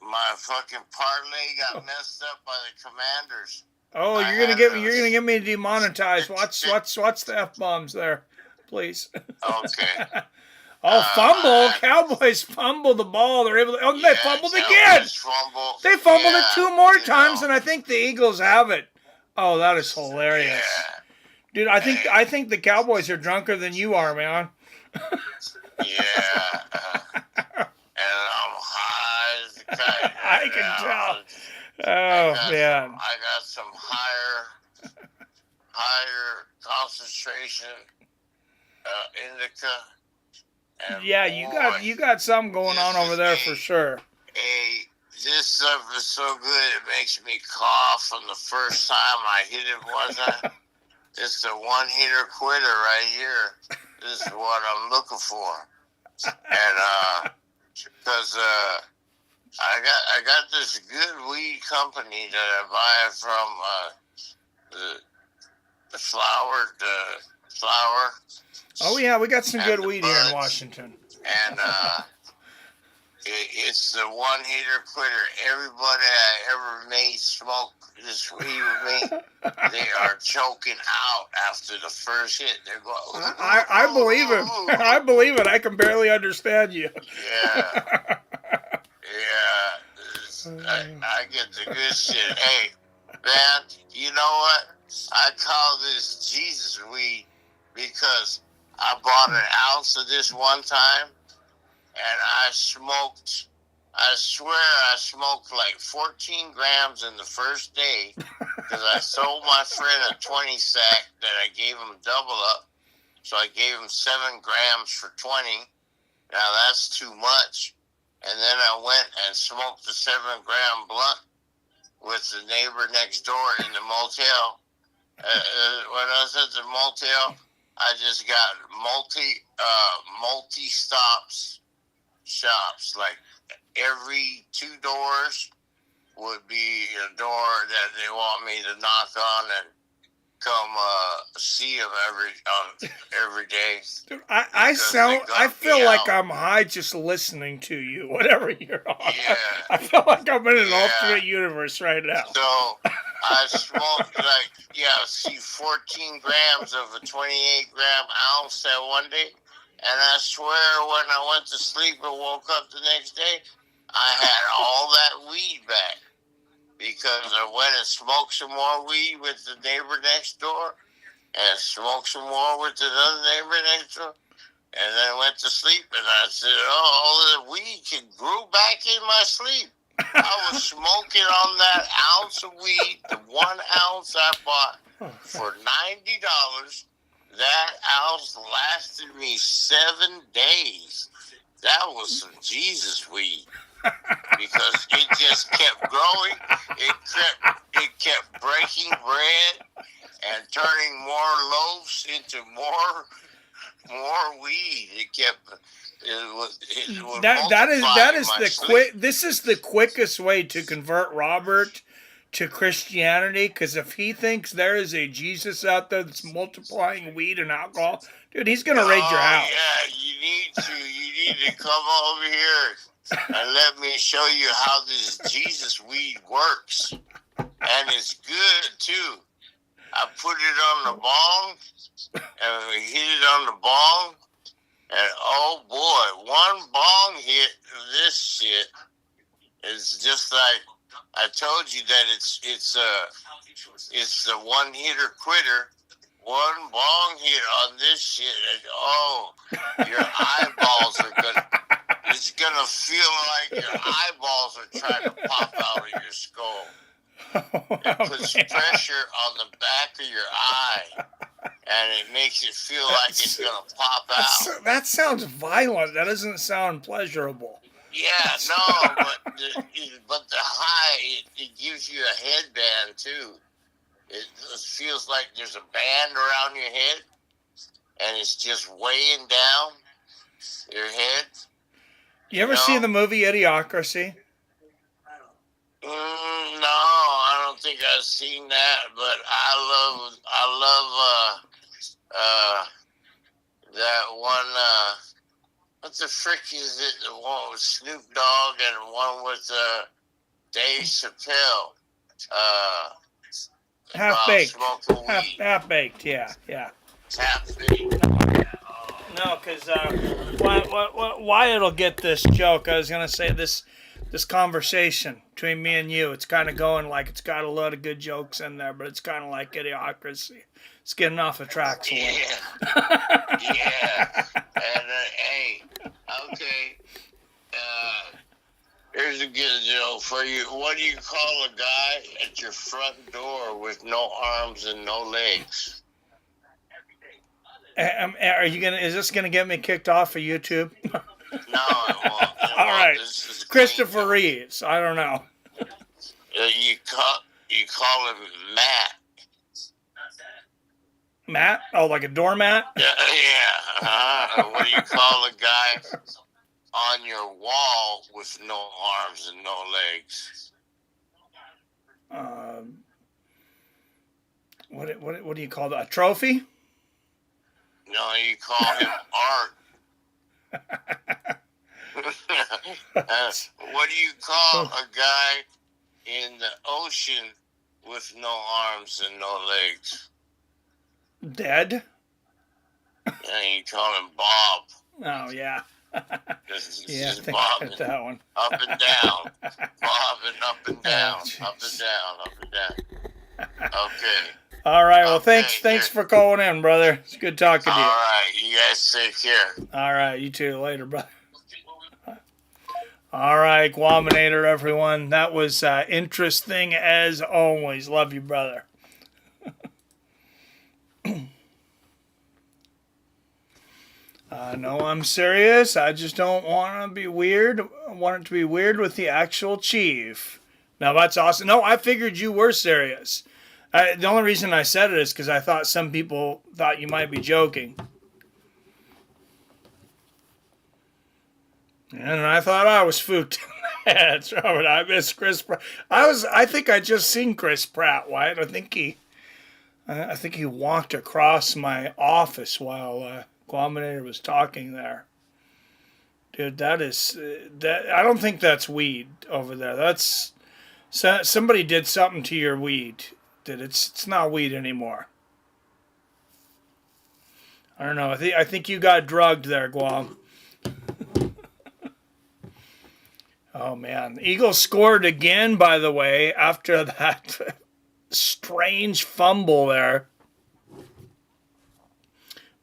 My fucking parlay got messed up by the Commanders. Oh, you're gonna get me demonetized. Watch the F-bombs there, please. Okay. Fumble! Cowboys fumble the ball. They're able to. They fumbled again. They fumbled it 2 more times, and I think the Eagles have it. Oh, that is hilarious, dude. I think the Cowboys are drunker than you are, man. Yeah. And I'm high as a kite. I can tell. Oh, man. I got some higher concentration indica. And Yeah, you got something going on over there for sure. This stuff is so good it makes me cough from the first time I hit it, wasn't. It's the one hitter quitter right here. This is what I'm looking for. And because I got this good weed company that I buy from the flower. Oh yeah, we got some good weed here in buds. Washington. And it's the one hitter quitter. Everybody I ever made smoke this weed with me, they are choking out after the first hit. They're going. I believe it. I believe it. I can barely understand you. Yeah. I get the good shit. Hey, man, you know what? I call this Jesus weed because I bought an ounce of this one time, and I swear I smoked like 14 grams in the first day because I sold my friend a 20 sack that I gave him double up. So I gave him 7 grams for 20. Now that's too much. And then I went and smoked the 7-gram blunt with the neighbor next door in the motel. When I was at the motel, I just got shops. Like every 2 doors would be a door that they want me to knock on and come see them every day. Dude, I feel like I'm high just listening to you, whatever you're on. Yeah. I feel like I'm in an alternate universe right now. So I smoked 14 grams of a 28-gram ounce that one day. And I swear when I went to sleep and woke up the next day, I had all that weed back. Because I went and smoked some more weed with the neighbor next door, and smoked some more with the other neighbor next door, and then went to sleep. And I said, all the weed grew back in my sleep. I was smoking on that ounce of weed, the 1 ounce I bought for $90. That ounce lasted me 7 days. That was some Jesus weed. Because it just kept growing. It kept breaking bread and turning more loaves into more weed. This is the quickest way to convert Robert to Christianity, because if he thinks there is a Jesus out there that's multiplying weed and alcohol, dude, he's gonna raid your house. Yeah, you need to come over here and let me show you how this Jesus weed works. And it's good, too. I put it on the bong, and we hit it on the bong, and oh boy, one bong hit of this shit is just like, I told you that it's the one hitter quitter. One bong hit on this shit, and your eyeballs are gonna. It's gonna feel like your eyeballs are trying to pop out of your skull. It puts pressure on the back of your eye, and it makes it feel like it's gonna pop out. That sounds violent. That doesn't sound pleasurable. Yeah, no, but the high, it gives you a headband too. It feels like there's a band around your head, and it's just weighing down your head. You ever see the movie Idiocracy? No, I don't think I've seen that, but I love that one. What the frick is it? The one with Snoop Dogg and one with Dave Chappelle. Half-baked. Half-baked, yeah. Half-baked. No, because Wyatt will get this joke. I was going to say this conversation between me and you, it's kind of going like it's got a lot of good jokes in there, but it's kind of like Idiocracy. It's getting off the tracks a little. Yeah. And, hey, here's a good joke for you. What do you call a guy at your front door with no arms and no legs? Are you gonna? Is this gonna get me kicked off of YouTube? No, it won't. All right, This is Christopher Reeves. I don't know. You call him Matt. Matt? Oh, like a doormat? Yeah. What do you call a guy on your wall with no arms and no legs? What do you call that? A trophy? No, you call him Art. What do you call a guy in the ocean with no arms and no legs? Dead? Yeah, you call him Bob. Oh, yeah. Yeah, I think I got that one. Up and down. Bobbing up and down. Oh, up and down. Up and down. Okay. All right. Well, Okay, thanks for calling in, brother. It's good talking to you. All right. You guys take care. All right. You too. Later, brother. All right, Guaminator, everyone. That was interesting as always. Love you, brother. No, I'm serious. I just don't want to be weird. I want it to be weird with the actual chief. Now, that's awesome. No, I figured you were serious. The only reason I said it is because I thought some people thought you might be joking. And I thought I was spooked. That's right. I miss Chris Pratt. I think I just seen Chris Pratt, Wyatt. I think he walked across my office while Guaminator was talking there. Dude, that I don't think that's weed over there. That's somebody did something to your weed. It's not weed anymore. I don't know. I think you got drugged there, Guam. Oh, man. The Eagles scored again, by the way, after that strange fumble there.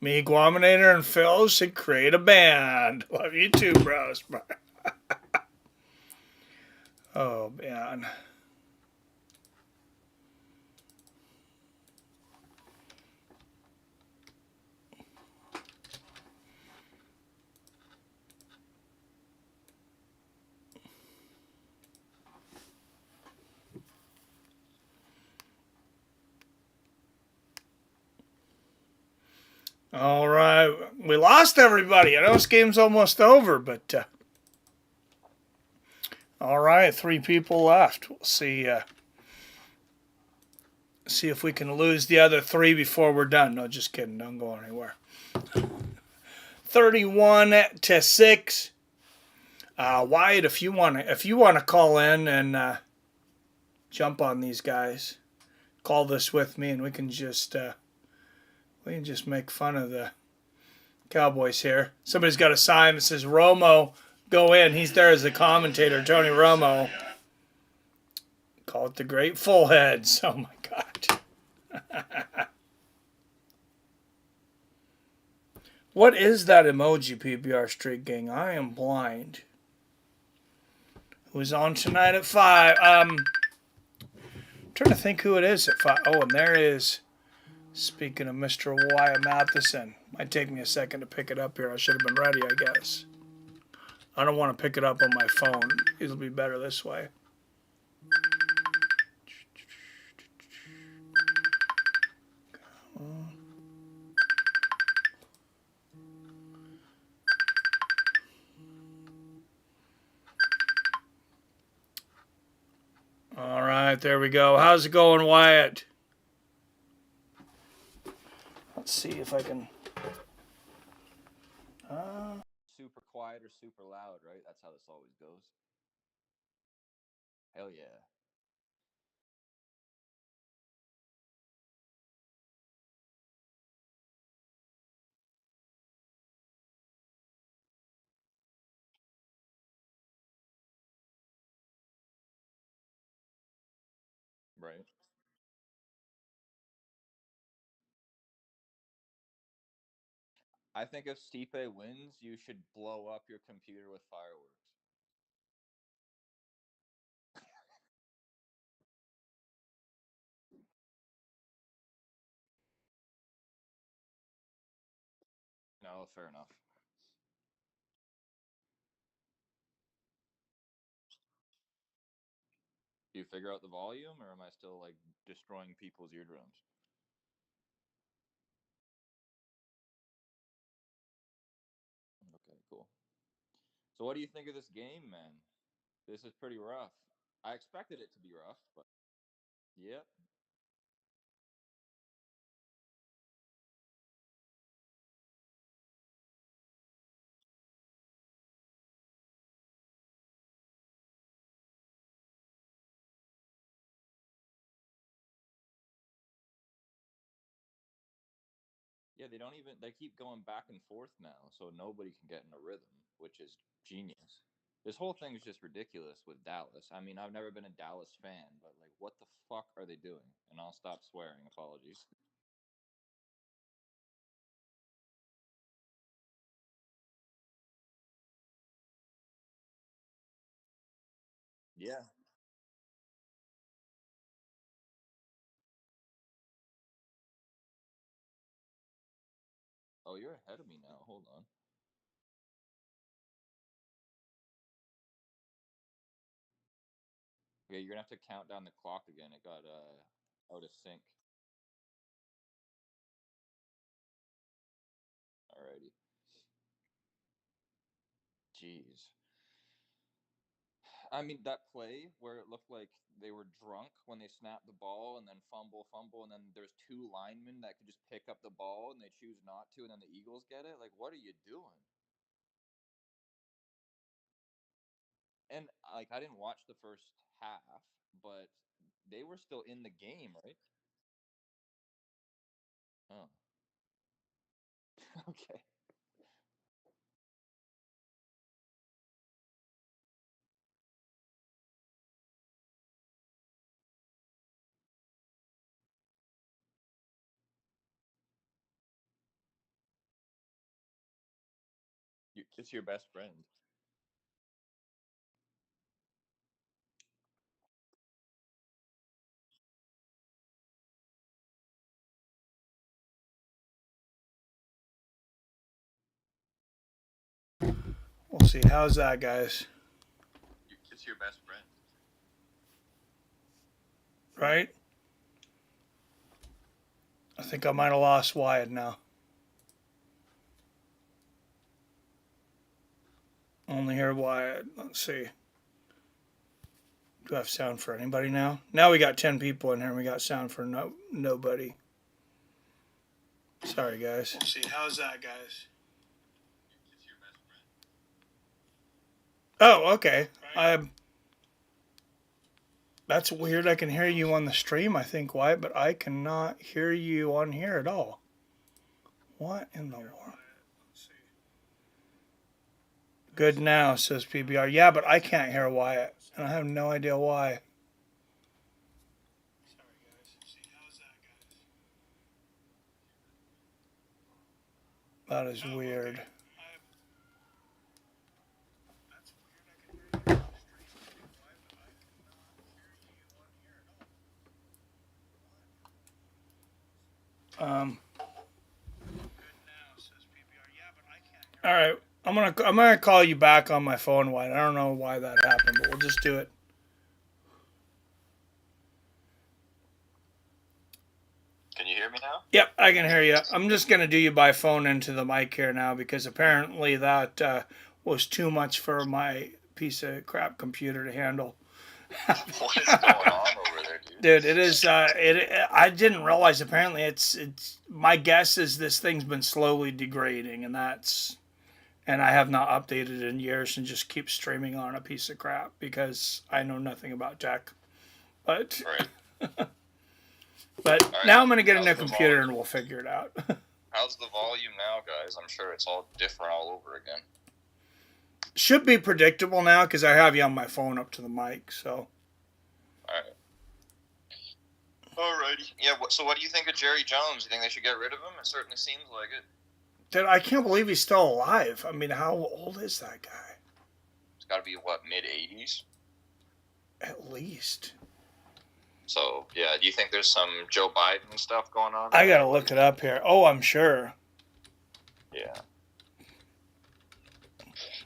Me, Guaminator, and Phil should create a band. Love you too, bros. Oh, man. All right. We lost everybody. I know this game's almost over, but all right, 3 people left. We'll see if we can lose the other 3 before we're done. No, just kidding. Don't go anywhere. 31-6. Wyatt, if you want to call in and jump on these guys, call this with me, and we can just make fun of the Cowboys here. Somebody's got a sign that says Romo, go in. He's there as the commentator, Tony Romo. Call it the Great Full Heads. Oh, my God. What is that emoji, PBR Street Gang? I am blind. Who's on tonight at 5? I'm trying to think who it is at 5. Oh, and there is... Speaking of Mr. Wyatt Matheson, might take me a second to pick it up here. I should have been ready, I guess. I don't want to pick it up on my phone. It'll be better this way. All right, there we go. How's it going, Wyatt? Let's see if I can. Super quiet or super loud, right? That's how this always goes. Hell yeah. Right. I think if Stipe wins, you should blow up your computer with fireworks. Oh, fair enough. Do you figure out the volume, or am I still like destroying people's eardrums? Okay, cool. So what do you think of this game, man? This is pretty rough. I expected it to be rough, but yep. Yeah, they keep going back and forth now, so nobody can get in a rhythm, which is genius. This whole thing is just ridiculous with Dallas. I mean, I've never been a Dallas fan, but like, what the fuck are they doing? And I'll stop swearing. Apologies. Yeah. Oh, you're ahead of me now. Hold on. Okay, you're gonna have to count down the clock again. It got out of sync. Alrighty. Jeez. I mean, that play where it looked like they were drunk when they snapped the ball and then fumble, and then there's two linemen that could just pick up the ball and they choose not to, and then the Eagles get it. Like, what are you doing? And like, I didn't watch the first half, but they were still in the game, right? Oh, okay. It's your best friend. We'll see. How's that, guys? It's your best friend. Right? I think I might have lost Wyatt now. Only hear Wyatt. Let's see. Do I have sound for anybody now? Now we got 10 people in here and we got sound for nobody. Sorry, guys. We'll see. How's that, guys? It's your best friend. Oh, okay. That's weird. I can hear you on the stream, I think, Wyatt, but I cannot hear you on here at all. What in the world? Good now, says PBR. Yeah, but I can't hear Wyatt, and I have no idea why. That is weird. All right, I'm gonna call you back on my phone, Wyatt. I don't know why that happened, but we'll just do it. Can you hear me now? Yep, I can hear you. I'm just gonna do you by phone into the mic here now because apparently that was too much for my piece of crap computer to handle. What is going on over there, dude? Dude, it is. I didn't realize. Apparently, it's. My guess is this thing's been slowly degrading, and I have not updated in years, and just keep streaming on a piece of crap because I know nothing about tech. But. Right. But right, now I'm gonna get a new computer, and we'll figure it out. How's the volume now, guys? I'm sure it's all different all over again. Should be predictable now because I have you on my phone up to the mic. So. Alright. Alrighty. Yeah, so what do you think of Jerry Jones? You think they should get rid of him? It certainly seems like it. Dude, I can't believe he's still alive. I mean, how old is that guy? It's got to be, what, mid-80s? At least. So, yeah, do you think there's some Joe Biden stuff going on? I gotta look it up here. Oh, I'm sure. Yeah.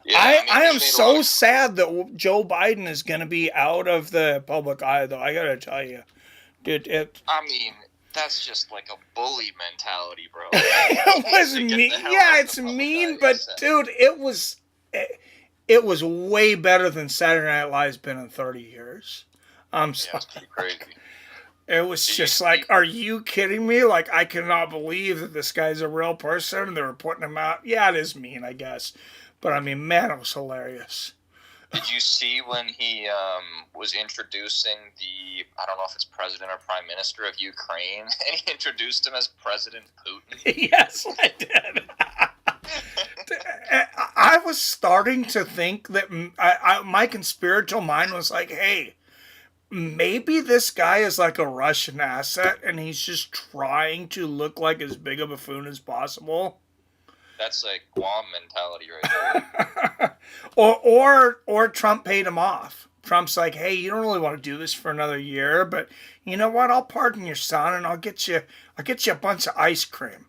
Yeah, I am he's made a so lot of- sad that Joe Biden is going to be out of the public eye, though. I got to tell you. Dude, I mean, that's just like a bully mentality, bro. it was To get mean. the hell Yeah, out of it's the public mean, eye but ASAP. dude, it was way better than Saturday Night Live's been in 30 years. I'm Yeah, sorry. it's pretty crazy. It was Did just you like, see- are you kidding me? Like, I cannot believe that this guy's a real person and they were putting him out. Yeah, it is mean, I guess. But I mean, man, it was hilarious. Did you see when he was introducing I don't know if it's president or prime minister of Ukraine, and he introduced him as President Putin? Yes, I did. I was starting to think that my conspiratorial mind was like, hey, maybe this guy is like a Russian asset and he's just trying to look like as big a buffoon as possible. That's like Guam mentality right there. or Trump paid him off. Trump's like, hey, you don't really want to do this for another year, but you know what? I'll pardon your son and I'll get you a bunch of ice cream.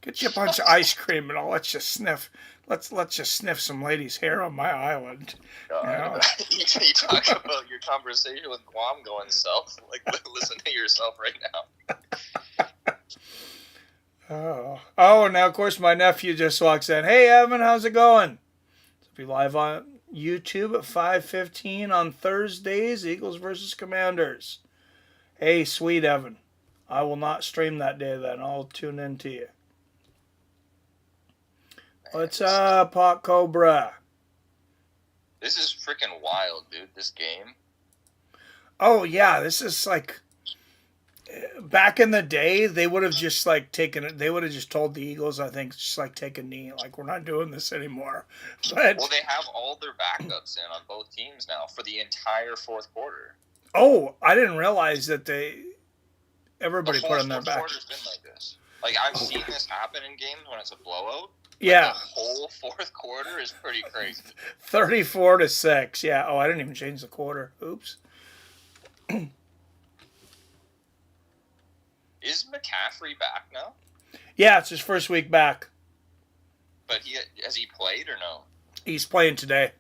Get you a bunch of ice cream and I'll let you sniff. Let's you sniff some lady's hair on my island. God. You talk about your conversation with Guam going south. Like, listen to yourself right now. Oh, now of course my nephew just walks in. Hey Evan, how's it going? Be live on YouTube at 5:15 on Thursdays, Eagles versus Commanders. Hey, sweet Evan. I will not stream that day then. I'll tune in to you. What's up, Pot Cobra? This is freaking wild, dude, this game. Oh, yeah, this is like... Back in the day, they would have just like taken it. They would have just told the Eagles, I think, just like take a knee, like we're not doing this anymore. But Well, they have all their backups in on both teams now for the entire fourth quarter. oh, I didn't realize that everybody The put whole on their fourth back. quarter's been like this. Like, I've seen this happen in games when it's a blowout. Yeah, The whole fourth quarter is pretty crazy. 34-6. Yeah. Oh, I didn't even change the quarter. Oops. Is McCaffrey back now? Yeah, it's his first week back. But has he played or no? He's playing today.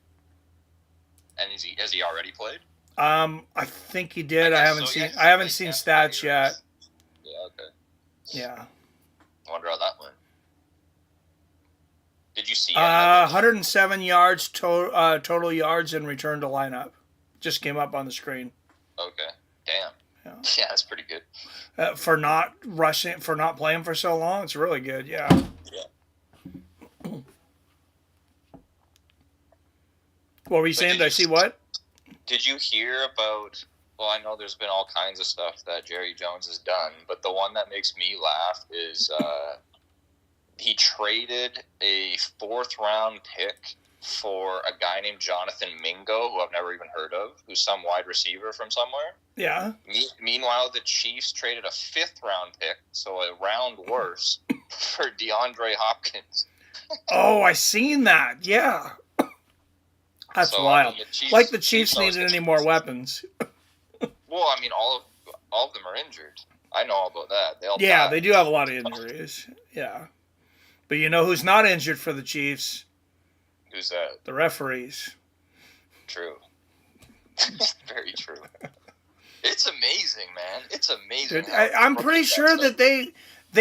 And has he already played? I think he did. I haven't so, yeah, seen. I haven't they seen can't stats play, yet. right? Yeah. Okay. Yeah. I wonder how that went. Did you see? 107 yards total yards and return to lineup. Just came up on the screen. Okay. Damn. Yeah, that's pretty good. For not playing for so long, it's really good. Yeah. Yeah. What were you saying? Did I see what? Did you hear about? Well, I know there's been all kinds of stuff that Jerry Jones has done, but the one that makes me laugh is he traded a 4th-round pick for a guy named Jonathan Mingo, who I've never even heard of, who's some wide receiver from somewhere. Yeah. Meanwhile, the Chiefs traded a 5th-round pick, so a round worse, for DeAndre Hopkins. Oh, I seen that. Yeah. That's So, wild. I mean, Like the Chiefs always needed get any more screwed. weapons. Well, I mean, all of them are injured. I know all about that. They all Yeah, died. they do have a lot of injuries. Yeah. But you know who's not injured for the Chiefs? Who's that? The referees. True. Very true. It's amazing, man. It's amazing. Dude, I'm pretty sure that they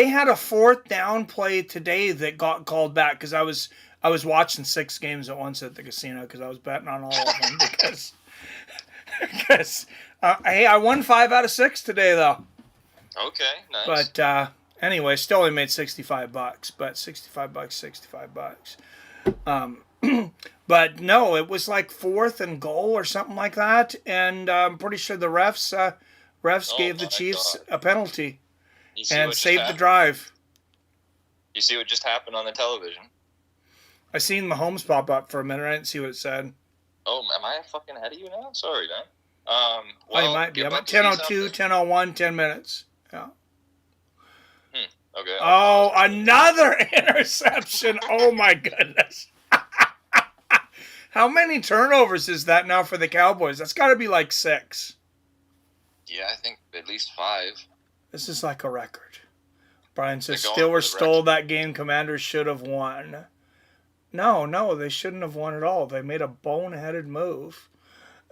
had a 4th down play today that got called back because I was watching 6 games at once at the casino because I was betting on all of them because hey, I won 5 out of 6 today though. Okay, nice. But anyway, still only made $65. But $65. But no, it was like 4th and goal or something like that, and I'm pretty sure the refs gave the my Chiefs God. a penalty You see and what just saved the happened? drive. You see what just happened on the television? I seen Mahomes pop up for a minute. I didn't see what it said. Oh, am I fucking ahead of you now? Sorry, man. Oh, you might be. get I'm at back to see 10:02, something. 10:01, 10 minutes. Yeah. Okay. Oh, another interception. Oh, my goodness. How many turnovers is that now for the Cowboys? That's got to be like 6. Yeah, I think at least 5. This is like a record. Brian says, They're going Steelers for the stole record. that game. Commanders should have won. No, they shouldn't have won at all. They made a boneheaded move.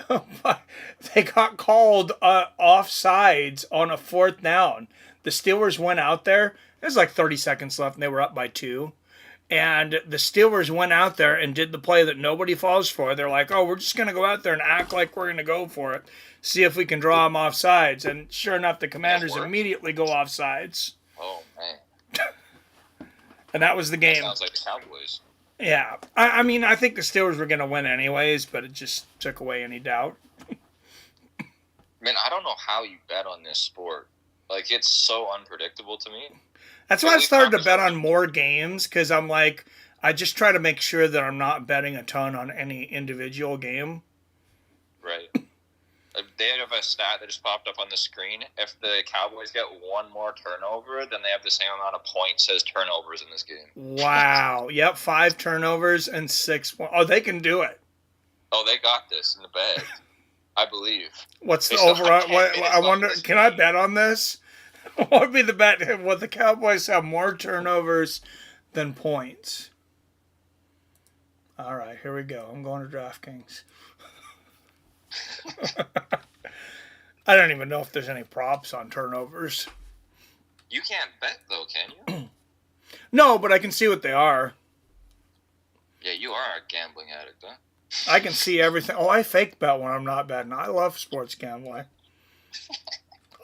They got called offsides on a 4th down. The Steelers went out there. There's like 30 seconds left, and they were up by 2. And the Steelers went out there and did the play that nobody falls for. They're like, oh, we're just going to go out there and act like we're going to go for it. See if we can draw them offsides. And sure enough, the Commanders immediately go offsides. Oh, man. And that was the game. Sounds like the Cowboys. Yeah. I mean, I think the Steelers were going to win anyways, but it just took away any doubt. Man, I don't know how you bet on this sport. Like, it's so unpredictable to me. That's why I started to bet on more games, because I'm like, I just try to make sure that I'm not betting a ton on any individual game. Right. They have a stat that just popped up on the screen. If the Cowboys get one more turnover, then they have the same amount of points as turnovers in this game. Wow. Yep, 5 turnovers and 6 points. Oh, they can do it. Oh, they got this in the bag. I believe. What's the overall? I wonder, can I bet on this? What would be the bet? Will the Cowboys have more turnovers than points? All right, here we go. I'm going to DraftKings. I don't even know if there's any props on turnovers. You can't bet, though, can you? No, but I can see what they are. Yeah, you are a gambling addict, huh? I can see everything. Oh, I fake bet when I'm not betting. I love sports gambling.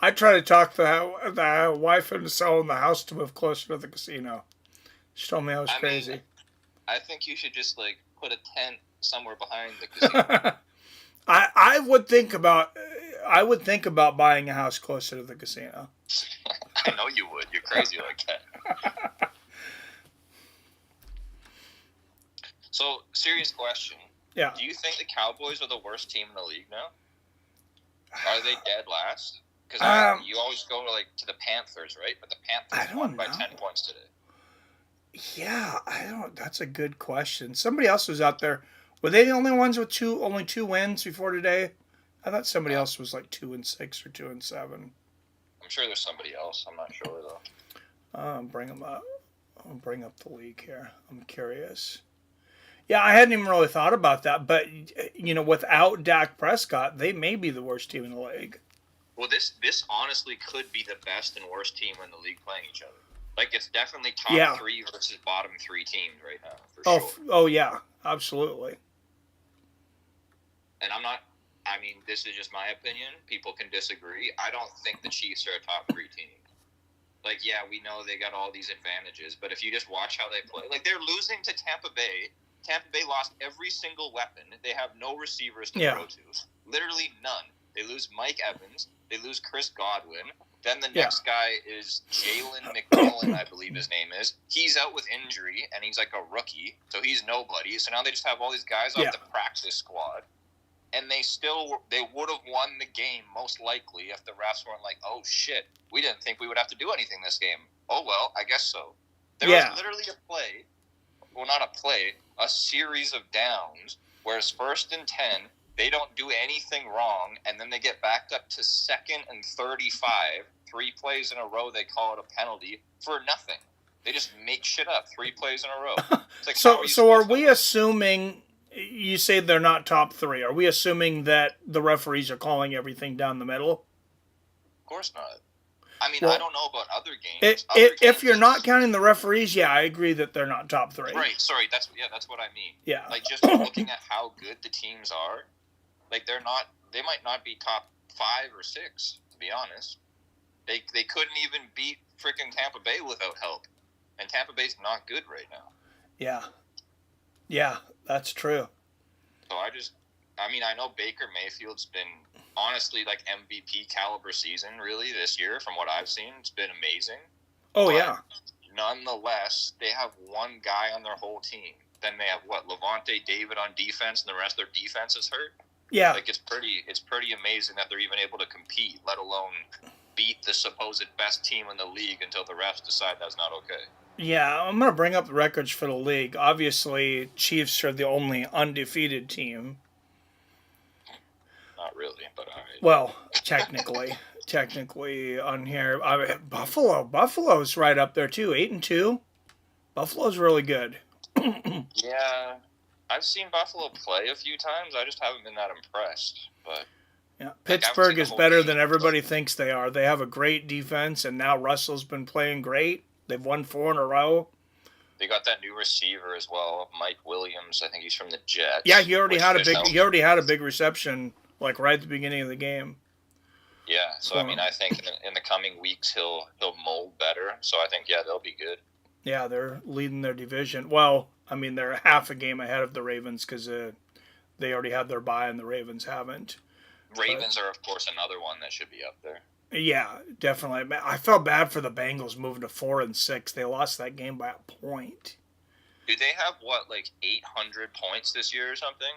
I try to talk the wife into selling the house to move closer to the casino. She told me I was crazy. I think you should just, like, put a tent somewhere behind the casino. I would think about buying a house closer to the casino. I know you would. You're crazy like that. So, serious question. Yeah. Do you think the Cowboys are the worst team in the league now? Are they dead last? Because you always go to the Panthers, right? But the Panthers won by 10 points today. Yeah, that's a good question. Somebody else was out there. Were they the only ones with only 2 wins before today? I thought somebody else was like 2-6 or 2-7. I'm sure there's somebody else. I'm not sure though. Bring them up. I'll bring up the league here. I'm curious. Yeah, I hadn't even really thought about that, but without Dak Prescott, they may be the worst team in the league. Well, this honestly could be the best and worst team in the league playing each other. Like, it's definitely top 3 versus bottom 3 teams right now, for sure. Oh, yeah, absolutely. And this is just my opinion. People can disagree. I don't think the Chiefs are a top 3 team. Like, yeah, we know they got all these advantages, but if you just watch how they play, like, they're losing to Tampa Bay. Tampa Bay lost every single weapon. They have no receivers to throw to. Literally none. They lose Mike Evans. They lose Chris Godwin. Then the next guy is Jalen McMillan, I believe his name is. He's out with injury, and he's like a rookie, so he's nobody. So now they just have all these guys off the practice squad, and they would have won the game most likely if the refs weren't like, oh shit, we didn't think we would have to do anything this game. Oh well, I guess so. There was literally a series of downs where it's 1st and 10. They don't do anything wrong, and then they get backed up to 2nd and 35. 3 plays in a row, they call it a penalty for nothing. They just make shit up 3 plays in a row. Like, so are we assuming, you say they're not top 3, are we assuming that the referees are calling everything down the middle? Of course not. I mean, I don't know about other games. If you're not counting the referees, I agree that they're not top 3. Right, sorry, that's what I mean. Yeah. Like, just looking at how good the teams are, like, they might not be top 5 or 6, to be honest. They couldn't even beat freaking Tampa Bay without help. And Tampa Bay's not good right now. Yeah. Yeah, that's true. So I know Baker Mayfield's been honestly like MVP caliber season really this year from what I've seen. It's been amazing. Oh, but yeah. Nonetheless, they have one guy on their whole team. Then they have Levante David on defense, and the rest of their defense is hurt. Yeah. Like, it's pretty amazing that they're even able to compete, let alone beat the supposed best team in the league until the refs decide that's not okay. Yeah, I'm going to bring up the records for the league. Obviously, Chiefs are the only undefeated team. Not really, but all right. Well, technically on here, Buffalo's right up there too, 8-2. Buffalo's really good. Yeah, I've seen Buffalo play a few times. I just haven't been that impressed. But Yeah, like, I haven't seen Pittsburgh the is whole better game, than but everybody thinks they are. They have a great defense, and now Russell's been playing great. They've won 4 in a row. they got that new receiver as well, Mike Williams. I think he's from the Jets. Yeah, he already which had a should big. help. He already had a big reception, like right at the beginning of the game. Yeah, so I mean, I think in the coming weeks he'll mold better. So I think they'll be good. Yeah, they're leading their division. Well, I mean, they're half a game ahead of the Ravens because they already had their bye and the Ravens haven't. Ravens are of course another one that should be up there. Yeah, definitely. I felt bad for the Bengals moving to 4-6. They lost that game by a point. Do they have like 800 points this year or something?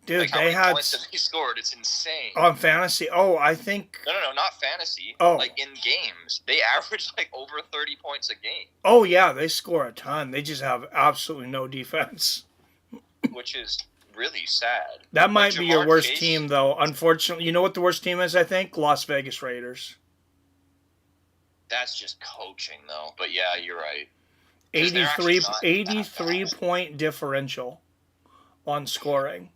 Dude, like, how they many had points have they scored? It's insane. on fantasy. Oh, I think. No, not fantasy. Oh. Like in games, they average like over 30 points a game, Oh yeah, they score a ton. They just have absolutely no defense. which is really sad. That might Like, be your Jamar worst Chase- team, though. Unfortunately, you know what the worst team is? I think Las Vegas Raiders. That's just coaching, though. But yeah, you're right. 'Cause they're actually 83, not that 83 bad. point differential on scoring.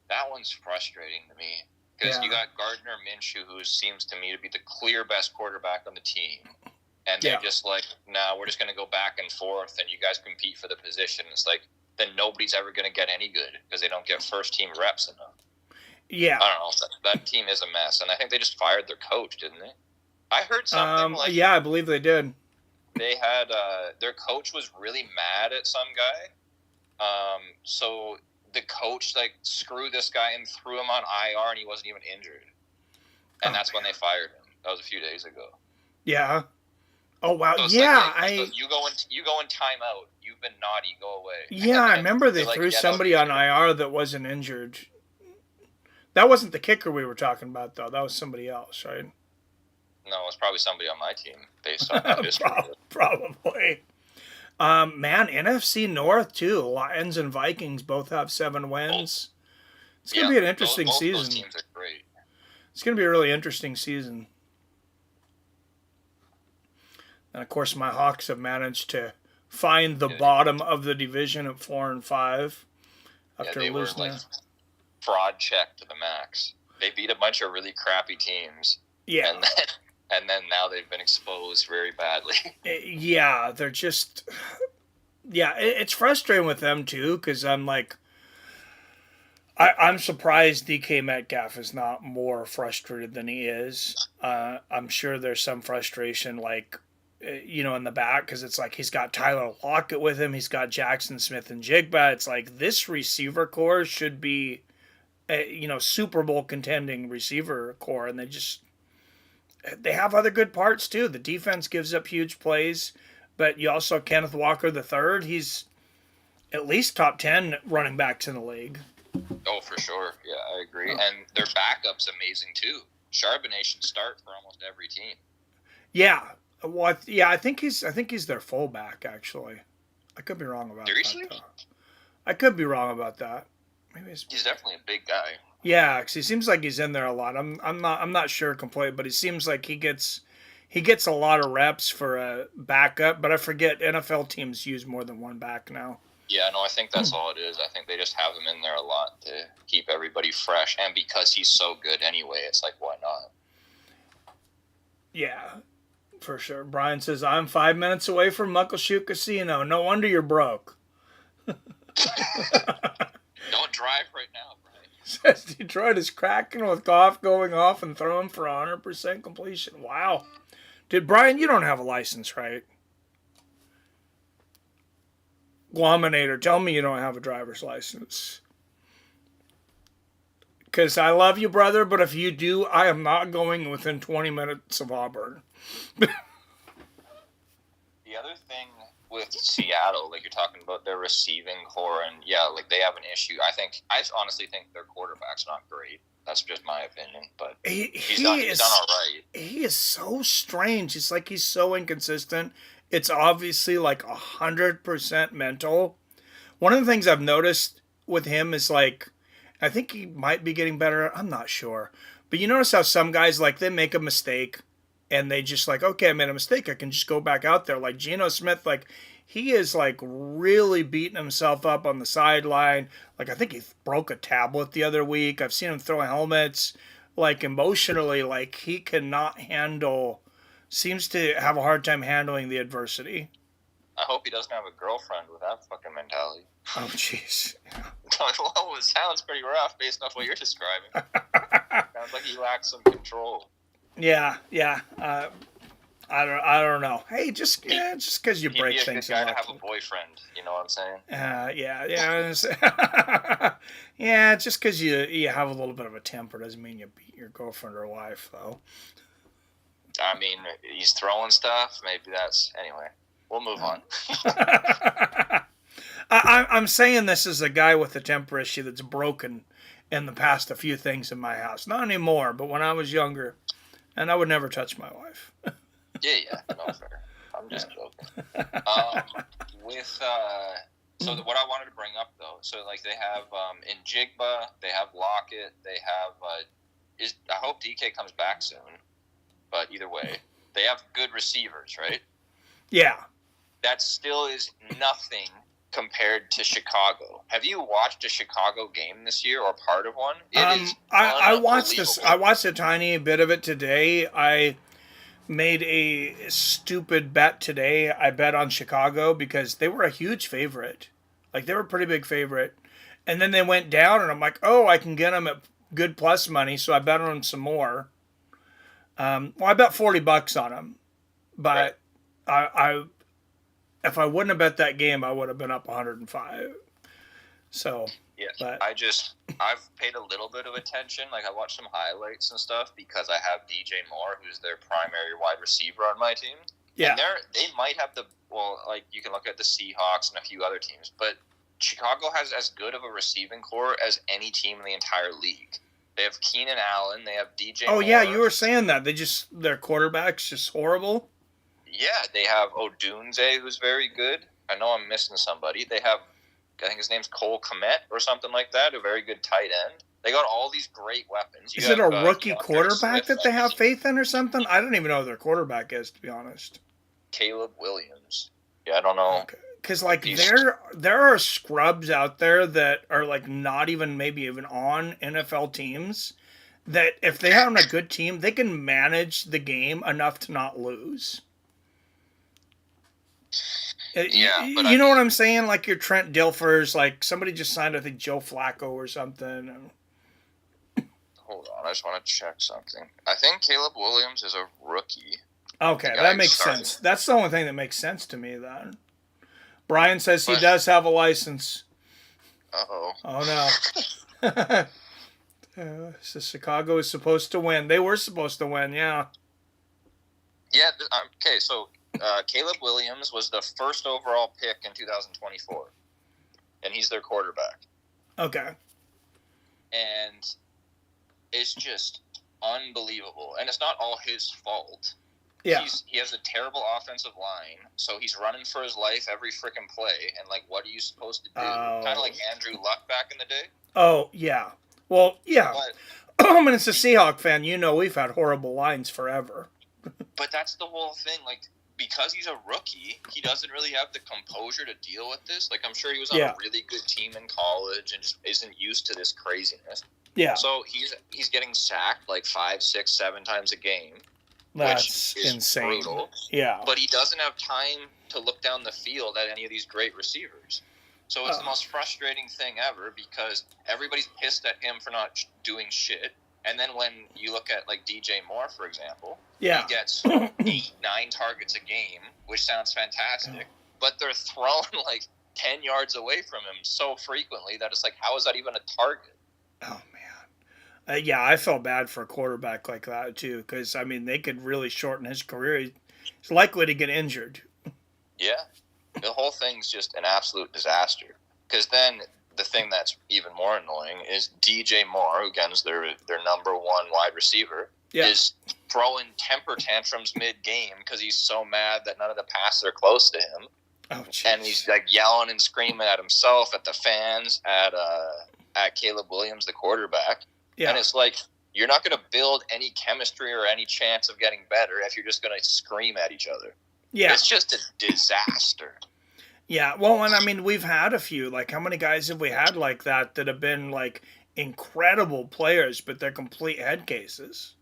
That one's frustrating to me because Yeah. you got Gardner Minshew, who seems to me to be the clear best quarterback on the team, and they're Yeah. just like, "Nah, we're just going to go back and forth, and you guys compete for the position." It's like then nobody's ever going to get any good because they don't get first team reps enough. Yeah. I don't know. That team is a mess, and I think they just fired their coach, didn't they? I heard something like Yeah, I believe they did. they had their coach was really mad at some guy, so the coach like screwed this guy and threw him on IR, and he wasn't even injured, and that's when they fired him. That was a few days ago. Yeah. Oh wow. So it's Yeah, like, you go in timeout. You've been naughty. Go away. Yeah, I remember they They're like, threw "Get out somebody of on IR that wasn't injured. That wasn't the kicker we were talking about, though. That was somebody else, right? No, it's probably somebody on my team based on that history. Probably. Man, NFC North too. Lions and Vikings both have 7 wins. It's gonna be an interesting both season. Those teams are great. It's gonna be a really interesting season. And of course, my Hawks have managed to find the bottom of the division at 4-5 after they were losing. like fraud check to the max. They beat a bunch of really crappy teams. Yeah. And then now they've been exposed very badly. Yeah, they're just. Yeah, it's frustrating with them too because I'm like. I'm surprised DK Metcalf is not more frustrated than he is. I'm sure there's some frustration, like, in the back because it's like he's got Tyler Lockett with him. He's got Jackson Smith and Jigba. It's like this receiver core should be, Super Bowl contending receiver core, and they have other good parts too. The defense gives up huge plays, but you also have Kenneth Walker III. He's at least top 10 running backs in the league. Oh, for sure. Yeah, I agree. And their backup's amazing too. Charbonnet should start for almost every team. Yeah. Well, I think he's their fullback actually. I could be wrong about Seriously? that. I could be wrong about that. Maybe He's definitely a big guy. Yeah, because he seems like he's in there a lot. I'm not sure completely, but he seems like he gets a lot of reps for a backup. But I forget NFL teams use more than one back now. Yeah, no, I think that's all it is. I think they just have him in there a lot to keep everybody fresh, and because he's so good anyway, it's like, why not? Yeah, for sure. Brian says, I'm 5 minutes away from Muckleshoot Casino. No wonder you're broke. Don't drive right now, Brian. Says Detroit is cracking with Goff going off and throwing for 100% completion. Wow. Brian, you don't have a license, right? Guaminator, tell me you don't have a driver's license. Because I love you, brother, but if you do, I am not going within 20 minutes of Auburn. The other thing with Seattle, like you're talking about their receiving core, and yeah, like they have an issue. I honestly think their quarterback's not great. That's just my opinion, but he's done all right. He is so strange. It's like he's so inconsistent. It's obviously like 100% mental. One of the things I've noticed with him is like, I think he might be getting better. I'm not sure. But you notice how some guys, like, they make a mistake and they just like, okay, I made a mistake. I can just go back out there. Like Geno Smith, like, he is like really beating himself up on the sideline. Like I think he broke a tablet the other week. I've seen him throw helmets. Like emotionally, like he cannot handle. Seems to have a hard time handling the adversity. I hope he doesn't have a girlfriend with that fucking mentality. Oh, jeez. Yeah. Well, it sounds pretty rough based off what you're describing. Sounds like he lacks some control. Yeah. I don't know. Hey, just because you break things. He'd be a good guy to have a boyfriend. You know what I'm saying? Yeah. Yeah, just because you have a little bit of a temper doesn't mean you beat your girlfriend or wife, though. I mean, he's throwing stuff. Maybe that's anyway. We'll move on. I'm saying this as a guy with a temper issue that's broken in the past a few things in my house. Not anymore, but when I was younger, and I would never touch my wife. Yeah, no fair. I'm just joking. So what I wanted to bring up though, so like they have in Jigba, they have Lockett, they have I hope DK comes back soon, but either way, they have good receivers, right? Yeah. That still is nothing compared to Chicago. Have you watched a Chicago game this year or part of one? I watched this. I watched a tiny bit of it today. I made a stupid bet today. I bet on Chicago because they were a huge favorite. Like they were a pretty big favorite. And then they went down and I'm like, oh, I can get them at good plus money. So I bet on them some more. I bet $40 on them, but I if I wouldn't have bet that game, I would have been up 105. So yeah, but I've paid a little bit of attention. Like I watched some highlights and stuff because I have DJ Moore, who's their primary wide receiver on my team. Yeah, and they might have like you can look at the Seahawks and a few other teams, but Chicago has as good of a receiving core as any team in the entire league. They have Keenan Allen. They have DJ. Oh Moore. Yeah, you were saying that their quarterback's just horrible. Yeah, they have Odunze, who's very good. I know I'm missing somebody. They have, I think his name's Cole Kmet or something like that, a very good tight end. They got all these great weapons. Is it a rookie quarterback that they have faith in or something? I don't even know who their quarterback is, to be honest. Caleb Williams. Yeah, I don't know. Because like there are scrubs out there that are like not even maybe even on NFL teams that if they have a good team, they can manage the game enough to not lose. Yeah, you know what I'm saying? Like your Trent Dilfers, like somebody just signed, I think Joe Flacco or something. Hold on, I just want to check something. I think Caleb Williams is a rookie. Okay, that makes sense. That's the only thing that makes sense to me then. Brian says he does have a license. Uh-oh. Oh no. So Chicago is supposed to win. They were supposed to win, yeah. Yeah, okay, so Caleb Williams was the first overall pick in 2024, and he's their quarterback. Okay. And it's just unbelievable. And it's not all his fault. Yeah. He has a terrible offensive line, so he's running for his life every freaking play. And, like, what are you supposed to do? Kind of like Andrew Luck back in the day. Oh, yeah. Well, yeah. I mean, it's a Seahawk fan. You know we've had horrible lines forever. But that's the whole thing. Like, because he's a rookie, he doesn't really have the composure to deal with this. Like, I'm sure he was on a really good team in college and just isn't used to this craziness. Yeah. So he's getting sacked like 5, 6, 7 times a game. That's which is insane. Brutal. Yeah. But he doesn't have time to look down the field at any of these great receivers. So it's the most frustrating thing ever because everybody's pissed at him for not doing shit. And then when you look at, like, DJ Moore, for example, he gets 8, 9 targets a game, which sounds fantastic. But they're thrown, like, 10 yards away from him so frequently that it's like, how is that even a target? Oh, man. Yeah, I felt bad for a quarterback like that, too, because, I mean, they could really shorten his career. He's likely to get injured. Yeah. The whole thing's just an absolute disaster. Because then the thing that's even more annoying is DJ Moore, who again is their number one wide receiver, is throwing temper tantrums mid-game because he's so mad that none of the passes are close to him. Oh, geez. And he's like yelling and screaming at himself, at the fans, at Caleb Williams, the quarterback. Yeah. And it's like, you're not going to build any chemistry or any chance of getting better if you're just going to scream at each other. Yeah. It's just a disaster. Yeah, well, and I mean, we've had a few. Like, how many guys have we had like that that have been like incredible players, but they're complete head cases?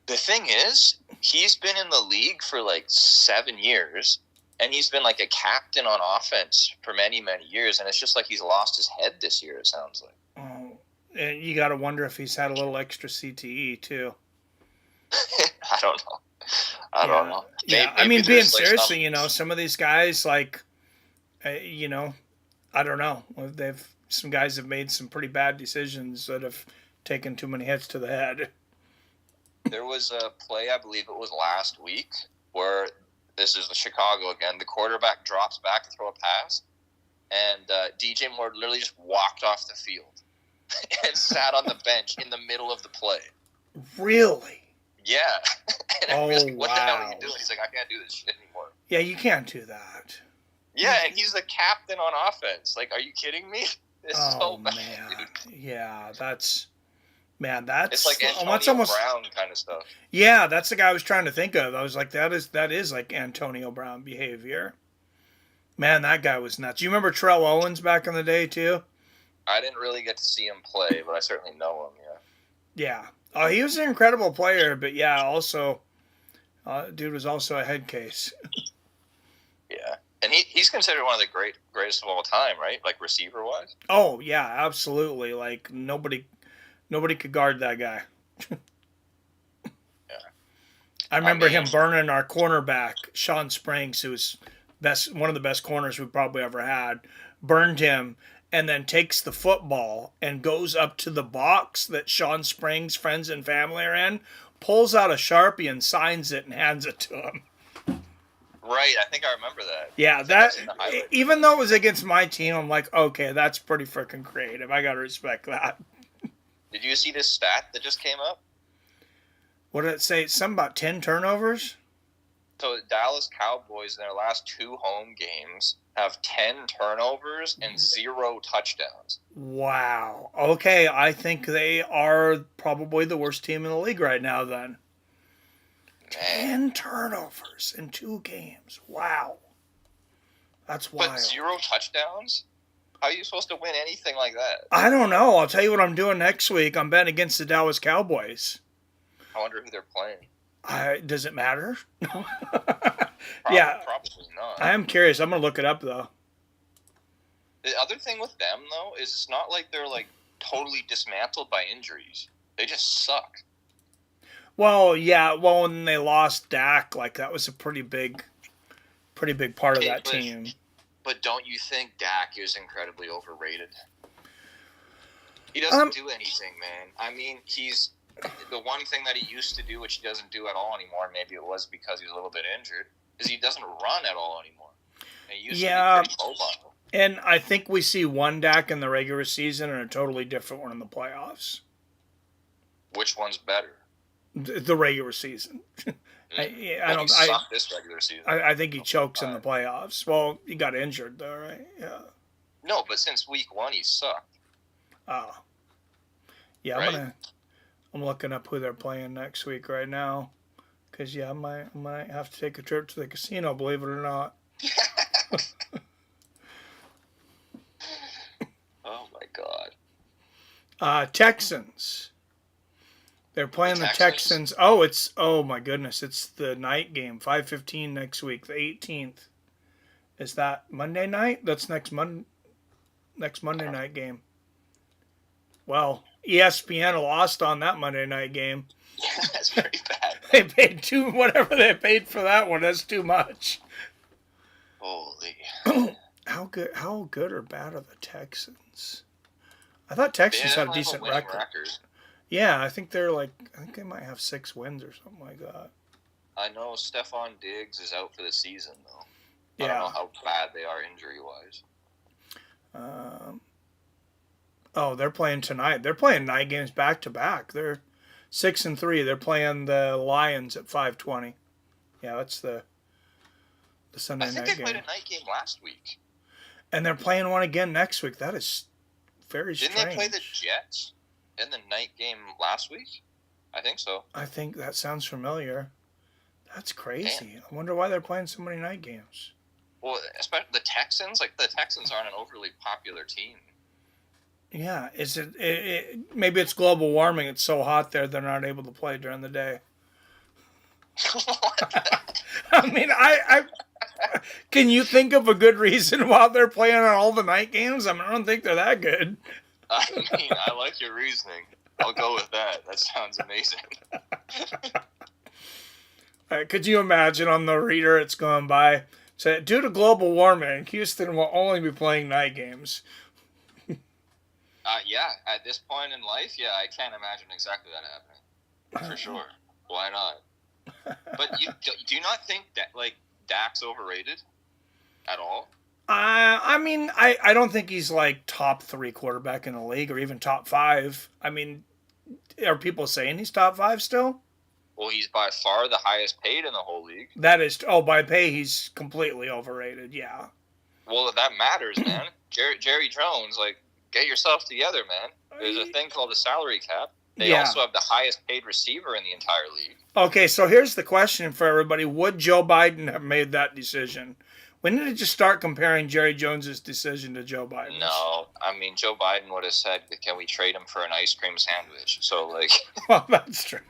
The thing is, he's been in the league for like 7 years, and he's been like a captain on offense for many, many years, and it's just like he's lost his head this year, it sounds like. Oh, and you got to wonder if he's had a little extra CTE too. I don't know. I don't know. Yeah, I mean, being seriously, some of these guys, like, I don't know. Some guys have made some pretty bad decisions that have taken too many hits to the head. There was a play, I believe it was last week, where this is the Chicago again. The quarterback drops back to throw a pass, and DJ Moore literally just walked off the field and sat on the bench in the middle of the play. Really? Yeah. And oh, was like, what wow. the hell are you doing? He's like, I can't do this shit anymore. Yeah, you can't do that. Yeah, and he's the captain on offense. Like, are you kidding me? This is so bad, dude. Yeah, that's it's like Antonio Brown kind of stuff. Yeah, that's the guy I was trying to think of. I was like, that is like Antonio Brown behavior. Man, that guy was nuts. You remember Terrell Owens back in the day too? I didn't really get to see him play, but I certainly know him. Yeah. Yeah. Oh, he was an incredible player, but yeah, also, dude was also a head case. Yeah, and he's considered one of the greatest of all time, right? Like receiver wise. Oh yeah, absolutely. Like nobody could guard that guy. Yeah. I remember him burning our cornerback, Sean Springs, who was one of the best corners we probably ever had. Burned him. And then takes the football and goes up to the box that Sean Springs' friends and family are in, pulls out a Sharpie and signs it and hands it to him. Right, I think I remember that. Yeah, even though it was against my team, I'm like, okay, that's pretty freaking creative. I got to respect that. Did you see this stat that just came up? What did it say? Something about 10 turnovers? So the Dallas Cowboys in their last 2 home games have 10 turnovers and 0 touchdowns. Wow. Okay, I think they are probably the worst team in the league right now then. 10 turnovers in 2 games. Wow. That's wild. But 0 touchdowns? How are you supposed to win anything like that? I don't know. I'll tell you what I'm doing next week. I'm betting against the Dallas Cowboys. I wonder who they're playing. Does it matter? Yeah. Probably not. I am curious. I'm going to look it up, though. The other thing with them, though, is it's not like they're, like, totally dismantled by injuries. They just suck. Well, yeah. Well, when they lost Dak, like, that was a pretty big part of that team. But don't you think Dak is incredibly overrated? He doesn't do anything, man. I mean, he's... The one thing that he used to do, which he doesn't do at all anymore, maybe it was because he's a little bit injured, is he doesn't run at all anymore. And he used to be pretty mobile. And I think we see one Dak in the regular season and a totally different one in the playoffs. Which one's better? The regular season. He sucked this regular season. I think he chokes in the playoffs. Well, he got injured though, right? Yeah. No, but since week 1, he sucked. Oh. Yeah, right? I'm looking up who they're playing next week right now. Because, yeah, I might have to take a trip to the casino, believe it or not. Oh, my God. Texans. They're playing the Texans. Oh, my goodness. It's the night game, 5:15 next week, the 18th. Is that Monday night? That's next Monday night game. Well, ESPN lost on that Monday night game. Yeah, that's pretty bad. They paid whatever they paid for that one. That's too much. Holy. How good or bad are the Texans? I thought Texans had a decent record. Yeah, I think they might have 6 wins or something like that. I know Stephon Diggs is out for the season though. Yeah. I don't know how bad they are injury wise. They're playing tonight. They're playing night games back to back. They're 6-3. They're playing the Lions at 5:20. Yeah, that's the Sunday night game. I think they played a night game last week. And they're playing one again next week. That is very strange. Didn't they play the Jets in the night game last week? I think so. I think that sounds familiar. That's crazy. Damn. I wonder why they're playing so many night games. Well, especially the Texans. Like, the Texans aren't an overly popular team. Yeah, is maybe it's global warming. It's so hot there they're not able to play during the day. I mean, I can you think of a good reason why they're playing on all the night games? I mean, I don't think they're that good. I mean, I like your reasoning. I'll go with that. That sounds amazing. Could you imagine on the reader it's going by? Say, due to global warming, Houston will only be playing night games. Yeah, at this point in life, yeah, I can't imagine exactly that happening. For sure. Why not? But do you not think that, like, Dak's overrated at all? I mean, I don't think he's like top 3 quarterback in the league or even top 5. I mean, are people saying he's top 5 still? Well, he's by far the highest paid in the whole league. That is, by pay, he's completely overrated, yeah. Well, that matters, man. Jerry Jones, like, get yourself together, man. There's a thing called the salary cap. They also have the highest paid receiver in the entire league. Okay, so here's the question for everybody. Would Joe Biden have made that decision? When did it just start comparing Jerry Jones's decision to Joe Biden's? No. I mean, Joe Biden would have said, can we trade him for an ice cream sandwich? So, like... Well, that's true.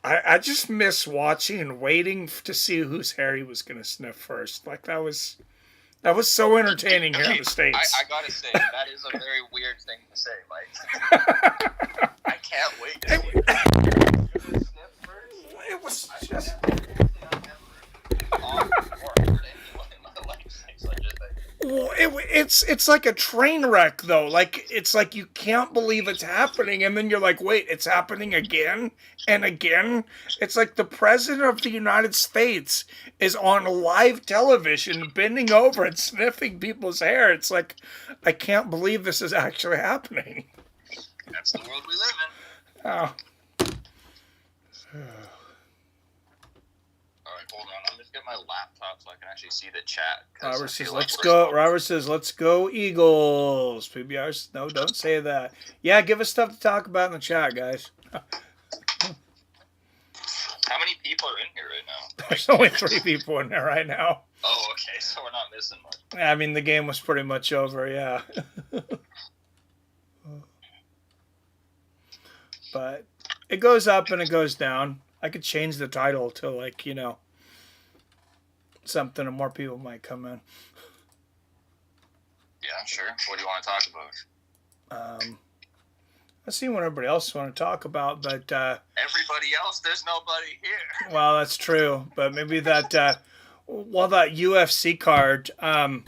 I just miss watching and waiting to see whose hair he was going to sniff first. Like, that was so entertaining here in the States. I gotta say, that is a very weird thing to say, Mike. I can't wait to see it. It was just... Well, it's like a train wreck, though. Like, it's like you can't believe it's happening, and then you're like, wait, it's happening again and again? It's like the President of the United States is on live television bending over and sniffing people's hair. It's like, I can't believe this is actually happening. That's the world we live in. Oh. Hold on, I'm just getting my laptop so I can actually see the chat. Robert says, let's go. Robert says, let's go Eagles. PBRs, no, don't say that. Yeah, give us stuff to talk about in the chat, guys. How many people are in here right now? There's only 3 people in there right now. Oh, okay, so we're not missing much. I mean, the game was pretty much over, yeah. But it goes up and it goes down. I could change the title to, like, something and more people might come in. Yeah, sure. What do you want to talk about? I see what everybody else want to talk about, but everybody else, there's nobody here. Well, that's true, but maybe that that UFC card. I'm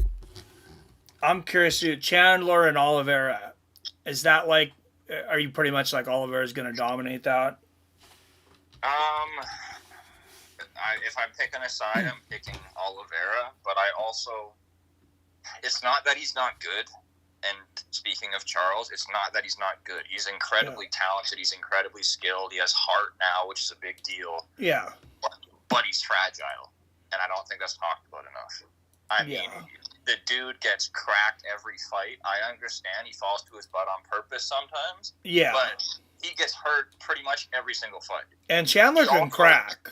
curious. Chandler and Oliveira, is that like? Are you pretty much like Oliveira is going to dominate that? If I'm picking a side, I'm picking Oliveira, but I also, it's not that he's not good, and speaking of Charles, it's not that he's not good. He's incredibly talented, he's incredibly skilled, he has heart now, which is a big deal. Yeah. But he's fragile, and I don't think that's talked about enough. I mean, the dude gets cracked every fight. I understand he falls to his butt on purpose sometimes. Yeah. But he gets hurt pretty much every single fight. And Chandler can crack.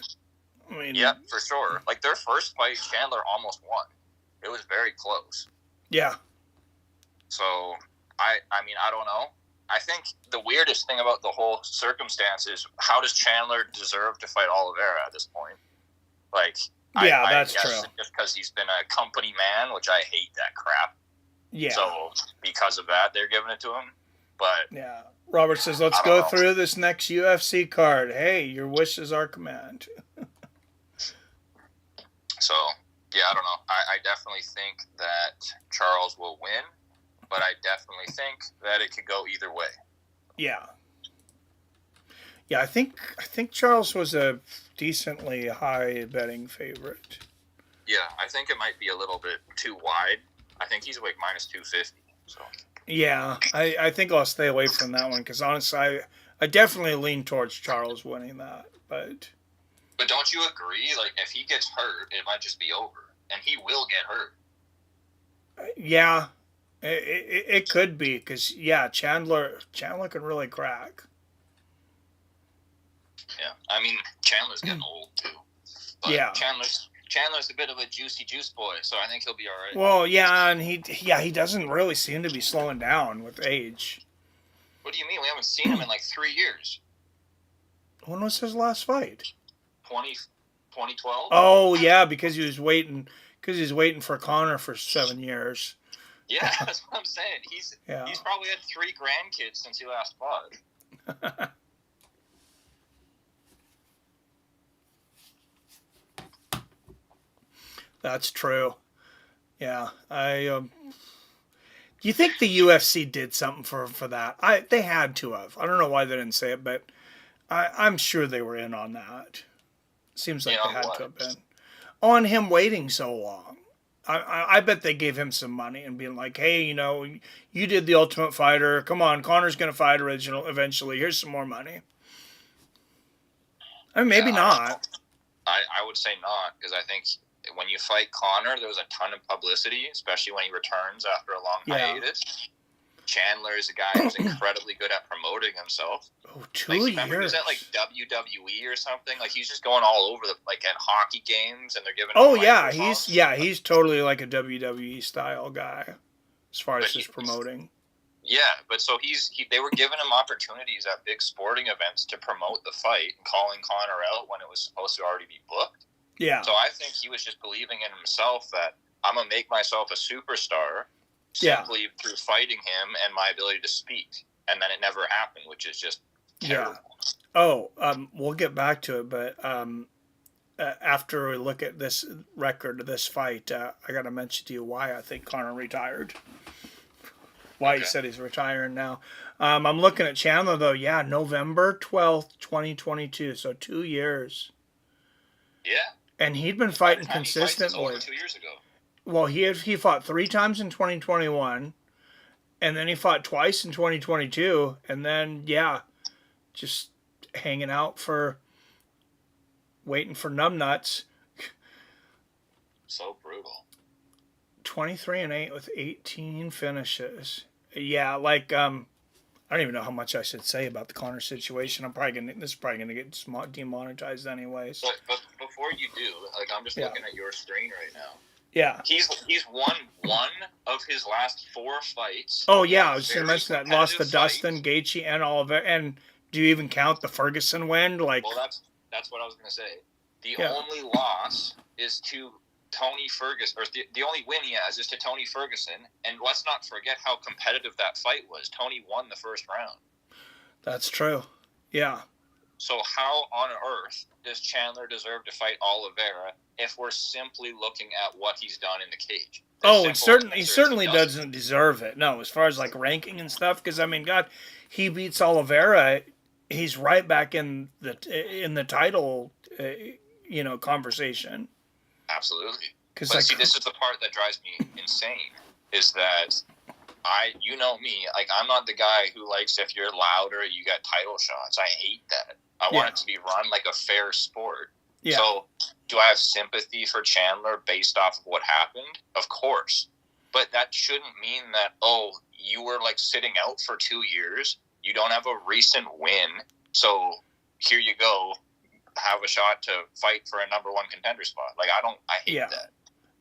I mean, yeah, for sure. Like, their first fight, Chandler almost won. It was very close. Yeah. So, I mean, I don't know. I think the weirdest thing about the whole circumstance is, how does Chandler deserve to fight Oliveira at this point? Like, yeah, I that's guess true. Just because he's been a company man, which I hate that crap. Yeah. So, because of that, they're giving it to him. But yeah. Robert says, let's go through this next UFC card. Hey, your wish is our command. So, yeah, I don't know. I definitely think that Charles will win, but I definitely think that it could go either way. Yeah. Yeah, I think Charles was a decently high betting favorite. Yeah, I think it might be a little bit too wide. I think he's like minus 250. So. Yeah, I think I'll stay away from that one because honestly, I definitely lean towards Charles winning that, but don't you agree? Like, if he gets hurt, it might just be over, and he will get hurt. Yeah, it could be because Chandler can really crack. Yeah, I mean Chandler's getting old too. But Yeah. Chandler's a bit of a juicy juice boy, so I think he'll be all right. Well, yeah, and he doesn't really seem to be slowing down with age. What do you mean? We haven't seen him in like 3 years. When was his last fight? 2012? Oh, yeah, because he was waiting for Connor for 7 years. Yeah, that's what I'm saying. He's probably had 3 grandkids since he last fought. That's true. Yeah, do you think the UFC did something for that? They had to have. I don't know why they didn't say it, but I'm sure they were in on that. Seems like they had to have been. On him waiting so long. I bet they gave him some money and being like, hey, you did the Ultimate Fighter. Come on, Connor's going to fight eventually. Here's some more money. I mean, maybe not. I would say not, because I think when you fight Connor, there was a ton of publicity, especially when he returns after a long hiatus. Chandler is a guy who's incredibly good at promoting himself. Oh, 2 years. Remember he was at like WWE or something? Like he's just going all over like at hockey games, and they're giving. Oh yeah, he's totally like a WWE style guy, as far as his promoting. Yeah, but so they were giving him opportunities at big sporting events to promote the fight and calling Connor out when it was supposed to already be booked. Yeah. So I think he was just believing in himself that I'm gonna make myself a superstar. Simply through fighting him and my ability to speak. And then it never happened, which is just terrible. Yeah. Oh, we'll get back to it, but after we look at this record of this fight, I got to mention to you why I think Conor retired. Why he said he's retiring now. I'm looking at Chandler, though. Yeah, November 12th, 2022, so 2 years. Yeah. And he'd been fighting consistently. Over 2 years ago. Well, he fought 3 times in 2021, and then he fought twice in 2022, and then, just hanging out waiting for numbnuts. So brutal. 23-8 with 18 finishes. Yeah, I don't even know how much I should say about the Conor situation. This is probably gonna get demonetized anyways. But before you do, I'm just looking at your screen right now. Yeah. He's won 1 of his last 4 fights. Oh, yeah. I was going to mention that. Lost to Dustin, Gaethje, and Oliveira. And do you even count the Ferguson win? Well, that's what I was going to say. The only loss is to Tony Ferguson, or the only win he has is to Tony Ferguson. And let's not forget how competitive that fight was. Tony won the first round. That's true. Yeah. So how on earth does Chandler deserve to fight Oliveira if we're simply looking at what he's done in the cage? He certainly doesn't deserve it. No, as far as ranking and stuff, because God, he beats Oliveira, he's right back in the title, conversation. Absolutely. But see, this is the part that drives me insane. Is that you know me, I'm not the guy who likes if you're louder, you get title shots. I hate that. I want it to be run like a fair sport. Yeah. So, do I have sympathy for Chandler based off of what happened? Of course. But that shouldn't mean that, you were sitting out for 2 years. You don't have a recent win. So, here you go. Have a shot to fight for a number 1 contender spot. I hate that.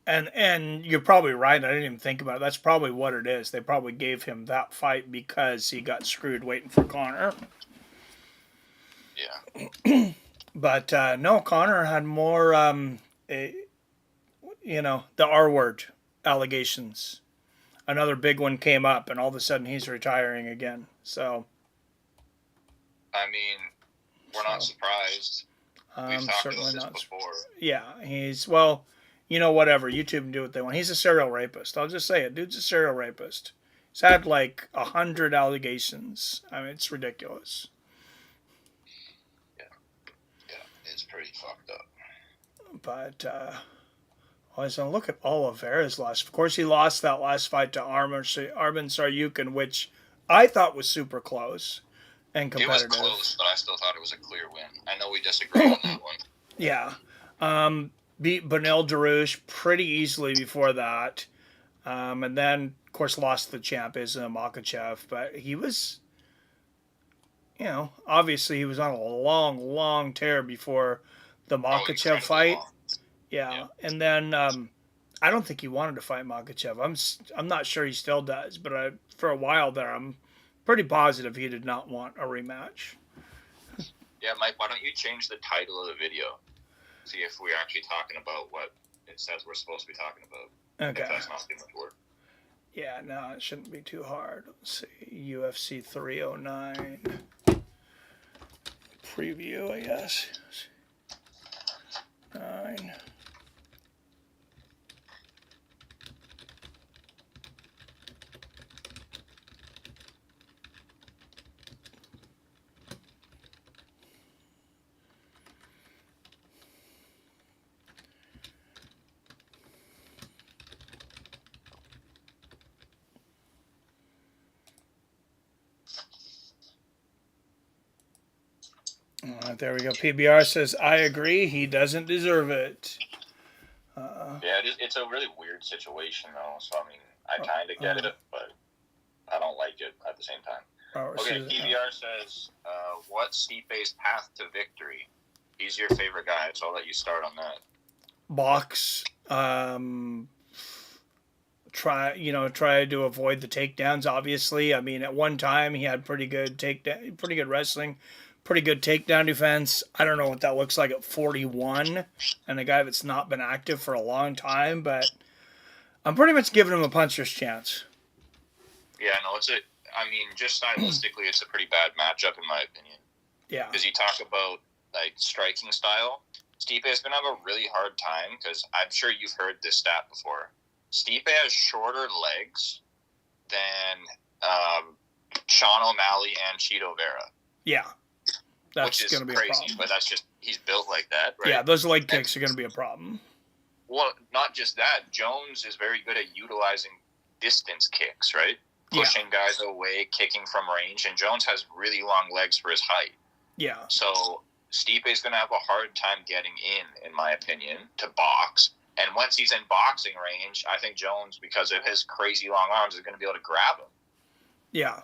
And you're probably right. I didn't even think about it. That's probably what it is. They probably gave him that fight because he got screwed waiting for Conor. Yeah. But no, Conor had more, the R word allegations. Another big one came up, and all of a sudden he's retiring again. So, we're not surprised. We've talked about this before. Yeah, whatever. YouTube can do what they want. He's a serial rapist. I'll just say it. Dude's a serial rapist. He's had 100 allegations. It's ridiculous. It's pretty fucked up. But I was going to look at Oliveira's loss. Of course, he lost that last fight to Armin Saryukin, which I thought was super close and competitive. It was close, but I still thought it was a clear win. I know we disagree on that one. Yeah. Beat Beneil Dariush pretty easily before that. And then, of course, lost the champ Islam Makhachev. But he was obviously he was on a long tear before the Makachev incredibly fight. long. Yeah, and then I don't think he wanted to fight Makachev. I'm not sure he still does, but for a while there, I'm pretty positive he did not want a rematch. Yeah, Mike, why don't you change the title of the video? See if we're actually talking about what it says we're supposed to be talking about. Okay. If that's not too much work. Yeah, no, it shouldn't be too hard. Let's see, UFC 309 preview, I guess. 9. All right, there we go. PBR says, I agree. He doesn't deserve it. Yeah, it's a really weird situation, though. So, I mean, I kind of get it, but I don't like it at the same time. Okay, PBR says, what's Stipe's path to victory? He's your favorite guy, so I'll let you start on that. Box. Try to avoid the takedowns, obviously. I mean, at one time, he had pretty good wrestling. Pretty good takedown defense. I don't know what that looks like at 41 and a guy that's not been active for a long time, but I'm pretty much giving him a puncher's chance. Yeah, no, just stylistically, it's a pretty bad matchup in my opinion. Yeah. Because you talk about, like, striking style. Stipe is going to have a really hard time because I'm sure you've heard this stat before. Stipe has shorter legs than Sean O'Malley and Cheeto Vera. Yeah. That's going to be crazy, a problem. But that's just, he's built like that, right? Yeah, those leg kicks are going to be a problem. Well, not just that. Jones is very good at utilizing distance kicks, right? Pushing guys away, kicking from range, and Jones has really long legs for his height. Yeah. So Stipe is going to have a hard time getting in my opinion, to box. And once he's in boxing range, I think Jones, because of his crazy long arms, is going to be able to grab him. Yeah.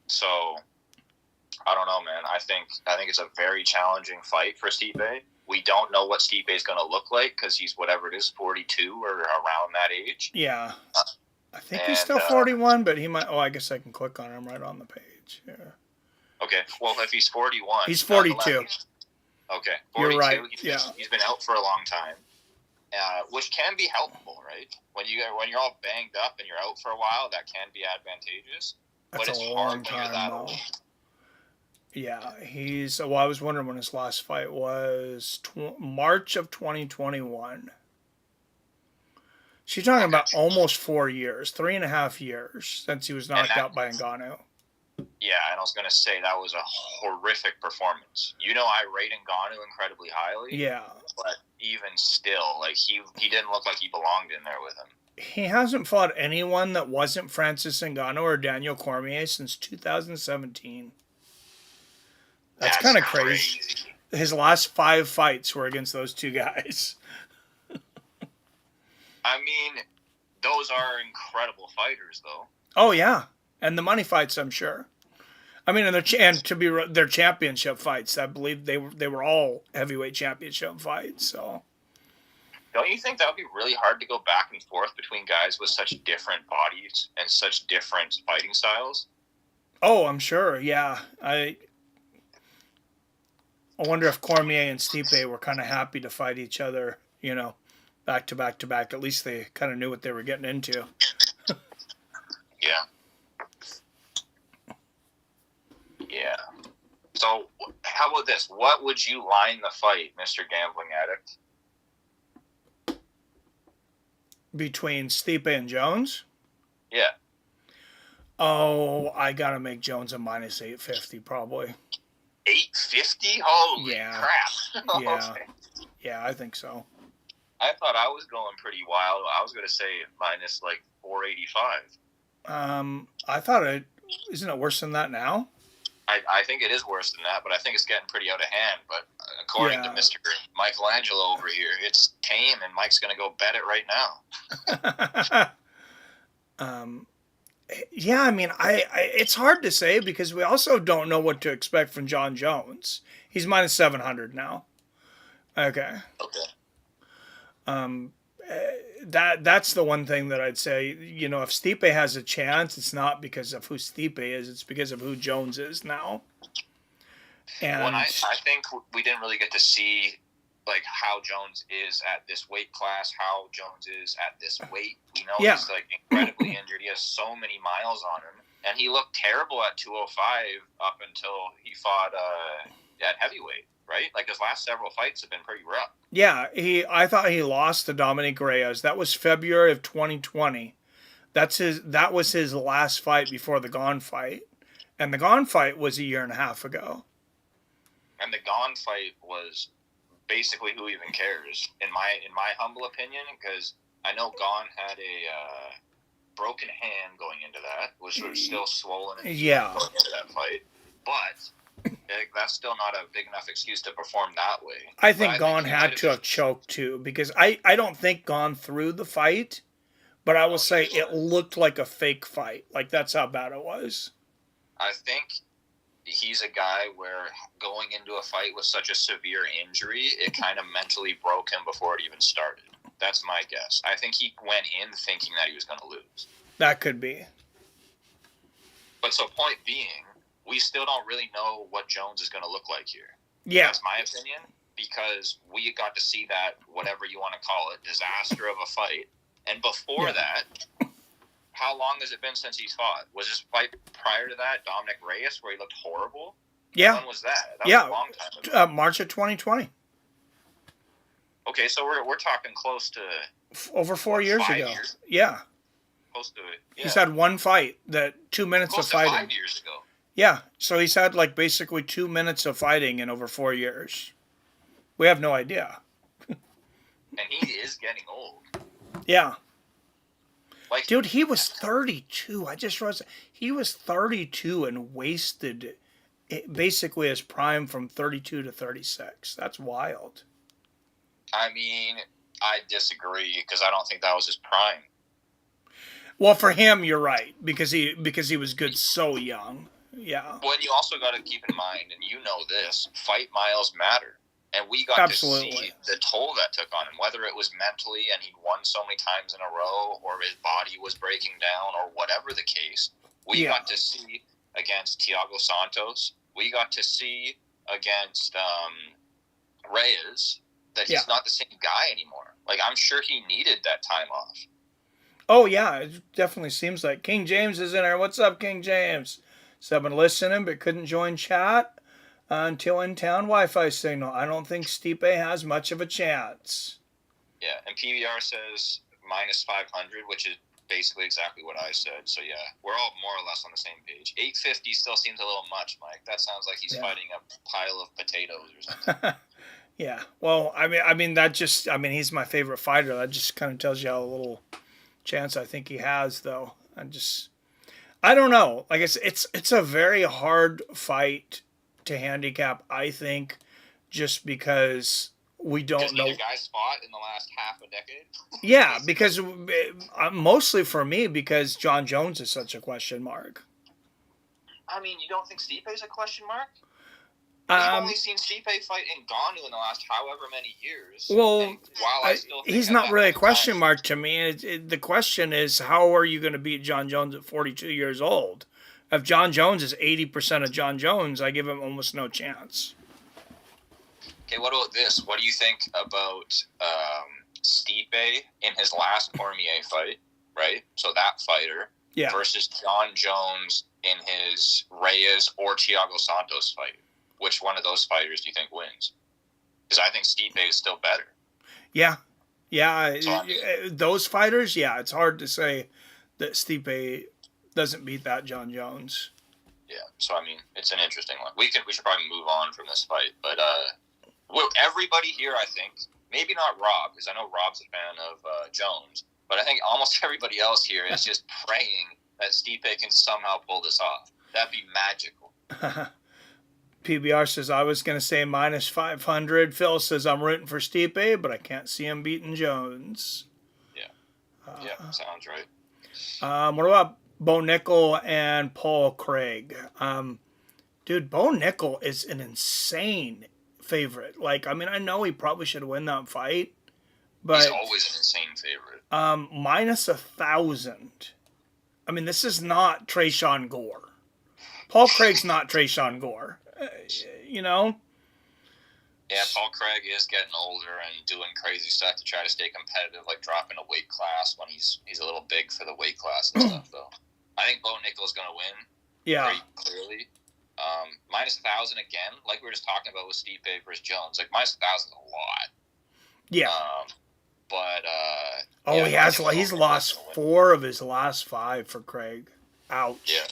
So I don't know, man. I think it's a very challenging fight for Stipe. We don't know what Stipe is going to look like because he's whatever it is, 42 or around that age. Yeah. I think he's still 41, but he might. Oh, I guess I can click on him right on the page. Yeah. Okay. Well, if he's 41, he's 42. Okay, 42. You're right. He's been out for a long time, which can be helpful, right? When you're all banged up and you're out for a while, that can be advantageous. That's but it's a long hard when time, you're that though. old. Yeah, I was wondering when his last fight was March of 2021. She's talking about almost 4 years, 3.5 years since he was knocked out by Ngannou. Yeah, and I was going to say that was a horrific performance. I rate Ngannou incredibly highly. Yeah. But even still, like he didn't look like he belonged in there with him. He hasn't fought anyone that wasn't Francis Ngannou or Daniel Cormier since 2017. That's kind of crazy. His last 5 fights were against those two guys. I mean, those are incredible fighters, though. Oh, yeah. And the money fights, I'm sure. I mean, and their championship fights, I believe they were all heavyweight championship fights. So, don't you think that would be really hard to go back and forth between guys with such different bodies and such different fighting styles? Oh, I'm sure. Yeah, I wonder if Cormier and Stipe were kind of happy to fight each other, back to back to back. At least they kind of knew what they were getting into. Yeah. Yeah. So, how about this? What would you line the fight, Mr. Gambling Addict? Between Stipe and Jones? Yeah. Oh, I gotta make Jones a minus 850 probably. 850? Holy crap! Yeah. Okay. Yeah, I think so. I thought I was going pretty wild. I was going to say minus like 485. I thought isn't it worse than that now? I think it is worse than that, but I think it's getting pretty out of hand. But according to Mr. Michelangelo over here, it's tame, and Mike's going to go bet it right now. Yeah, I mean, it's hard to say because we also don't know what to expect from John Jones. He's minus 700 now. Okay. Okay. That's the one thing that I'd say. You know, if Stipe has a chance, it's not because of who Stipe is; it's because of who Jones is now. And Well, I think we didn't really get to see like how Jones is at this weight class, how Jones is at this weight. We know he's like incredibly injured. He has so many miles on him, and he looked terrible at 205 up until he fought at heavyweight. Right, like his last several fights have been pretty rough. Yeah, I thought he lost to Dominic Reyes. That was February of 2020. That was his last fight before the Gone fight, and the Gone fight was a year and a half ago. And the Gone fight was basically who even cares in my humble opinion, because I know Gone had a broken hand going into that, which was still swollen. Going into that fight, but. That's still not a big enough excuse to perform that way. I think Gone had to have choked too, because I don't think Gone threw the fight, but I will say it looked like a fake fight. Like that's how bad it was. I think he's a guy where going into a fight with such a severe injury, it kind of mentally broke him before it even started. That's my guess. I think he went in thinking that he was going to lose. That could be. But so point being, we still don't really know what Jones is going to look like here. Yeah. That's my opinion, because we got to see that, whatever you want to call it, disaster of a fight. And before that, how long has it been since he's fought? Was this fight prior to that Dominic Reyes where he looked horrible? Yeah. When was that? That was a long time ago. March of 2020. Okay, so we're talking close to... Over 4 years ago. Years? Yeah. Close to it. Yeah. He's had one fight, 2 minutes close of fighting. 5 years ago. Yeah, so he's had like basically 2 minutes of fighting in over 4 years. We have no idea. And he is getting old. Yeah. Like, dude, he was 32. I just realized he was 32 and wasted basically his prime from 32 to 36. That's wild. I mean, I disagree because I don't think that was his prime. Well, for him, you're right, because he was good so young. Yeah. Well, you also got to keep in mind, and you know this, fight miles matter. And we got to see the toll that took on him, whether it was mentally and he'd won so many times in a row, or his body was breaking down, or whatever the case. We got to see against Thiago Santos. We got to see against Reyes that he's not the same guy anymore. Like, I'm sure he needed that time off. Oh, yeah, it definitely seems like. King James is in there. What's up, King James? So I've been listening but couldn't join chat until in-town Wi-Fi signal. I don't think Stipe has much of a chance. Yeah, and PBR says minus 500, which is basically exactly what I said. So, yeah, we're all more or less on the same page. 850 still seems a little much, Mike. That sounds like he's fighting a pile of potatoes or something. Yeah, well, I mean, he's my favorite fighter. That just kind of tells you how little chance I think he has, though. I don't know. Like it's a very hard fight to handicap, I think, just because we don't know. Neither guy's fought in the last half a decade. Yeah, because mostly for me, because John Jones is such a question mark. I mean, you don't think Stipe's a question mark? I've only seen Stipe fight Ngannou in the last however many years. Well, he's not really a question mark to me. The question is, how are you going to beat John Jones at 42 years old? If John Jones is 80% of John Jones, I give him almost no chance. Okay, what about this? What do you think about Stipe in his last Cormier fight, right? So that fighter versus John Jones in his Reyes or Thiago Santos fight. Which one of those fighters do you think wins? Because I think Stipe is still better. Yeah. Those fighters, it's hard to say that Stipe doesn't beat that John Jones. Yeah, so I mean, it's an interesting one. We should probably move on from this fight, but everybody here, I think, maybe not Rob, because I know Rob's a fan of Jones, but I think almost everybody else here is just praying that Stipe can somehow pull this off. That'd be magical. PBR says, I was going to say minus 500. Phil says, I'm rooting for Stipe, but I can't see him beating Jones. Yeah. Sounds right. What about Bo Nickel and Paul Craig. Dude, Bo Nickel is an insane favorite. Like, I mean, I know he probably should win that fight, but he's always an insane favorite. Minus 1,000. I mean, this is not Trayshawn Gore. Paul Craig's not Trayshawn Gore. You know? Yeah, Paul Craig is getting older and doing crazy stuff to try to stay competitive, like dropping a weight class when he's a little big for the weight class and stuff, though. I think Bo Nickel's going to win. Yeah. Pretty clearly. Minus 1,000 again, like we were just talking about with Stipe versus Jones. Like, minus 1,000 is a lot. Yeah. He's lost 4 of his last 5 for Craig. Ouch. Yeah.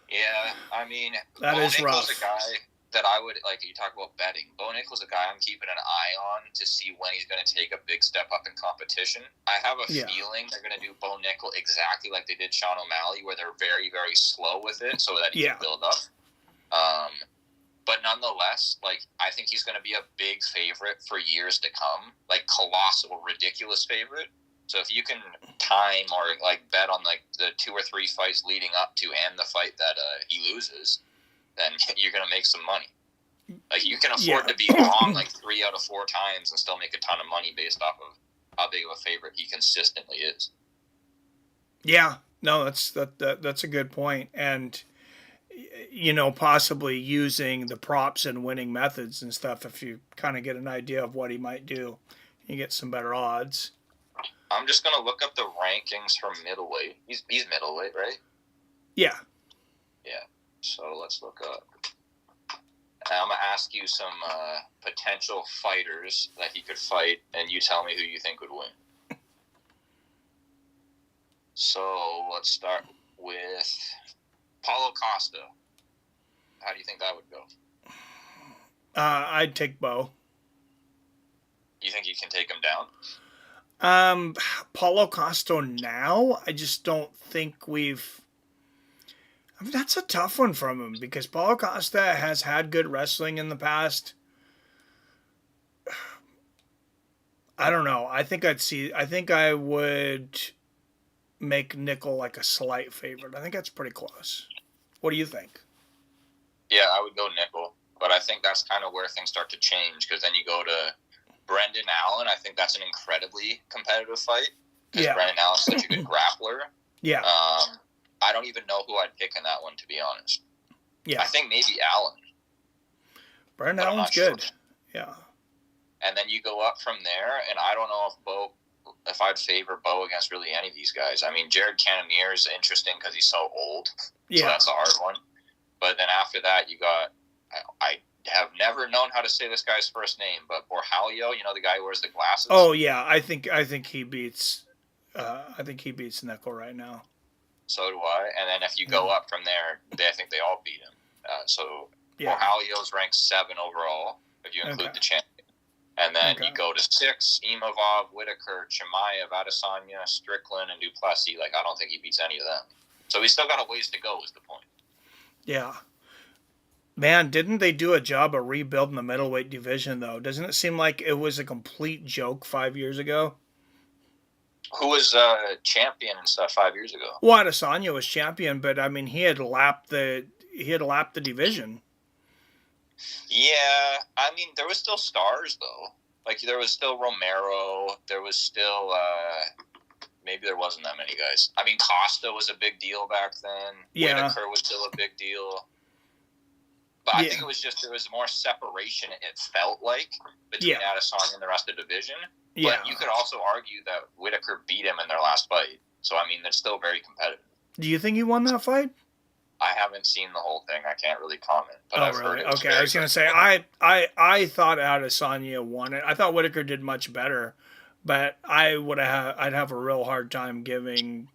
Yeah, I mean, that Bo is Nickel's rough. A guy that I would, like, you talk about betting. Bo Nickel's a guy I'm keeping an eye on to see when he's going to take a big step up in competition. I have a feeling they're going to do Bo Nickel exactly like they did Sean O'Malley, where they're very, very slow with it so that he can build up. But nonetheless, like, I think he's going to be a big favorite for years to come. Like, colossal, ridiculous favorite. So if you can time or, like, bet on, like, the 2 or 3 fights leading up to and the fight that he loses, then you're going to make some money. Like, you can afford to be wrong, like, 3 out of 4 times and still make a ton of money based off of how big of a favorite he consistently is. Yeah. No, that's a good point. And, you know, possibly using the props and winning methods and stuff, if you kind of get an idea of what he might do, you get some better odds. I'm just going to look up the rankings for middleweight. He's middleweight, right? Yeah. Yeah. So let's look up. I'm going to ask you some potential fighters that he could fight, and you tell me who you think would win. So let's start with Paulo Costa. How do you think that would go? I'd take Bo. You think you can take him down? Paulo Costa now, I just don't think we've... I mean, that's a tough one from him because Paulo Costa has had good wrestling in the past. I don't know. I think I would make Nickel like a slight favorite. I think that's pretty close. What do you think? Yeah, I would go Nickel, but I think that's kind of where things start to change because then you go to Brendan Allen. I think that's an incredibly competitive fight because Brendan Allen's such a good grappler. Yeah. I don't even know who I'd pick in that one, to be honest. Yeah. I think maybe Allen. Brendan Allen's good. Sure. Yeah. And then you go up from there, and I don't know if I'd favor Bo against really any of these guys. I mean, Jared Cannonier is interesting because he's so old. So that's a hard one. But then after that, you got, I have never known how to say this guy's first name, but Borjalho, you know, the guy who wears the glasses. Oh yeah, I think he beats Nickel right now. So do I. And then if you go up from there, I think they all beat him. Borjalho's ranked 7 overall if you include the champion. And then you go to 6, Imavov, Whitaker, Chimaev, Adesanya, Strickland, and Duplessis. Like, I don't think he beats any of them. So he's still got a ways to go is the point. Yeah. Man, didn't they do a job of rebuilding the middleweight division, though? Doesn't it seem like it was a complete joke 5 years ago? Who was champion and stuff 5 years ago? Well, Adesanya was champion, but, I mean, he had lapped the division. Yeah, I mean, there was still stars, though. Like, there was still Romero. There was still, maybe there wasn't that many guys. I mean, Costa was a big deal back then. Yeah. Whitaker was still a big deal. But I think it was just, there was more separation, it felt like, between Adesanya and the rest of the division. But you could also argue that Whitaker beat him in their last fight. So, I mean, they're still very competitive. Do you think he won that fight? I haven't seen the whole thing. I can't really comment. But I've heard it. Okay, I was going to say, I thought Adesanya won it. I thought Whitaker did much better, but I'd have a real hard time giving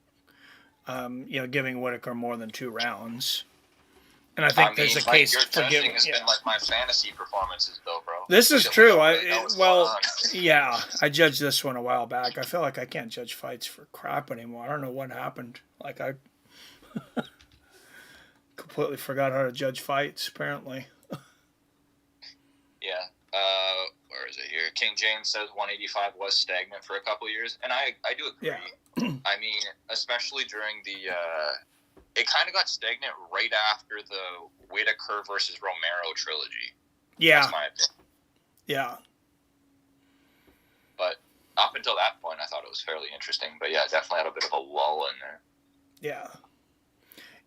Whitaker more than 2 rounds. And I think there's a case for giving. Your judging has been like my fantasy performances, though, bro. This is true. I judged this one a while back. I feel like I can't judge fights for crap anymore. I don't know what happened. Like I completely forgot how to judge fights, apparently. Yeah. Where is it here? King James says 185 was stagnant for a couple years, and I do agree. Yeah. I mean, especially during the it kind of got stagnant right after the Whitaker versus Romero trilogy. Yeah. That's my opinion. Yeah. But up until that point, I thought it was fairly interesting. But yeah, definitely had a bit of a lull in there. Yeah.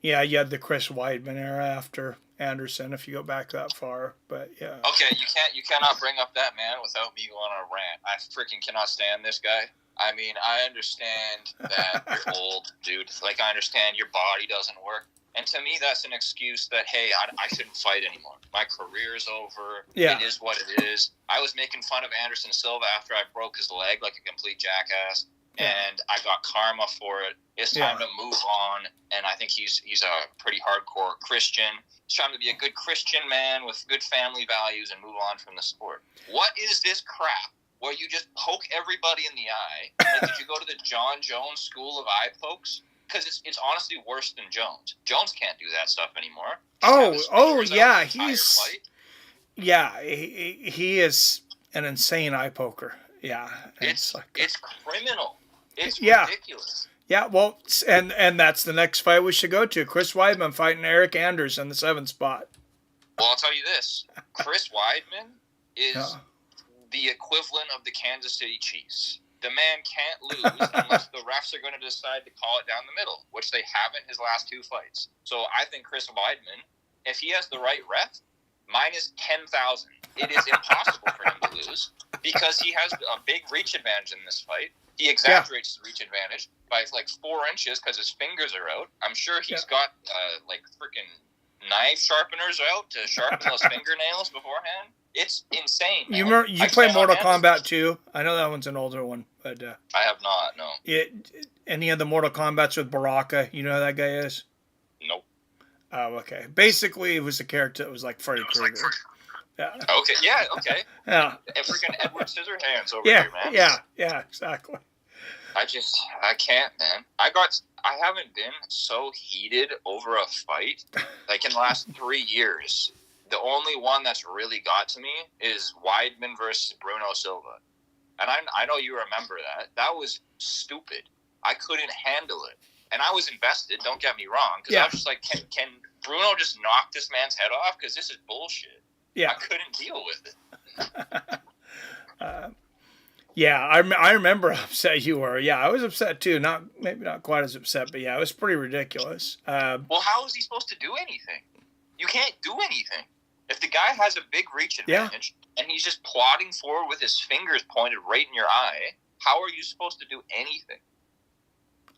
Yeah, you had the Chris Weidman era after Anderson, if you go back that far. But yeah. Okay, you cannot bring up that man without me going on a rant. I freaking cannot stand this guy. I mean, I understand that you're old, dude. Like, I understand your body doesn't work. And to me, that's an excuse that, hey, I shouldn't fight anymore. My career's over. Yeah. It is what it is. I was making fun of Anderson Silva after I broke his leg like a complete jackass. Yeah. And I got karma for it. It's time to move on. And I think he's a pretty hardcore Christian. He's trying to be a good Christian man with good family values and move on from the sport. What is this crap where you just poke everybody in the eye? Like, did you go to the John Jones School of Eye Pokes? Because it's honestly worse than Jones. Jones can't do that stuff anymore. Yeah, he is an insane eye poker. Yeah, it's criminal. It's yeah. ridiculous. Yeah, well, and that's the next fight we should go to. Chris Weidman fighting Eric Anders in the 7th spot. Well, I'll tell you this: Chris Weidman is the equivalent of the Kansas City Chiefs. The man can't lose unless the refs are going to decide to call it down the middle, which they haven't his last 2 fights. So I think Chris Weidman, if he has the right ref, minus 10,000. It is impossible for him to lose because he has a big reach advantage in this fight. He exaggerates the reach advantage by like 4 inches because his fingers are out. I'm sure he's got like freaking knife sharpeners out to sharpen those fingernails beforehand. It's insane, man. You play Mortal Kombat 2? I know that one's an older one, but I have not. No. Any of the Mortal Kombats with Baraka? You know who that guy is? Nope. Oh, okay. Basically, it was a character that was like Freddy Krueger. Yeah. Okay. Yeah. Okay. Yeah. Freaking Edward Scissorhands over here, man. Yeah. Exactly. I can't, man. I haven't been so heated over a fight like in the last 3 years. The only one that's really got to me is Weidman versus Bruno Silva. And I know you remember that. That was stupid. I couldn't handle it. And I was invested, don't get me wrong, because I was just like, can Bruno just knock this man's head off? Because this is bullshit. Yeah. I couldn't deal with it. I remember how upset you were. Yeah, I was upset too. Maybe not quite as upset, but yeah, it was pretty ridiculous. Well, how is he supposed to do anything? You can't do anything. If the guy has a big reach advantage and he's just plodding forward with his fingers pointed right in your eye, how are you supposed to do anything?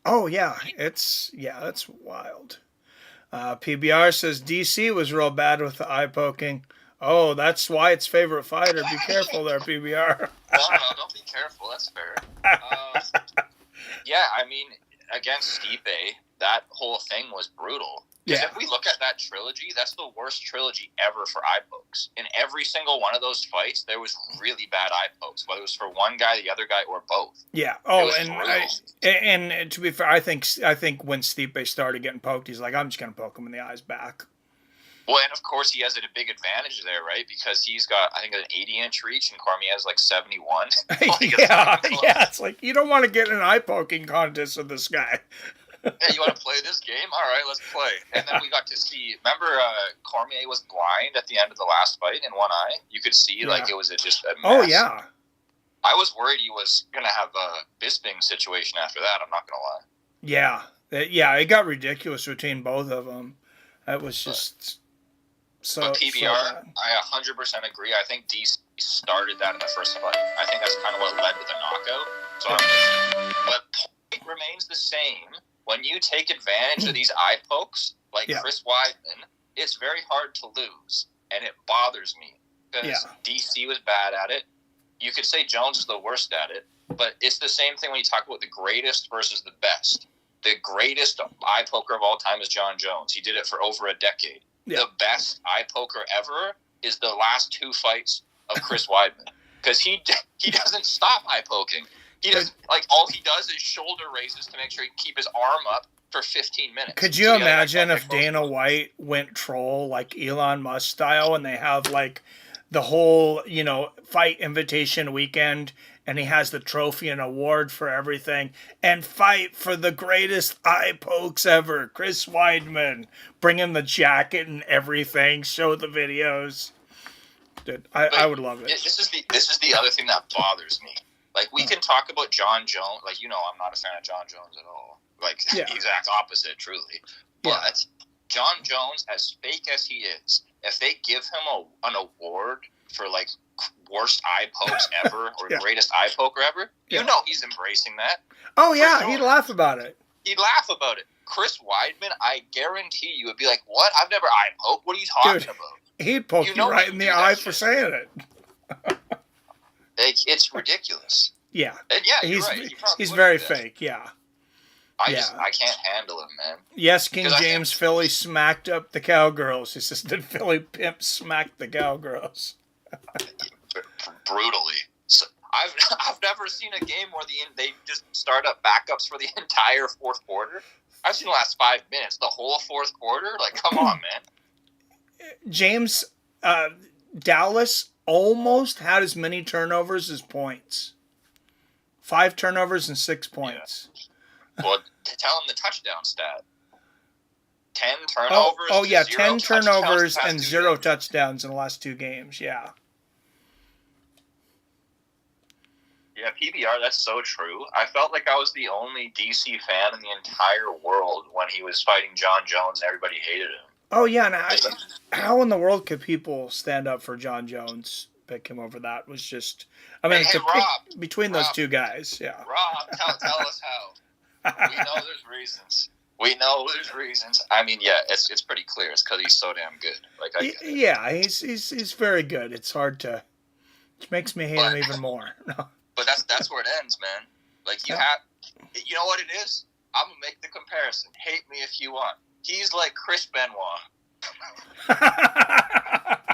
Oh yeah, that's wild. PBR says DC was real bad with the eye poking. Oh, that's Wyatt's favorite fighter. Be careful there, PBR. No, don't be careful. That's fair. Yeah, I mean, against Stipe, that whole thing was brutal. Because if we look at that trilogy, that's the worst trilogy ever for eye pokes. In every single one of those fights, there was really bad eye pokes, whether it was for one guy, the other guy, or both. Yeah. Oh, and to be fair, I think when Stipe started getting poked, he's like, I'm just going to poke him in the eyes back. Well, and of course, he has a big advantage there, right? Because he's got, I think, an 80-inch reach, and Cormier has like 71. It's like, you don't want to get in an eye poking contest with this guy. Hey, you want to play this game? All right, let's play. And then we got to see, remember Cormier was blind at the end of the last fight in one eye? You could see, like, it was just a mess. Oh, yeah. I was worried he was going to have a Bisping situation after that, I'm not going to lie. Yeah, it got ridiculous between both of them. It was just But PBR, I 100% agree. I think DC started that in the first fight. I think that's kind of what led to the knockout. But point remains the same. When you take advantage of these eye pokes, like Chris Weidman, it's very hard to lose. And it bothers me. Because DC was bad at it. You could say Jones is the worst at it. But it's the same thing when you talk about the greatest versus the best. The greatest eye poker of all time is John Jones. He did it for over a decade. Yeah. The best eye poker ever is the last 2 fights of Chris Weidman. Because he doesn't stop eye poking. He doesn't, like, all he does is shoulder raises to make sure he can keep his arm up for 15 minutes. Could you imagine if Dana White went troll, like Elon Musk style, and they have, like, the whole, fight invitation weekend, and he has the trophy and award for everything, and fight for the greatest eye pokes ever. Chris Weidman, bring him the jacket and everything, show the videos. Dude, I would love it. This is the other thing that bothers me. Like, we can talk about John Jones. Like, I'm not a fan of John Jones at all. Like, the exact opposite, truly. But John Jones, as fake as he is, if they give him an award for, like, worst eye pokes ever or greatest eye poker ever, he's embracing that. Oh, yeah, sure. He'd laugh about it. He'd laugh about it. Chris Weidman, I guarantee you would be like, what? I've never eye poked. What are you talking about? He'd poke you right in the eye for saying it. It's ridiculous. Yeah. And he's right. He's very fake, yeah. I can't handle him, man. Yes, King James Philly smacked up the Cowgirls. He says, did Philly Pimp smack the Cowgirls? Brutally. So, I've never seen a game where they just start up backups for the entire fourth quarter. I've seen the last 5 minutes, the whole fourth quarter. Like, come on, man. James, Dallas almost had as many turnovers as points. 5 turnovers and 6 points. Yeah. Well, tell him the touchdown stat. 10 turnovers. Oh yeah, 10 turnovers and 0 touchdowns in the last 2 games. Yeah. Yeah, PBR, that's so true. I felt like I was the only DC fan in the entire world when he was fighting John Jones and everybody hated him. Oh, yeah. And how in the world could people stand up for John Jones? Pick him over that was just... I mean, hey, Rob, between those two guys, yeah. Rob, tell us how. We know there's reasons. I mean, yeah, it's pretty clear. It's because he's so damn good. Like, yeah, he's very good. It's hard to... It makes me hate him even more. But that's where it ends, man. Like, you know what it is? I'm going to make the comparison. Hate me if you want. He's like Chris Benoit.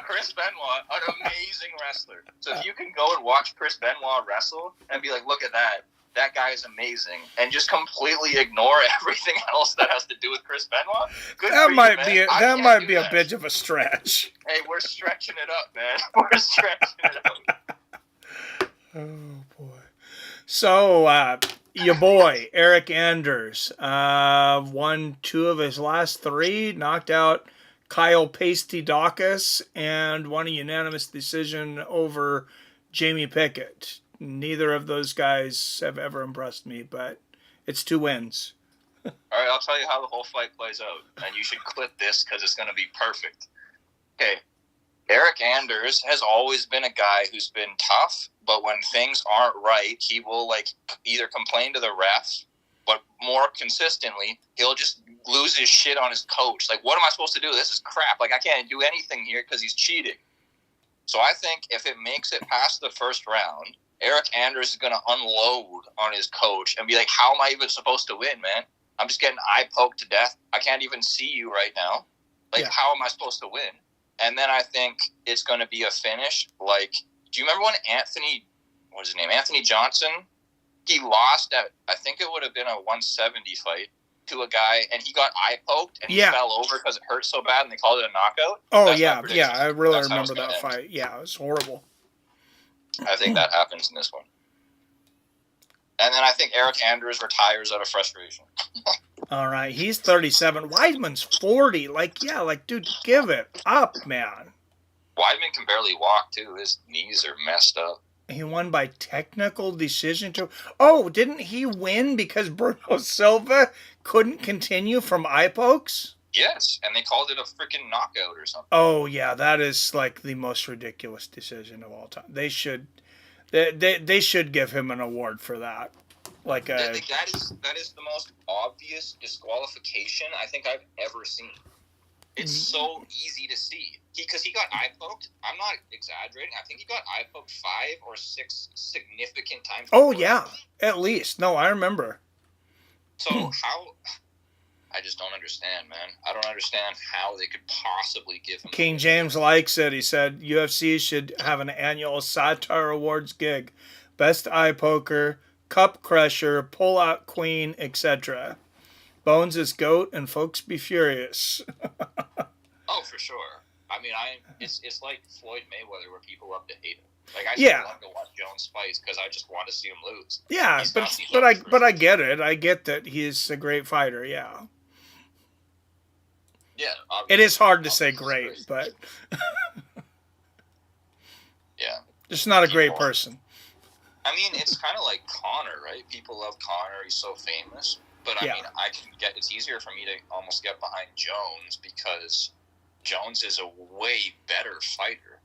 Chris Benoit, an amazing wrestler. So if you can go and watch Chris Benoit wrestle and be like, look at that. That guy is amazing. And just completely ignore everything else that has to do with Chris Benoit. That might be a bit of a stretch. Hey, we're stretching it up, man. We're stretching it up. Oh, boy. So, your boy, Eric Anders, won 2 of his last 3, knocked out Kyle Pasty-Dacus, and won a unanimous decision over Jamie Pickett. Neither of those guys have ever impressed me, but it's 2 wins. All right, I'll tell you how the whole fight plays out, and you should clip this because it's going to be perfect. Okay. Eric Anders has always been a guy who's been tough, but when things aren't right, he will either complain to the ref, but more consistently, he'll just lose his shit on his coach. Like, what am I supposed to do? This is crap. Like, I can't do anything here because he's cheating. So I think if it makes it past the first round, Eric Anders is going to unload on his coach and be like, how am I even supposed to win, man? I'm just getting eye poked to death. I can't even see you right now. How am I supposed to win? And then I think it's going to be a finish. Like, do you remember when Anthony Johnson, he lost at, I think it would have been a 170 fight to a guy, and he got eye poked, and he fell over because it hurt so bad, and they called it a knockout? Oh, yeah, I really remember that fight. Yeah, it was horrible. I think that happens in this one. And then I think Eric Anders retires out of frustration. All right, he's 37. Weidman's 40. Dude, give it up, man. Weidman can barely walk, too. His knees are messed up. He won by technical decision, too. Oh, didn't he win because Bruno Silva couldn't continue from eye pokes? Yes, and they called it a freaking knockout or something. Oh, yeah, that is, the most ridiculous decision of all time. They should give him an award for that. That is the most obvious disqualification I think I've ever seen. It's so easy to see. Because he got eye poked. I'm not exaggerating. I think he got eye poked 5 or 6 significant times. Oh, yeah. At least. No, I remember. So how... I just don't understand, man. I don't understand how they could possibly give him... King James likes it. He said UFC should have an annual Satire Awards gig. Best eye poker, cup crusher, pull-out queen, etc. Bones is GOAT and folks be furious. Oh, for sure. I mean, it's like Floyd Mayweather, where people love to hate him. Like I Yeah. still love to watch Jones fight because I just want to see him lose. Yeah, He's got these but I get it. I get that he's a great fighter. Yeah. Yeah. It is hard to say great, but yeah, just not a great person. I mean, it's kind of like Connor, right? People love Connor; he's so famous. But I mean, it's easier for me to almost get behind Jones because Jones is a way better fighter.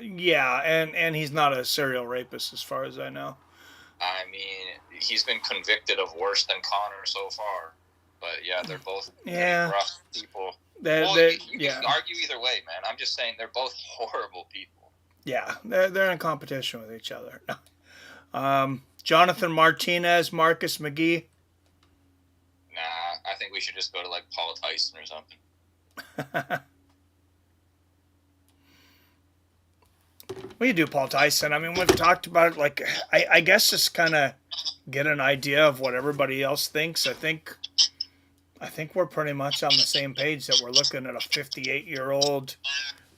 Yeah, and he's not a serial rapist, as far as I know. I mean, he's been convicted of worse than Connor so far. But yeah, they're both rough people. You can argue either way, man. I'm just saying they're both horrible people. Yeah, they're in competition with each other. Jonathan Martinez, Marcus McGee. Nah, I think we should just go to like Paul Tyson or something. We do Paul Tyson. I mean, we've talked about it. Like, I guess just kind of get an idea of what everybody else thinks. I think we're pretty much on the same page that we're looking at a 58-year-old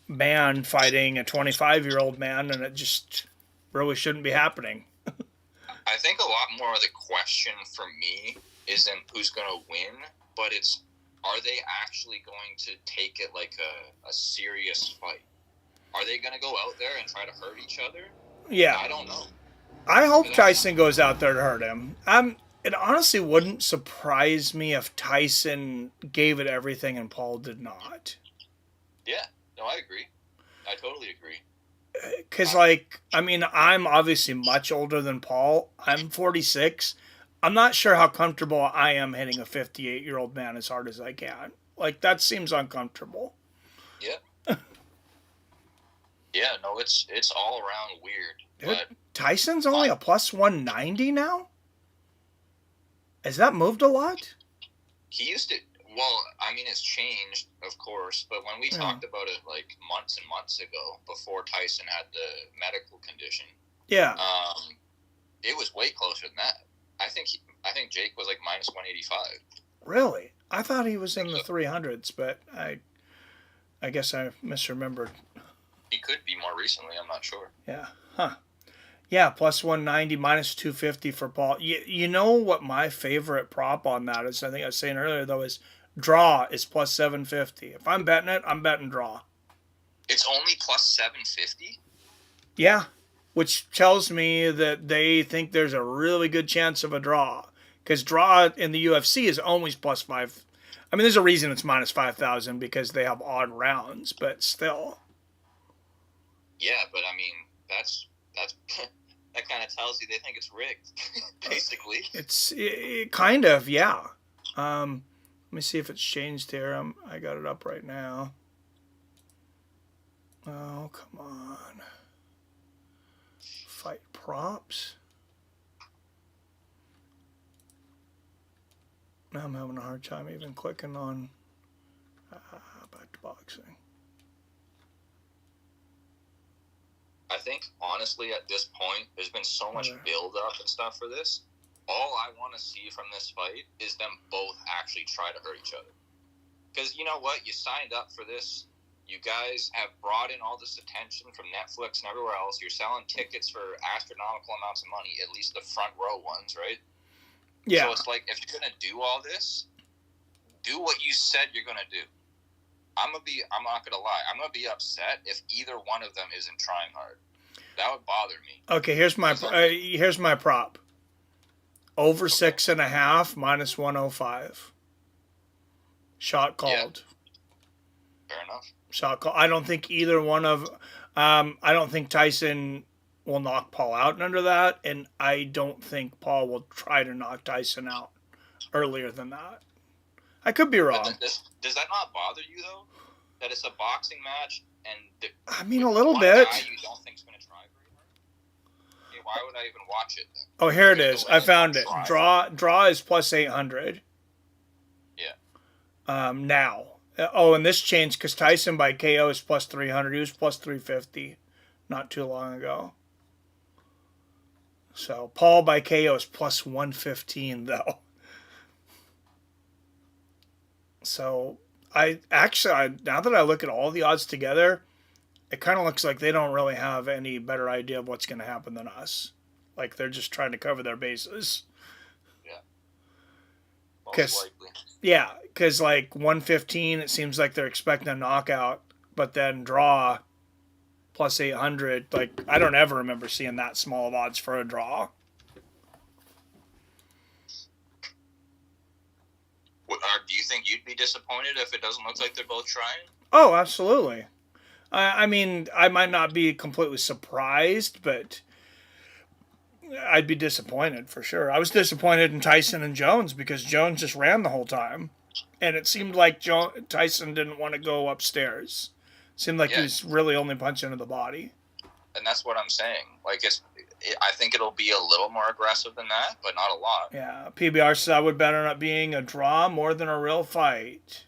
man fighting a 25-year-old man, and it just really shouldn't be happening. I think a lot more of the question for me isn't who's going to win, but it's, are they actually going to take it like a serious fight? Are they going to go out there and try to hurt each other? Yeah. I don't know. I hope Tyson goes out there to hurt him. It honestly wouldn't surprise me if Tyson gave it everything and Paul did not. Yeah. No, I agree. I totally agree. Because, I'm obviously much older than Paul. I'm 46. I'm not sure how comfortable I am hitting a 58-year-old man as hard as I can. Like, that seems uncomfortable. Yeah. Yeah, no, it's all around weird. But Tyson's only a plus 190 now? Has that moved a lot? He used to... Well, I mean, it's changed, of course, but when we talked about it, like, months and months ago, before Tyson had the medical condition, it was way closer than that. I think Jake was, like, minus 185. Really? I thought he was in the 300s, but I guess I misremembered. He could be more recently, I'm not sure. Yeah. Huh. Yeah, plus 190, minus 250 for Paul. You know what my favorite prop on that is? I think I was saying earlier, though, is draw is plus 750. If I'm betting it, I'm betting draw. It's only plus 750? Yeah, which tells me that they think there's a really good chance of a draw. Because draw in the UFC is always plus 5. I mean, there's a reason it's minus 5,000 because they have odd rounds, but still. Yeah, but I mean, that's that kind of tells you they think it's rigged, basically. It's kind of, yeah. Let me see if it's changed here. I got it up right now. Oh, come on. Fight props. Now I'm having a hard time even clicking on back to boxing. I think, honestly, at this point, there's been so much build-up and stuff for this. All I want to see from this fight is them both actually try to hurt each other. Because you know what? You signed up for this. You guys have brought in all this attention from Netflix and everywhere else. You're selling tickets for astronomical amounts of money, at least the front row ones, right? Yeah. So it's like, if you're going to do all this, do what you said you're going to do. I'm not going to lie. I'm going to be upset if either one of them isn't trying hard. That would bother me. Okay, here's my prop. Over 6.5, minus 105. Shot called. Yeah. Fair enough. Shot called. I don't think either one of... I don't think Tyson will knock Paul out under that, and I don't think Paul will try to knock Tyson out earlier than that. I could be wrong. Does that not bother you, though? That it's a boxing match, and I mean, a little bit. Guy you don't think's going to try very hard? Okay, why would I even watch it then? Oh, here it is. I found it. Draw is plus 800. Yeah. Now. Oh, and this changed because Tyson by KO is plus 300. He was plus 350 not too long ago. So Paul by KO is plus 115 though. So Now that I look at all the odds together, it kind of looks like they don't really have any better idea of what's going to happen than us. Like they're just trying to cover their bases. Yeah. Most likely. Yeah, because like 115, it seems like they're expecting a knockout, but then draw plus 800. Like I don't ever remember seeing that small of odds for a draw. Do you think you'd be disappointed if it doesn't look like they're both trying? Oh, absolutely. I mean, I might not be completely surprised, but I'd be disappointed for sure. I was disappointed in Tyson and Jones because Jones just ran the whole time, and it seemed like Tyson didn't want to go upstairs. It seemed like he was really only punching into the body. And that's what I'm saying. Like, I think it'll be a little more aggressive than that, but not a lot. Yeah, PBR says I would bet on it being a draw more than a real fight.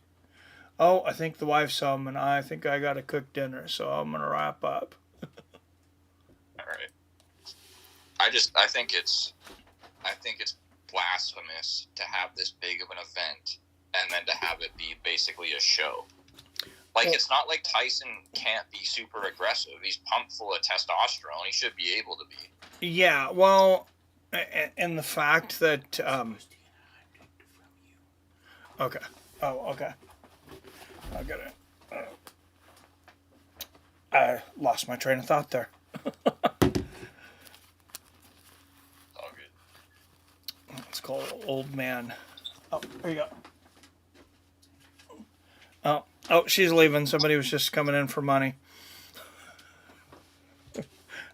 Oh, I think the wife's home, and I think I got to cook dinner, so I'm going to wrap up. All right. I think it's blasphemous to have this big of an event and then to have it be basically a show. Like, it's not like Tyson can't be super aggressive. He's pumped full of testosterone. He should be able to be. Yeah, well, and the fact that... Okay. Oh, okay. I got it. I lost my train of thought there. All good. Let's call it old man. Oh, there you go. Oh, she's leaving. Somebody was just coming in for money.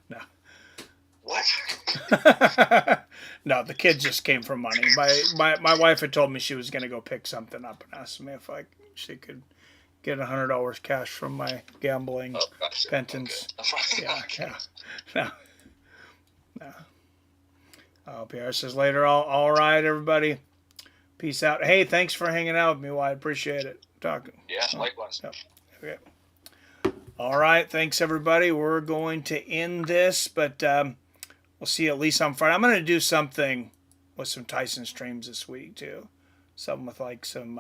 No. What? No, the kid just came for money. My wife had told me she was going to go pick something up and asked me if she could get $100 cash from my gambling penance. Okay. Yeah. No. Oh, PR says later. All right, everybody. Peace out. Hey, thanks for hanging out with me, Wyatt. Appreciate it. Talking. Yeah, likewise. Yep. Okay. All right. Thanks, everybody. We're going to end this, but we'll see you at least on Friday. I'm going to do something with some Tyson streams this week, too. Something with like some...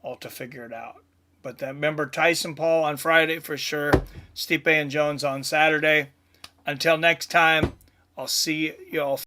all to figure it out. But then remember Tyson Paul on Friday for sure. Stipe and Jones on Saturday. Until next time, I'll see you all.